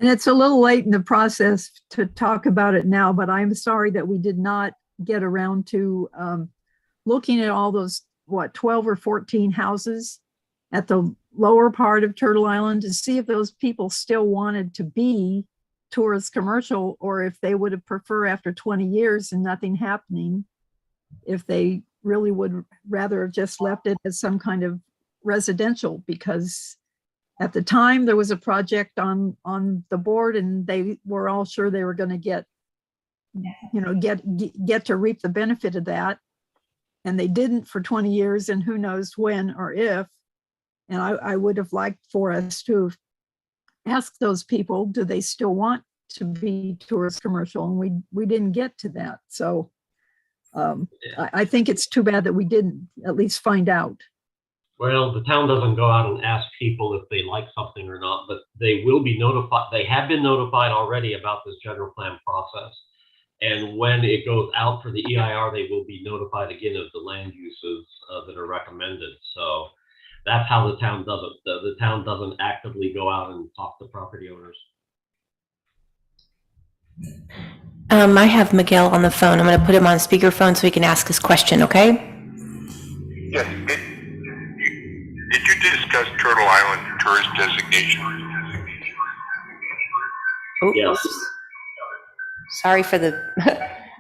And it's a little late in the process to talk about it now, but I'm sorry that we did not get around to looking at all those, 12 or 14 houses at the lower part of Turtle Island to see if those people still wanted to be tourist commercial, or if they would have preferred after 20 years and nothing happening, if they really would rather have just left it as some kind of residential, because at the time there was a project on the board and they were all sure they were going to get to reap the benefit of that. And they didn't for 20 years, and who knows when or if. And I would have liked for us to ask those people, do they still want to be tourist commercial? And we didn't get to that. So I think it's too bad that we didn't at least find out. Well, the town doesn't go out and ask people if they like something or not, but they will be notified. They have been notified already about this general plan process. And when it goes out for the EIR, they will be notified again of the land uses that are recommended. So That's how the town does it. The town doesn't actively go out and talk to property owners. I have Miguel on the phone. I'm going to put him on speakerphone so he can ask his question, okay? Yes. Did you discuss Turtle Island tourist designation? Oh, Yes. sorry for the,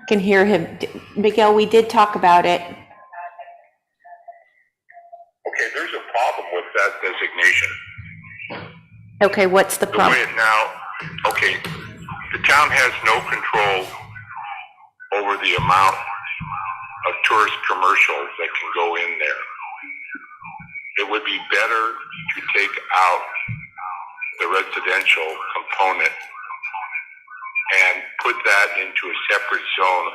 can hear him. Miguel, we did talk about it. Okay, there's a problem with that designation. Okay, what's the The problem? way it now, okay, the town has no control over the amount of tourist commercials that can go in there. It would be better to take out the residential component and put that into a separate zone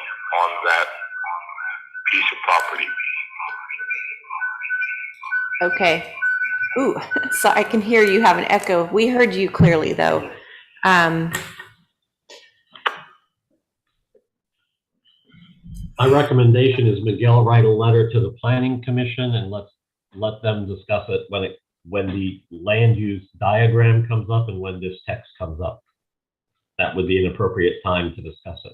on that piece of property. Okay. Ooh, so I can hear you have an echo. We heard you clearly, though. My recommendation is Miguel write a letter to the planning commission and let them discuss it when the land use diagram comes up and when this text comes up. That would be an appropriate time to discuss it.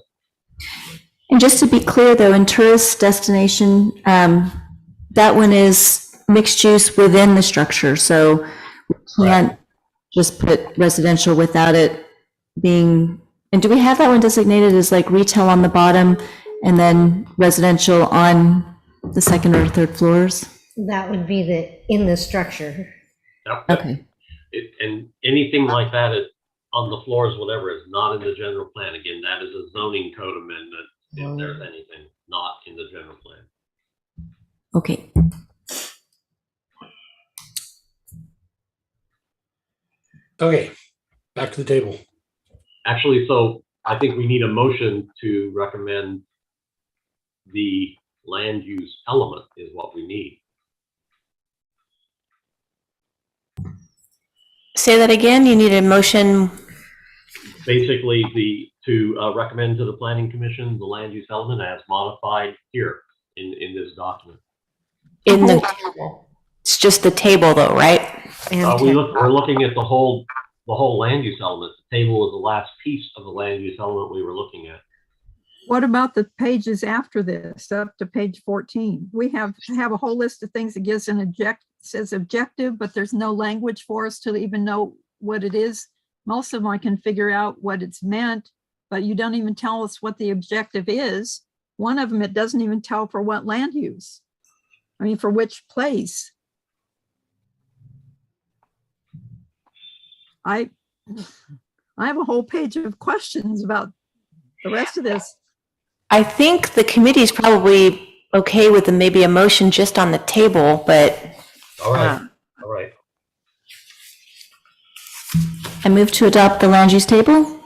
And just to be clear, though, in tourist destination, that one is mixed use within the structure, so we can't just put residential without it being, and do we have that one designated as like retail on the bottom and then residential on the second or third floors? That would be in the structure. Yep. Okay. And anything like that on the floors, whatever, is not in the general plan. Again, that is a zoning code amendment, if there's anything, not in the general plan. Okay. Okay, back to the table. Actually, so I think we need a motion to recommend the land use element is what we need. Say that again. You need a motion. Basically, to recommend to the planning commission the land use element as modified here in this document. In the, it's just the table though, right? We're looking at the whole land use element. The table is the last piece of the land use element we were looking at. What about the pages after this, up to page 14? We have a whole list of things that gives an says objective, but there's no language for us to even know what it is. Most of them I can figure out what it's meant, but you don't even tell us what the objective is. One of them, it doesn't even tell for what land use. I mean, for which place. I have a whole page of questions about the rest of this. I think the committee is probably okay with maybe a motion just on the table, but. All right, all right. I move to adopt the land use table.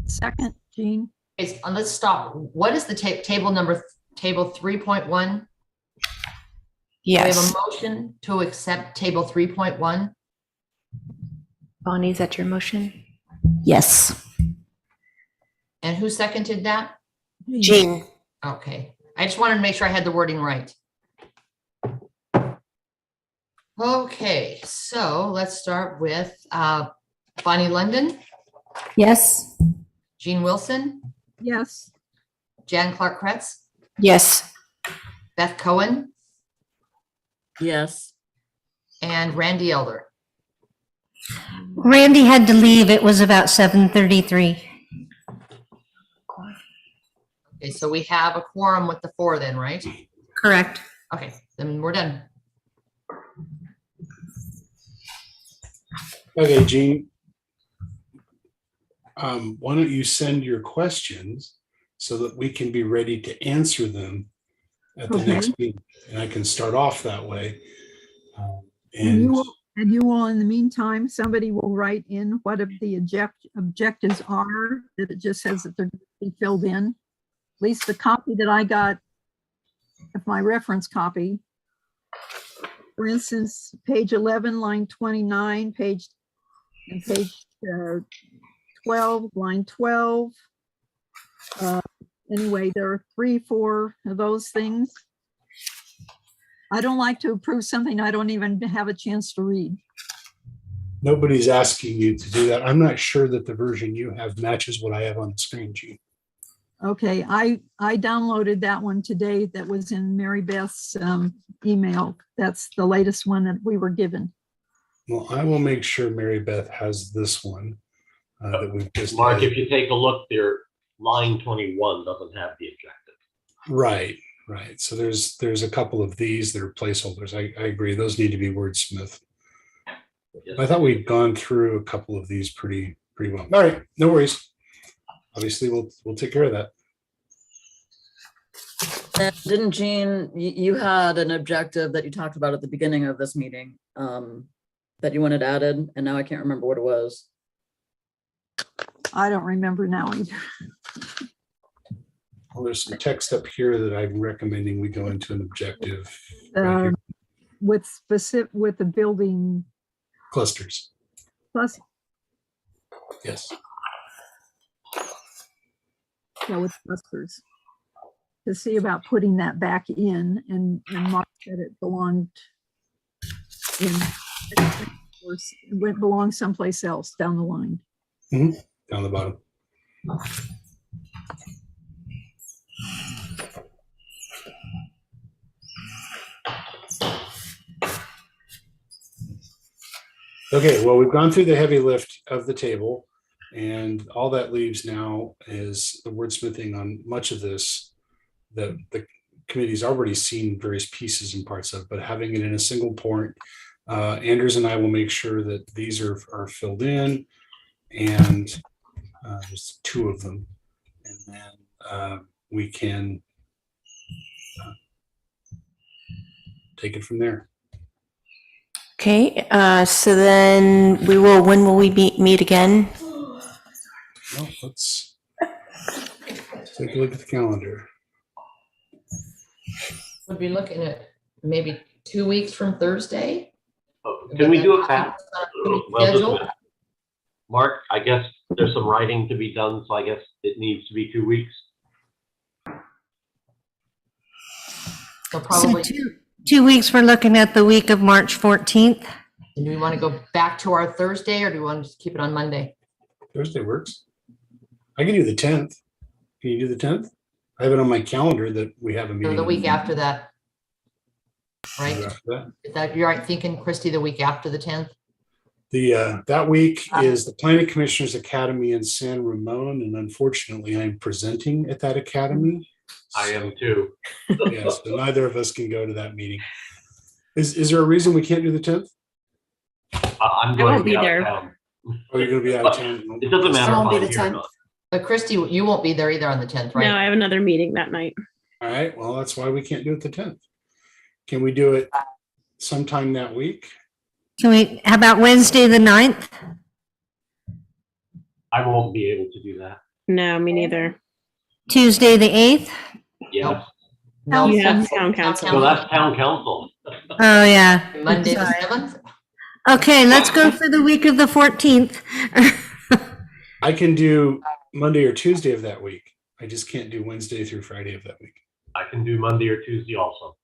Second, Jean. Okay, let's stop. What is the table number, table 3.1? We have Yes. a motion to accept table 3.1. Bonnie, is that your motion? Yes. And who seconded that? Jean. Okay, I just wanted to make sure I had the wording right. Okay, so let's start with Bonnie London, Yes. Jean Wilson, Yes. Jan Clark Kretz, Yes. Beth Cohen, Yes. and Randy Elder. Randy had to leave. It was about 7:33. Okay, so we have a quorum with the 4 then, right? Correct. Okay, then we're done. Okay, Jean. Why don't you send your questions so that we can be ready to answer them at the Okay. next meeting, and I can start off that way. And And you will, in the meantime, somebody will write in what of the objectives are, that it just says that they're going to be filled in. At least the copy that I got of my reference copy. For instance, page 11, line 29, page 12, line 12. Anyway, there are 3, 4 of those things. I don't like to approve something I don't even have a chance to read. Nobody's asking you to do that. I'm not sure that the version you have matches what I have on the screen, Gene. Okay, I downloaded that one today that was in Mary Beth's email. That's the latest one that we were given. Well, I will make sure Mary Beth has this one that we've just. Mark, added. if you take a look there, line 21 doesn't have the objective. Right. So there's a couple of these that are placeholders. I agree. Those need to be wordsmith. I thought we'd gone through a couple of these pretty well. All right, no worries. Obviously, we'll take care of that. And didn't Jean, you had an objective that you talked about at the beginning of this meeting that you wanted added, and now I can't remember what it was. I don't remember now either. Well, there's some text up here that I'm recommending we go into an objective right here. With the building Clusters. plus, Yes. yeah, with clusters. To see about putting that back in and Mark said it belonged in, or it belonged someplace else down the line. Down the bottom. Okay, well, we've gone through the heavy lift of the table, and all that leaves now is the wordsmithing on much of this that the committee's already seen various pieces and parts of, but having it in a single point. Anders and I will make sure that these are filled in, and there's two of them, and then we can take it from there. Okay, so then when will we meet again? Well, let's take a look at the calendar. We'll be looking at maybe 2 weeks from Thursday. Can we do it fast? Schedule? Mark, I guess there's some writing to be done, so I guess it needs to be 2 weeks. So So probably, 2 weeks, we're looking at the week of March 14th. do we want to go back to our Thursday or do we want to just keep it on Monday? Thursday works. I can do the 10th. Can you do the 10th? I have it on my calendar that we have a Or meeting. the week after that? Right? After that. Is that, you're right thinking, Christy, the week after the 10th? That week is the Planning Commissioners Academy in San Ramon, and unfortunately, I'm presenting at that academy. I am too. Yes, so neither of us can go to that meeting. Is there a reason we can't do the 10th? I'm I going won't to be be out there. of town. Oh, you're gonna be out of town. It doesn't matter. won't if be I'm the here or 10th. not. But Christy, you won't be there either on the 10th, No, right? I have another meeting that night. All right, well, that's why we can't do it the 10th. Can we do it sometime that week? How about Wednesday, the 9th? I won't be able to do that. No, me neither. Tuesday, the 8th? Yes. No, You have that's- town council. So that's town council. Oh, yeah. Monday the Sorry. 7th? Okay, let's go for the week of the 14th. I can do Monday or Tuesday of that week. I just can't do Wednesday through Friday of that week. I can do Monday or Tuesday also.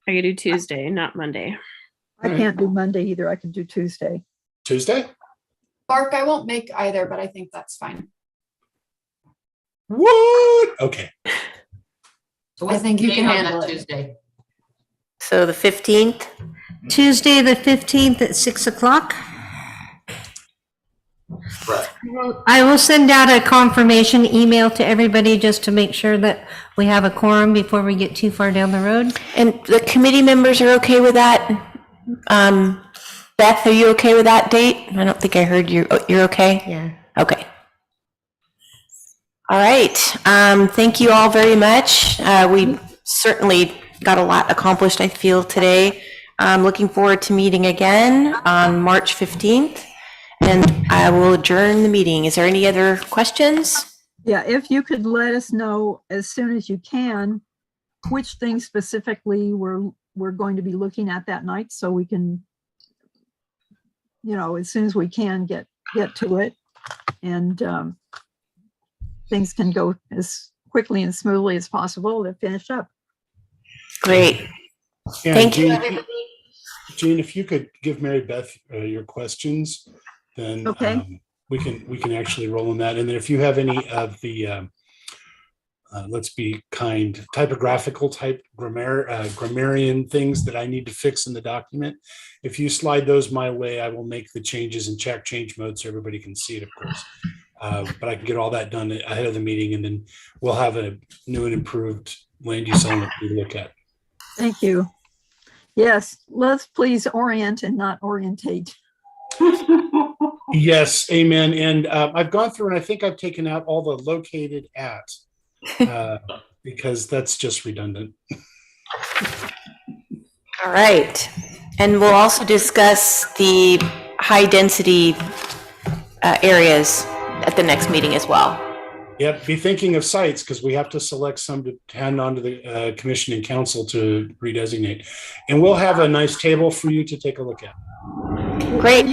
I could do Tuesday, not Monday. I can't do Monday either. I can do Tuesday. Tuesday? Mark, I won't make either, but I think that's fine. What? Okay. So I what's think the you can date on handle that it. Tuesday? So the 15th? Tuesday, the 15th at 6 o'clock. Right. I will send out a confirmation email to everybody just to make sure that we have a quorum before we get too far down the road. And the committee members are okay with that? Beth, are you okay with that date? I don't think I heard you. Oh, you're okay? Yeah. Okay. All right. Thank you all very much. We certainly got a lot accomplished, I feel, today. I'm looking forward to meeting again on March 15th, and I will adjourn the meeting. Is there any other questions? Yeah, if you could let us know as soon as you can, which things specifically we're going to be looking at that night, so we can, as soon as we can get to it, and things can go as quickly and smoothly as possible to finish up. Great. And Thank you, Jean, everybody. Jean, if you could give Mary Beth your questions, then Okay. we can actually roll on that. And then if you have any of the let's be kind, typographical type grammarian things that I need to fix in the document, if you slide those my way, I will make the changes in check change mode so everybody can see it, of course. But I can get all that done ahead of the meeting, and then we'll have a new and improved land use element to look at. Thank you. Yes, let's please orient and not orientate. Yes, amen. And I've gone through and I think I've taken out all the located at because that's just redundant. All right. And we'll also discuss the high density areas at the next meeting as well. Yep, be thinking of sites because we have to select some to hand on to the commission and council to redesignate. And we'll have a nice table for you to take a look at. Great.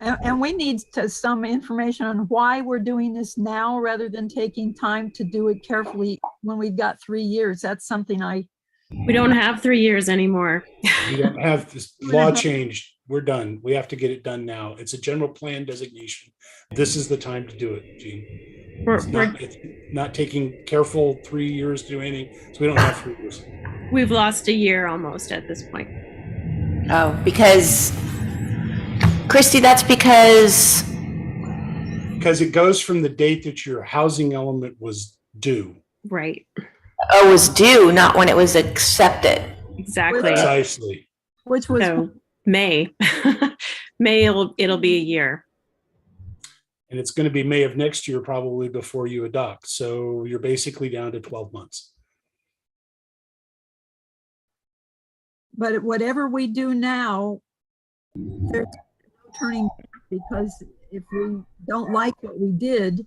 And we need some information on why we're doing this now rather than taking time to do it carefully when we've got 3 years. That's something We don't have 3 years anymore. We don't have this law changed. We're done. We have to get it done now. It's a general plan designation. This is the time to do it, Gene. It's not taking careful 3 years to do anything. So we don't have 3 years. We've lost a year almost at this point. Oh, because, Christy, that's because, Because it goes from the date that your housing element was due. Right. oh, it was due, not when it was accepted. Exactly. Precisely. which was So May. May it'll be a year. And it's going to be May of next year, probably before you adopt. So you're basically down to 12 months. But whatever we do now, there's no turning back, because if we don't like what we did,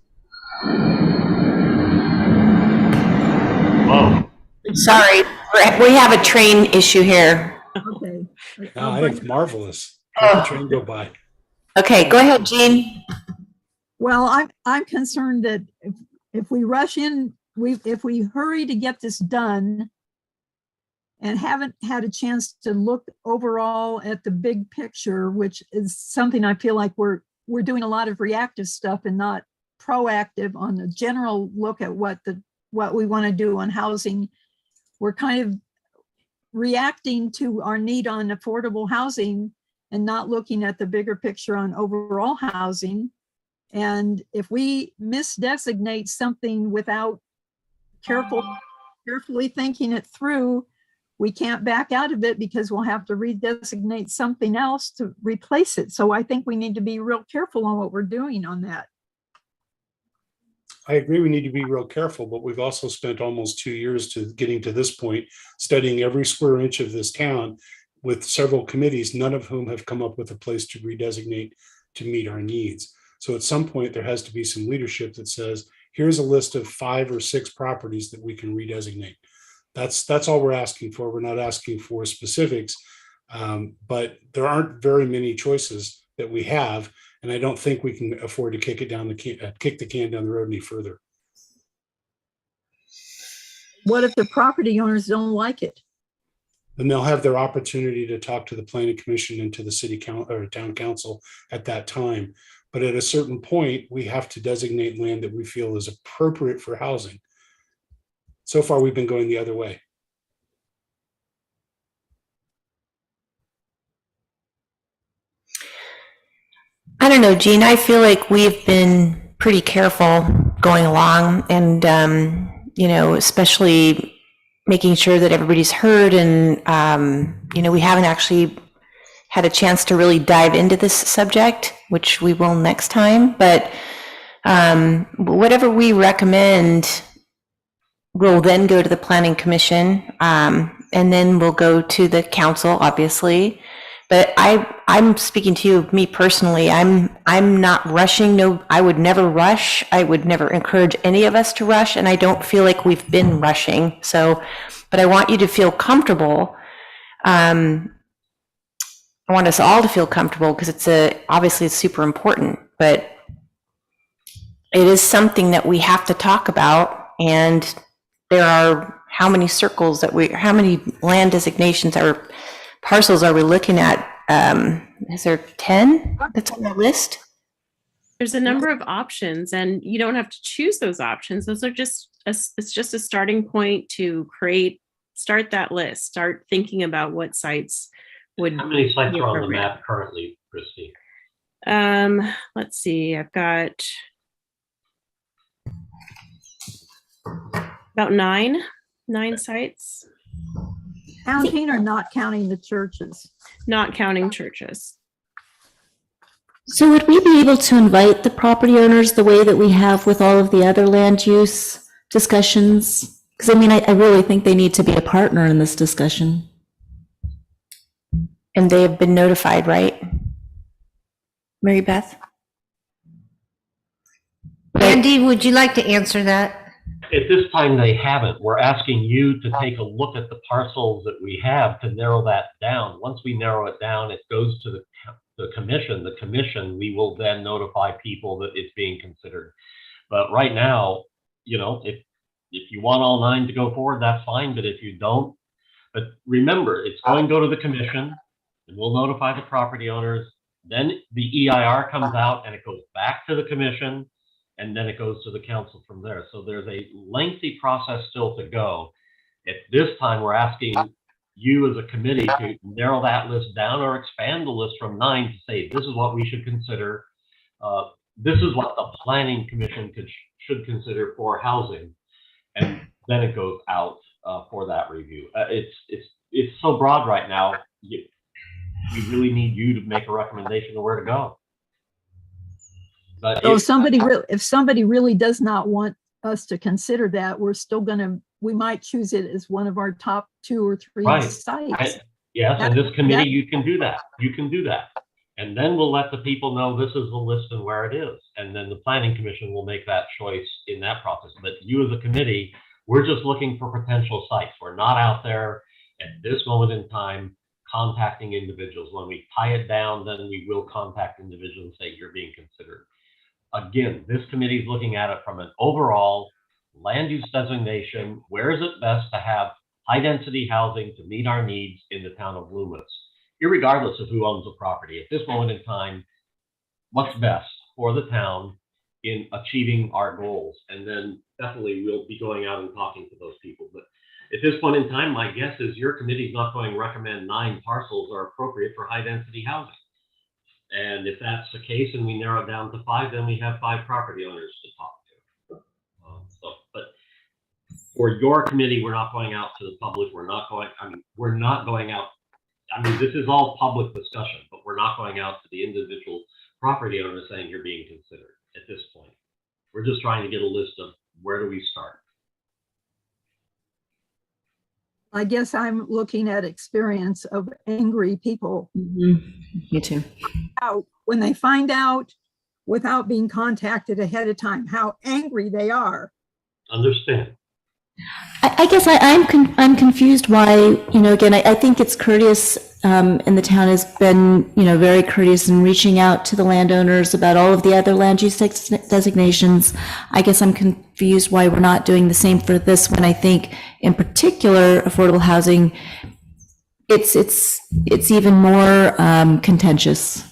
Whoa. Sorry, we have a train issue here. okay. No, I think it's marvelous. Let the train go by. Okay, go ahead, Jean. Well, I'm concerned that if we rush in, if we hurry to get this done and haven't had a chance to look overall at the big picture, which is something I feel like we're doing a lot of reactive stuff and not proactive on the general look at what we want to do on housing. We're kind of reacting to our need on affordable housing and not looking at the bigger picture on overall housing. And if we misdesignate something without carefully thinking it through, we can't back out of it because we'll have to redesignate something else to replace it. So I think we need to be real careful on what we're doing on that. I agree we need to be real careful, but we've also spent almost 2 years to getting to this point, studying every square inch of this town with several committees, none of whom have come up with a place to redesignate to meet our needs. So at some point, there has to be some leadership that says, here's a list of 5 or 6 properties that we can redesignate. That's all we're asking for. We're not asking for specifics, but there aren't very many choices that we have. And I don't think we can afford to kick the can down the road any further. What if the property owners don't like it? Then they'll have their opportunity to talk to the planning commission and to the city council or town council at that time. But at a certain point, we have to designate land that we feel is appropriate for housing. So far, we've been going the other way. I don't know, Jean, I feel like we've been pretty careful going along and, especially making sure that everybody's heard and, we haven't actually had a chance to really dive into this subject, which we will next time, but whatever we recommend will then go to the planning commission, and then we'll go to the council, obviously. But I'm speaking to you, me personally, I'm not rushing. No, I would never rush. I would never encourage any of us to rush. And I don't feel like we've been rushing. So, but I want you to feel comfortable. I want us all to feel comfortable because obviously it's super important, but it is something that we have to talk about. And there are how many circles how many land designations or parcels are we looking at? Is there 10 that's on the list? There's a number of options and you don't have to choose those options. Those are it's just a starting point to start that list, start thinking about what sites would. How many sites be are on the appropriate. map currently, Christy? Let's see, I've got about nine sites, Counting or not counting the churches? not counting churches. So would we be able to invite the property owners the way that we have with all of the other land use discussions? Because I mean, I really think they need to be a partner in this discussion. And they have been notified, right? Mary Beth? Andy, would you like to answer that? At this time, they haven't. We're asking you to take a look at the parcels that we have to narrow that down. Once we narrow it down, it goes to the commission. The commission, we will then notify people that it's being considered. But right now, you know, if you want all 9 to go forward, that's fine. But if you don't, but remember, it's going to go to the commission and we'll notify the property owners. Then the EIR comes out and it goes back to the commission. And then it goes to the council from there. So there's a lengthy process still to go. At this time, we're asking you as a committee to narrow that list down or expand the list from 9 to say, this is what we should consider. This is what the planning commission should consider for housing. And then it goes out for that review. It's so broad right now. We really need you to make a recommendation of where to go. But So if somebody really does not want us to consider that, we might choose it as one of our top 2 or 3 Right. sites. Yes, and this committee, you can do that. You can do that. And then we'll let the people know this is the list and where it is. And then the planning commission will make that choice in that process. But you as a committee, we're just looking for potential sites. We're not out there at this moment in time contacting individuals. When we tie it down, then we will contact individuals and say, you're being considered. Again, this committee is looking at it from an overall land use designation. Where is it best to have high density housing to meet our needs in the town of Loomis, irregardless of who owns the property? At this moment in time, what's best for the town in achieving our goals? And then definitely we'll be going out and talking to those people. But at this point in time, my guess is your committee is not going to recommend 9 parcels are appropriate for high density housing. And if that's the case and we narrow it down to 5, then we have 5 property owners to talk to. But for your committee, we're not going out to the public. We're not going out. I mean, this is all public discussion, but we're not going out to the individual property owners saying you're being considered at this point. We're just trying to get a list of where do we start. I guess I'm looking at experience of angry people Me too. out when they find out without being contacted ahead of time, how angry they are. Understand. I guess I'm confused why, again, I think it's courteous, and the town has been, very courteous in reaching out to the landowners about all of the other land use designations. I guess I'm confused why we're not doing the same for this one. I think in particular, affordable housing, it's even more contentious.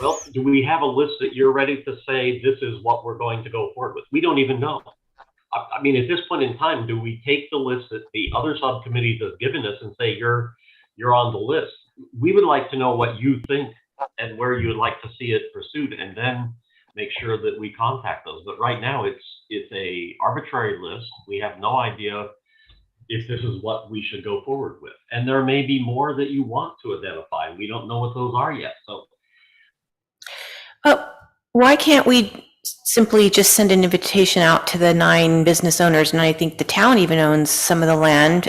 Well, do we have a list that you're ready to say this is what we're going to go forward with? We don't even know. I mean, at this point in time, do we take the list that the other subcommittees have given us and say you're on the list? We would like to know what you think and where you would like to see it pursued, and then make sure that we contact those. But right now, it's a arbitrary list. We have no idea if this is what we should go forward with, and there may be more that you want to identify. We don't know what those are yet. So, Why can't we simply just send an invitation out to the 9 business owners? And I think the town even owns some of the land.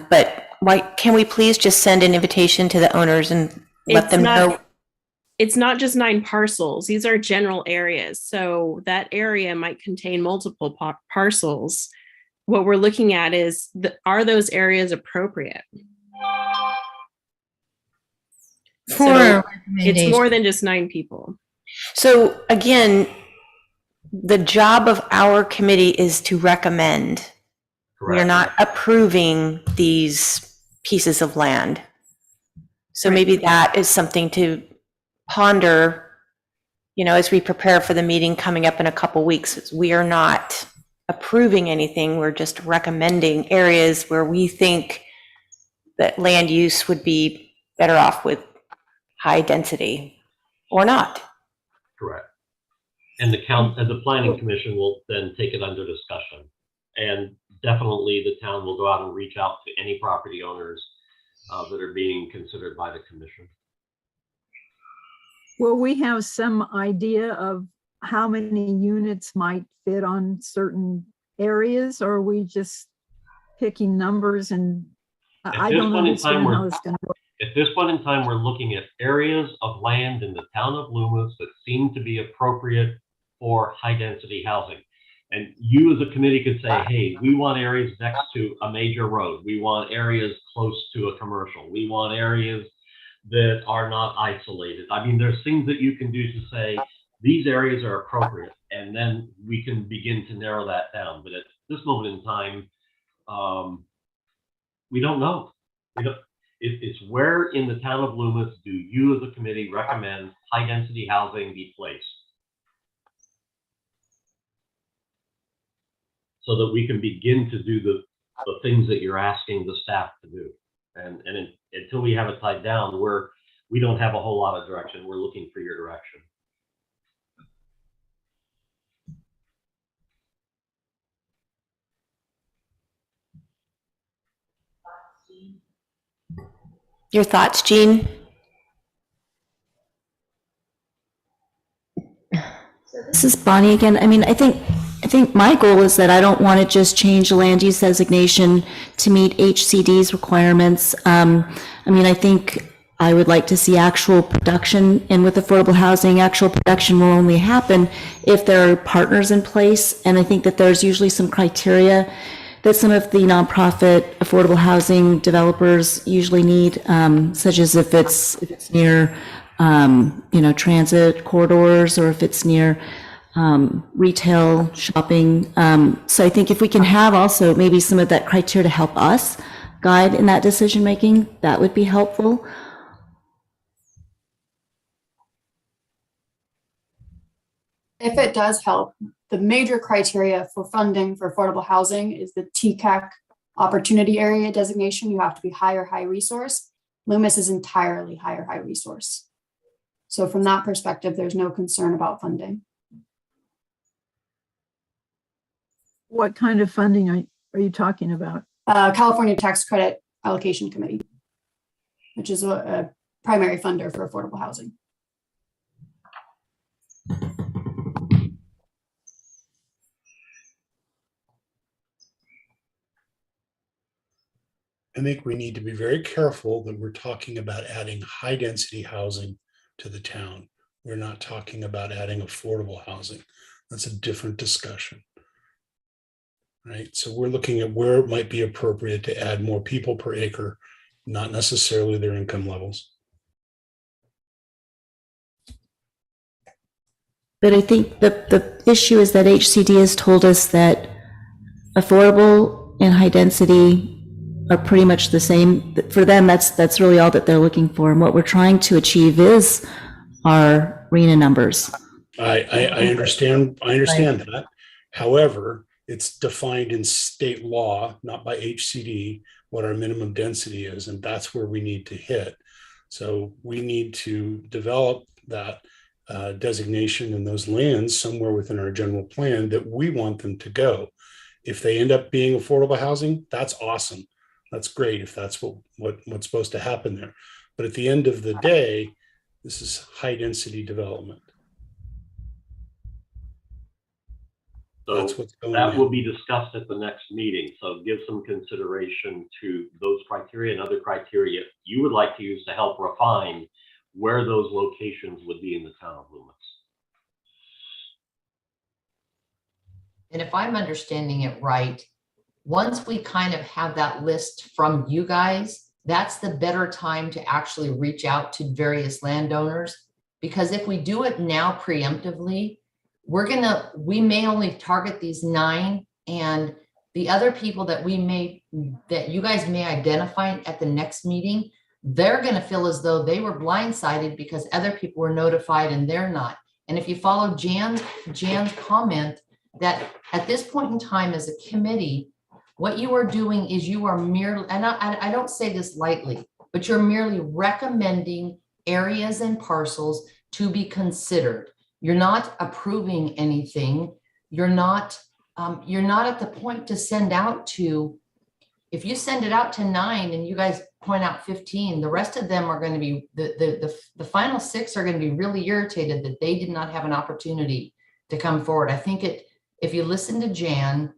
But why can we please just send an invitation to the owners and let them know? It's not just 9 parcels. These are general areas. So that area might contain multiple parcels. What we're looking at is, are those areas appropriate? It's more than just 9 people. So again, the job of our committee is to recommend. We are Correct. not approving these pieces of land. So maybe that is something to ponder, as we prepare for the meeting coming up in a couple weeks. We are not approving anything. We're just recommending areas where we think that land use would be better off with high density or not. Correct. And the planning commission will then take it under discussion. And definitely the town will go out and reach out to any property owners that are being considered by the commission. Will we have some idea of how many units might fit on certain areas, or are we just picking numbers and I this don't point in time, understand we're- how it's going to work. At this point in time, we're looking at areas of land in the town of Loomis that seem to be appropriate for high-density housing. And you as a committee could say, hey, we want areas next to a major road. We want areas close to a commercial. We want areas that are not isolated. I mean, there's things that you can do to say, these areas are appropriate, and then we can begin to narrow that down. But at this moment in time, we don't know. It's where in the town of Loomis do you as a committee recommend high-density housing be placed? So that we can begin to do the things that you're asking the staff to do. And until we have it tied down, we don't have a whole lot of direction. We're looking for your direction. Your thoughts, Jean? This is Bonnie again. I mean, I think my goal is that I don't want to just change the land use designation to meet HCD's requirements. I mean, I think I would like to see actual production, and with affordable housing, actual production will only happen if there are partners in place. And I think that there's usually some criteria that some of the nonprofit affordable housing developers usually need, such as if it's near, transit corridors, or if it's near retail shopping. So I think if we can have also maybe some of that criteria to help us guide in that decision making, that would be helpful. If it does help, the major criteria for funding for affordable housing is the TCAC opportunity area designation. You have to be high resource. Loomis is entirely high resource. So from that perspective, there's no concern about funding. What kind of funding are you talking about? California Tax Credit Allocation Committee, which is a primary funder for affordable housing. I think we need to be very careful that we're talking about adding high density housing to the town. We're not talking about adding affordable housing. That's a different discussion. Right? So we're looking at where it might be appropriate to add more people per acre, not necessarily their income levels. But I think the issue is that HCD has told us that affordable and high density are pretty much the same. For them, that's really all that they're looking for. And what we're trying to achieve is our RHNA numbers. I understand that. However, it's defined in state law, not by HCD, what our minimum density is, and that's where we need to hit. So we need to develop that designation in those lands somewhere within our general plan that we want them to go. If they end up being affordable housing, that's awesome. That's great if that's what's supposed to happen there. But at the end of the day, this is high density development. So That's what's going that on. will be discussed at the next meeting. So give some consideration to those criteria and other criteria you would like to use to help refine where those locations would be in the town of Loomis. And if I'm understanding it right, once we kind of have that list from you guys, that's the better time to actually reach out to various landowners. Because if we do it now preemptively, we may only target these 9, and the other people that that you guys may identify at the next meeting, they're going to feel as though they were blindsided because other people were notified and they're not. And if you follow Jan's comment that at this point in time as a committee, what you are doing is you are merely, and I don't say this lightly, but you're merely recommending areas and parcels to be considered. You're not approving anything. You're not at the point to send out to, if you send it out to 9 and you guys point out 15, the rest of them are going to be, the final 6 are going to be really irritated that they did not have an opportunity to come forward. I think if you listen to Jan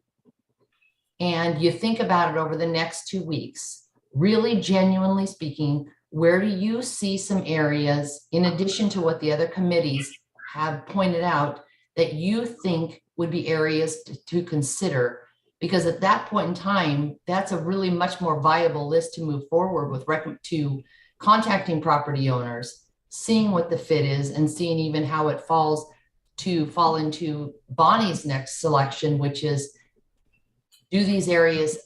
and you think about it over the next 2 weeks, really genuinely speaking, where do you see some areas, in addition to what the other committees have pointed out, that you think would be areas to consider? Because at that point in time, that's a really much more viable list to move forward with, to contacting property owners, seeing what the fit is, and seeing even how it fall into Bonnie's next selection, which is, do these areas,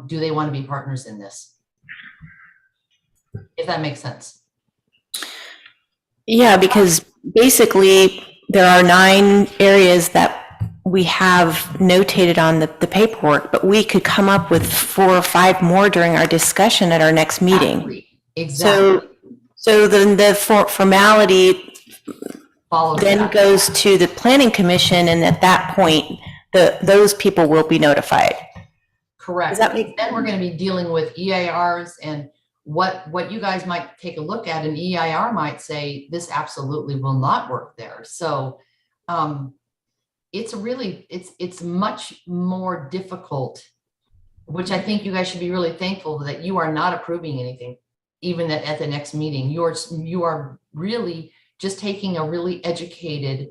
do they want to be partners in this? If that makes sense. Yeah, because basically there are 9 areas that we have notated on the paperwork, but we could come up with 4 or 5 more during our discussion at our next meeting. Exactly. So then the formality Follows then that. goes to the planning commission, and at that point, those people will be notified. Correct. Does that make- Then we're going to be dealing with EIRs and what you guys might take a look at. An EIR might say this absolutely will not work there. So it's really, it's much more difficult, which I think you guys should be really thankful that you are not approving anything, even at the next meeting. You are really just taking a really educated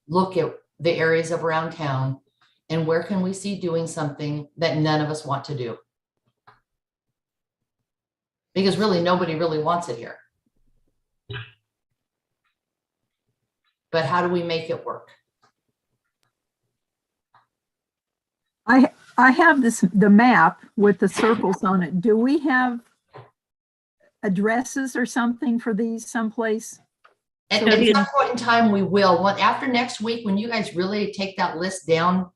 look at the areas of around town and where can we see doing something that none of us want to do. Because really, nobody really wants it here. But how do we make it work? I have the map with the circles on it. Do we have addresses or something for these someplace? At So we some can- point in time, we will. After next week, when you guys really take that list down,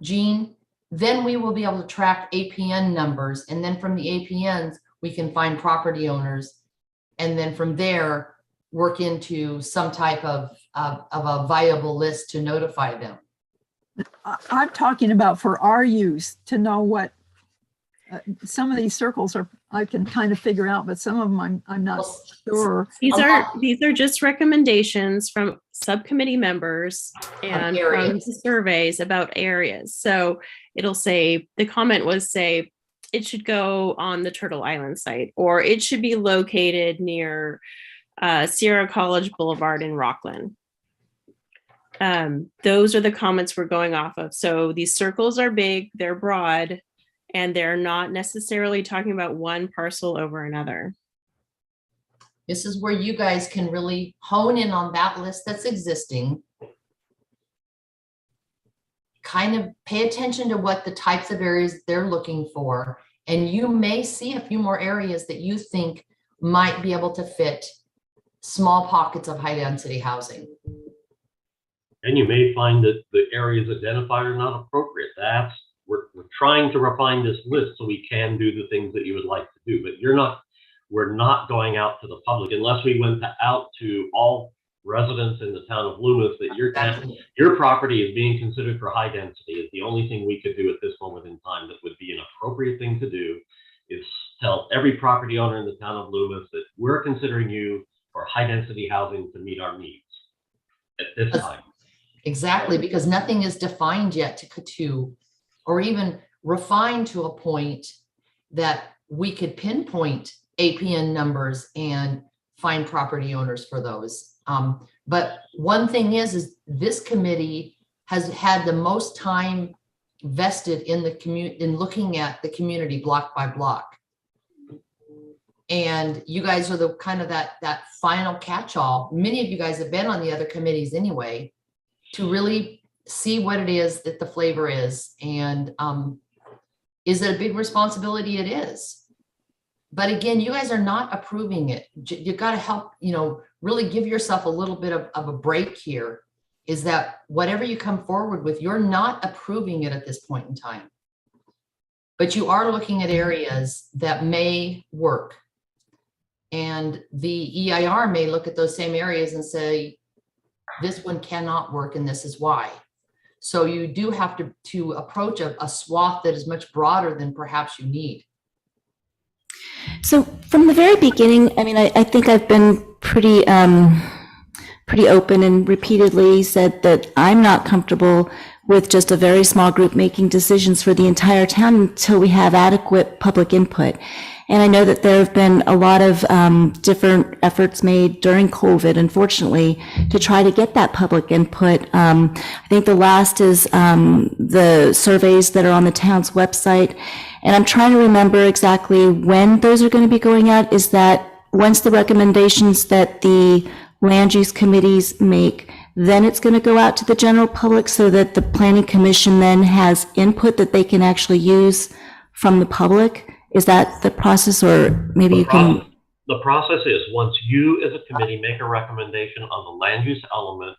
Gene, then we will be able to track APN numbers. And then from the APNs, we can find property owners. And then from there, work into some type of a viable list to notify them. I'm talking about for our use to know what, some of these circles are, I can kind of figure out, but some of them I'm not sure. These are just recommendations from subcommittee members and from areas. the surveys about areas. So it'll say, the comment was say, it should go on the Turtle Island site, or it should be located near Sierra College Boulevard in Rockland. Those are the comments we're going off of. So these circles are big, they're broad, and they're not necessarily talking about one parcel over another. This is where you guys can really hone in on that list that's existing. Kind of pay attention to what the types of areas they're looking for. And you may see a few more areas that you think might be able to fit small pockets of high density housing. And you may find that the areas identified are not appropriate. We're trying to refine this list so we can do the things that you would like to do, but we're not going out to the public unless we went out to all residents in the town of Loomis that your property is being considered for high density. Is the only thing we could do at this moment in time that would be an appropriate thing to do is tell every property owner in the town of Loomis that we're considering you for high density housing to meet our needs at this time. Exactly, because nothing is defined yet to or even refined to a point that we could pinpoint APN numbers and find property owners for those. But one thing is this committee has had the most time vested in the in looking at the community block by block. And you guys are the kind of that final catch-all. Many of you guys have been on the other committees anyway, to really see what it is that the flavor is. And Is it a big responsibility? It is. But again, you guys are not approving it. You got to help, really give yourself a little bit of a break here. Is that whatever you come forward with, you're not approving it at this point in time. But you are looking at areas that may work. And the EIR may look at those same areas and say, this one cannot work and this is why. So you do have to approach a swath that is much broader than perhaps you need. So from the very beginning, I mean, I think I've been pretty open and repeatedly said that I'm not comfortable with just a very small group making decisions for the entire town until we have adequate public input. And I know that there have been a lot of different efforts made during COVID, unfortunately, to try to get that public input. I think the last is the surveys that are on the town's website. And I'm trying to remember exactly when those are going to be going out. Is that once the recommendations that the land use committees make, then it's going to go out to the general public so that the planning commission then has input that they can actually use from the public? Is that the process, or maybe you can? The process is, once you as a committee make a recommendation on the land use element,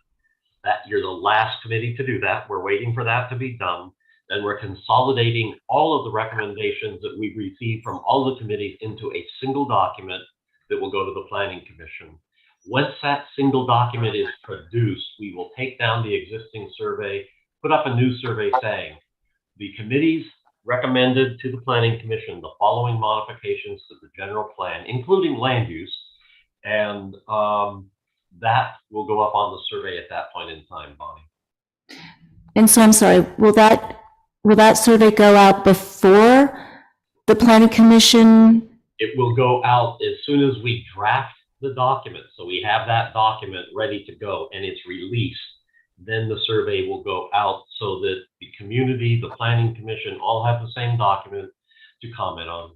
that you're the last committee to do that. We're waiting for that to be done. Then we're consolidating all of the recommendations that we've received from all the committees into a single document that will go to the planning commission. Once that single document is produced, we will take down the existing survey, put up a new survey saying the committees recommended to the planning commission the following modifications to the general plan, including land use, and that will go up on the survey at that point in time, Bonnie. And so I'm sorry, will that survey go out before the planning commission? It will go out as soon as we draft the document. So we have that document ready to go and it's released. Then the survey will go out so that the community, the planning commission, all have the same document to comment on.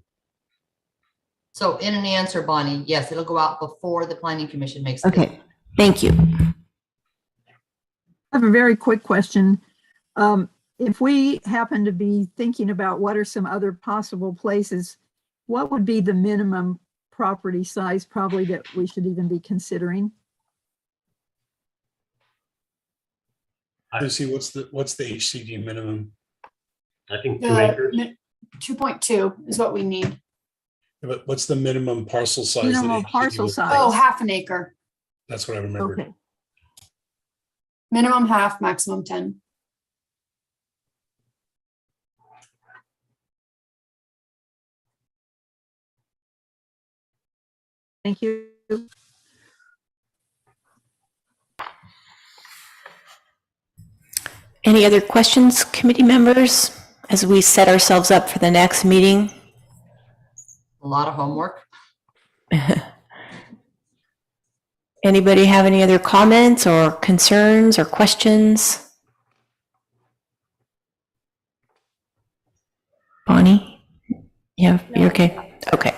So in an answer, Bonnie, yes, it'll go out before the planning commission makes. Okay, thank you. I have a very quick question. If we happen to be thinking about what are some other possible places, what would be the minimum property size probably that we should even be considering? Lucy, what's the HCD minimum? I think 2 acres. 2.2 is what we need. But what's the minimum parcel size? that Minimum HCD parcel will- size. Oh, half an acre. That's what I remembered. Okay. Minimum half, maximum 10. Thank you. Any other questions, committee members, as we set ourselves up for the next meeting? A lot of homework. Anybody have any other comments or concerns or questions? Bonnie? Yeah, you're okay? Okay.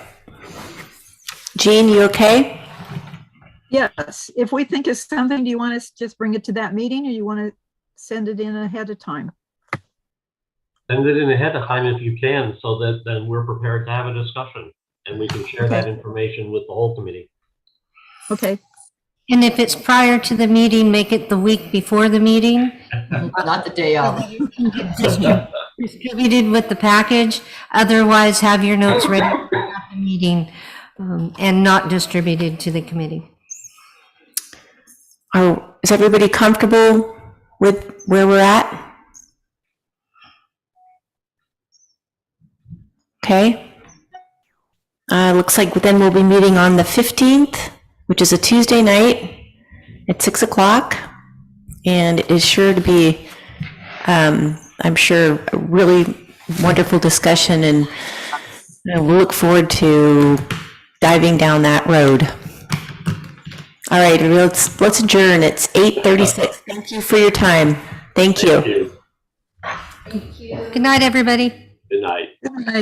Jean, you okay? Yes, if we think of something, do you want us to just bring it to that meeting, or you want to send it in ahead of time? Send it in ahead of time if you can, so that then we're prepared to have a discussion and we can share that information with the whole committee. Okay, And if it's prior to the meeting, make it the week before the meeting. Not the day of. Distributed with the package. Otherwise, have your notes ready at the meeting and not distributed to the committee. Is everybody comfortable with where we're at? Okay. Looks like then we'll be meeting on the 15th, which is a Tuesday night at 6 o'clock. And it is sure to be, I'm sure, a really wonderful discussion, and we'll look forward to diving down that road. All right, let's adjourn. It's 8:36. Thank you for your time. Thank you. Thank you. Good night, everybody. Good night.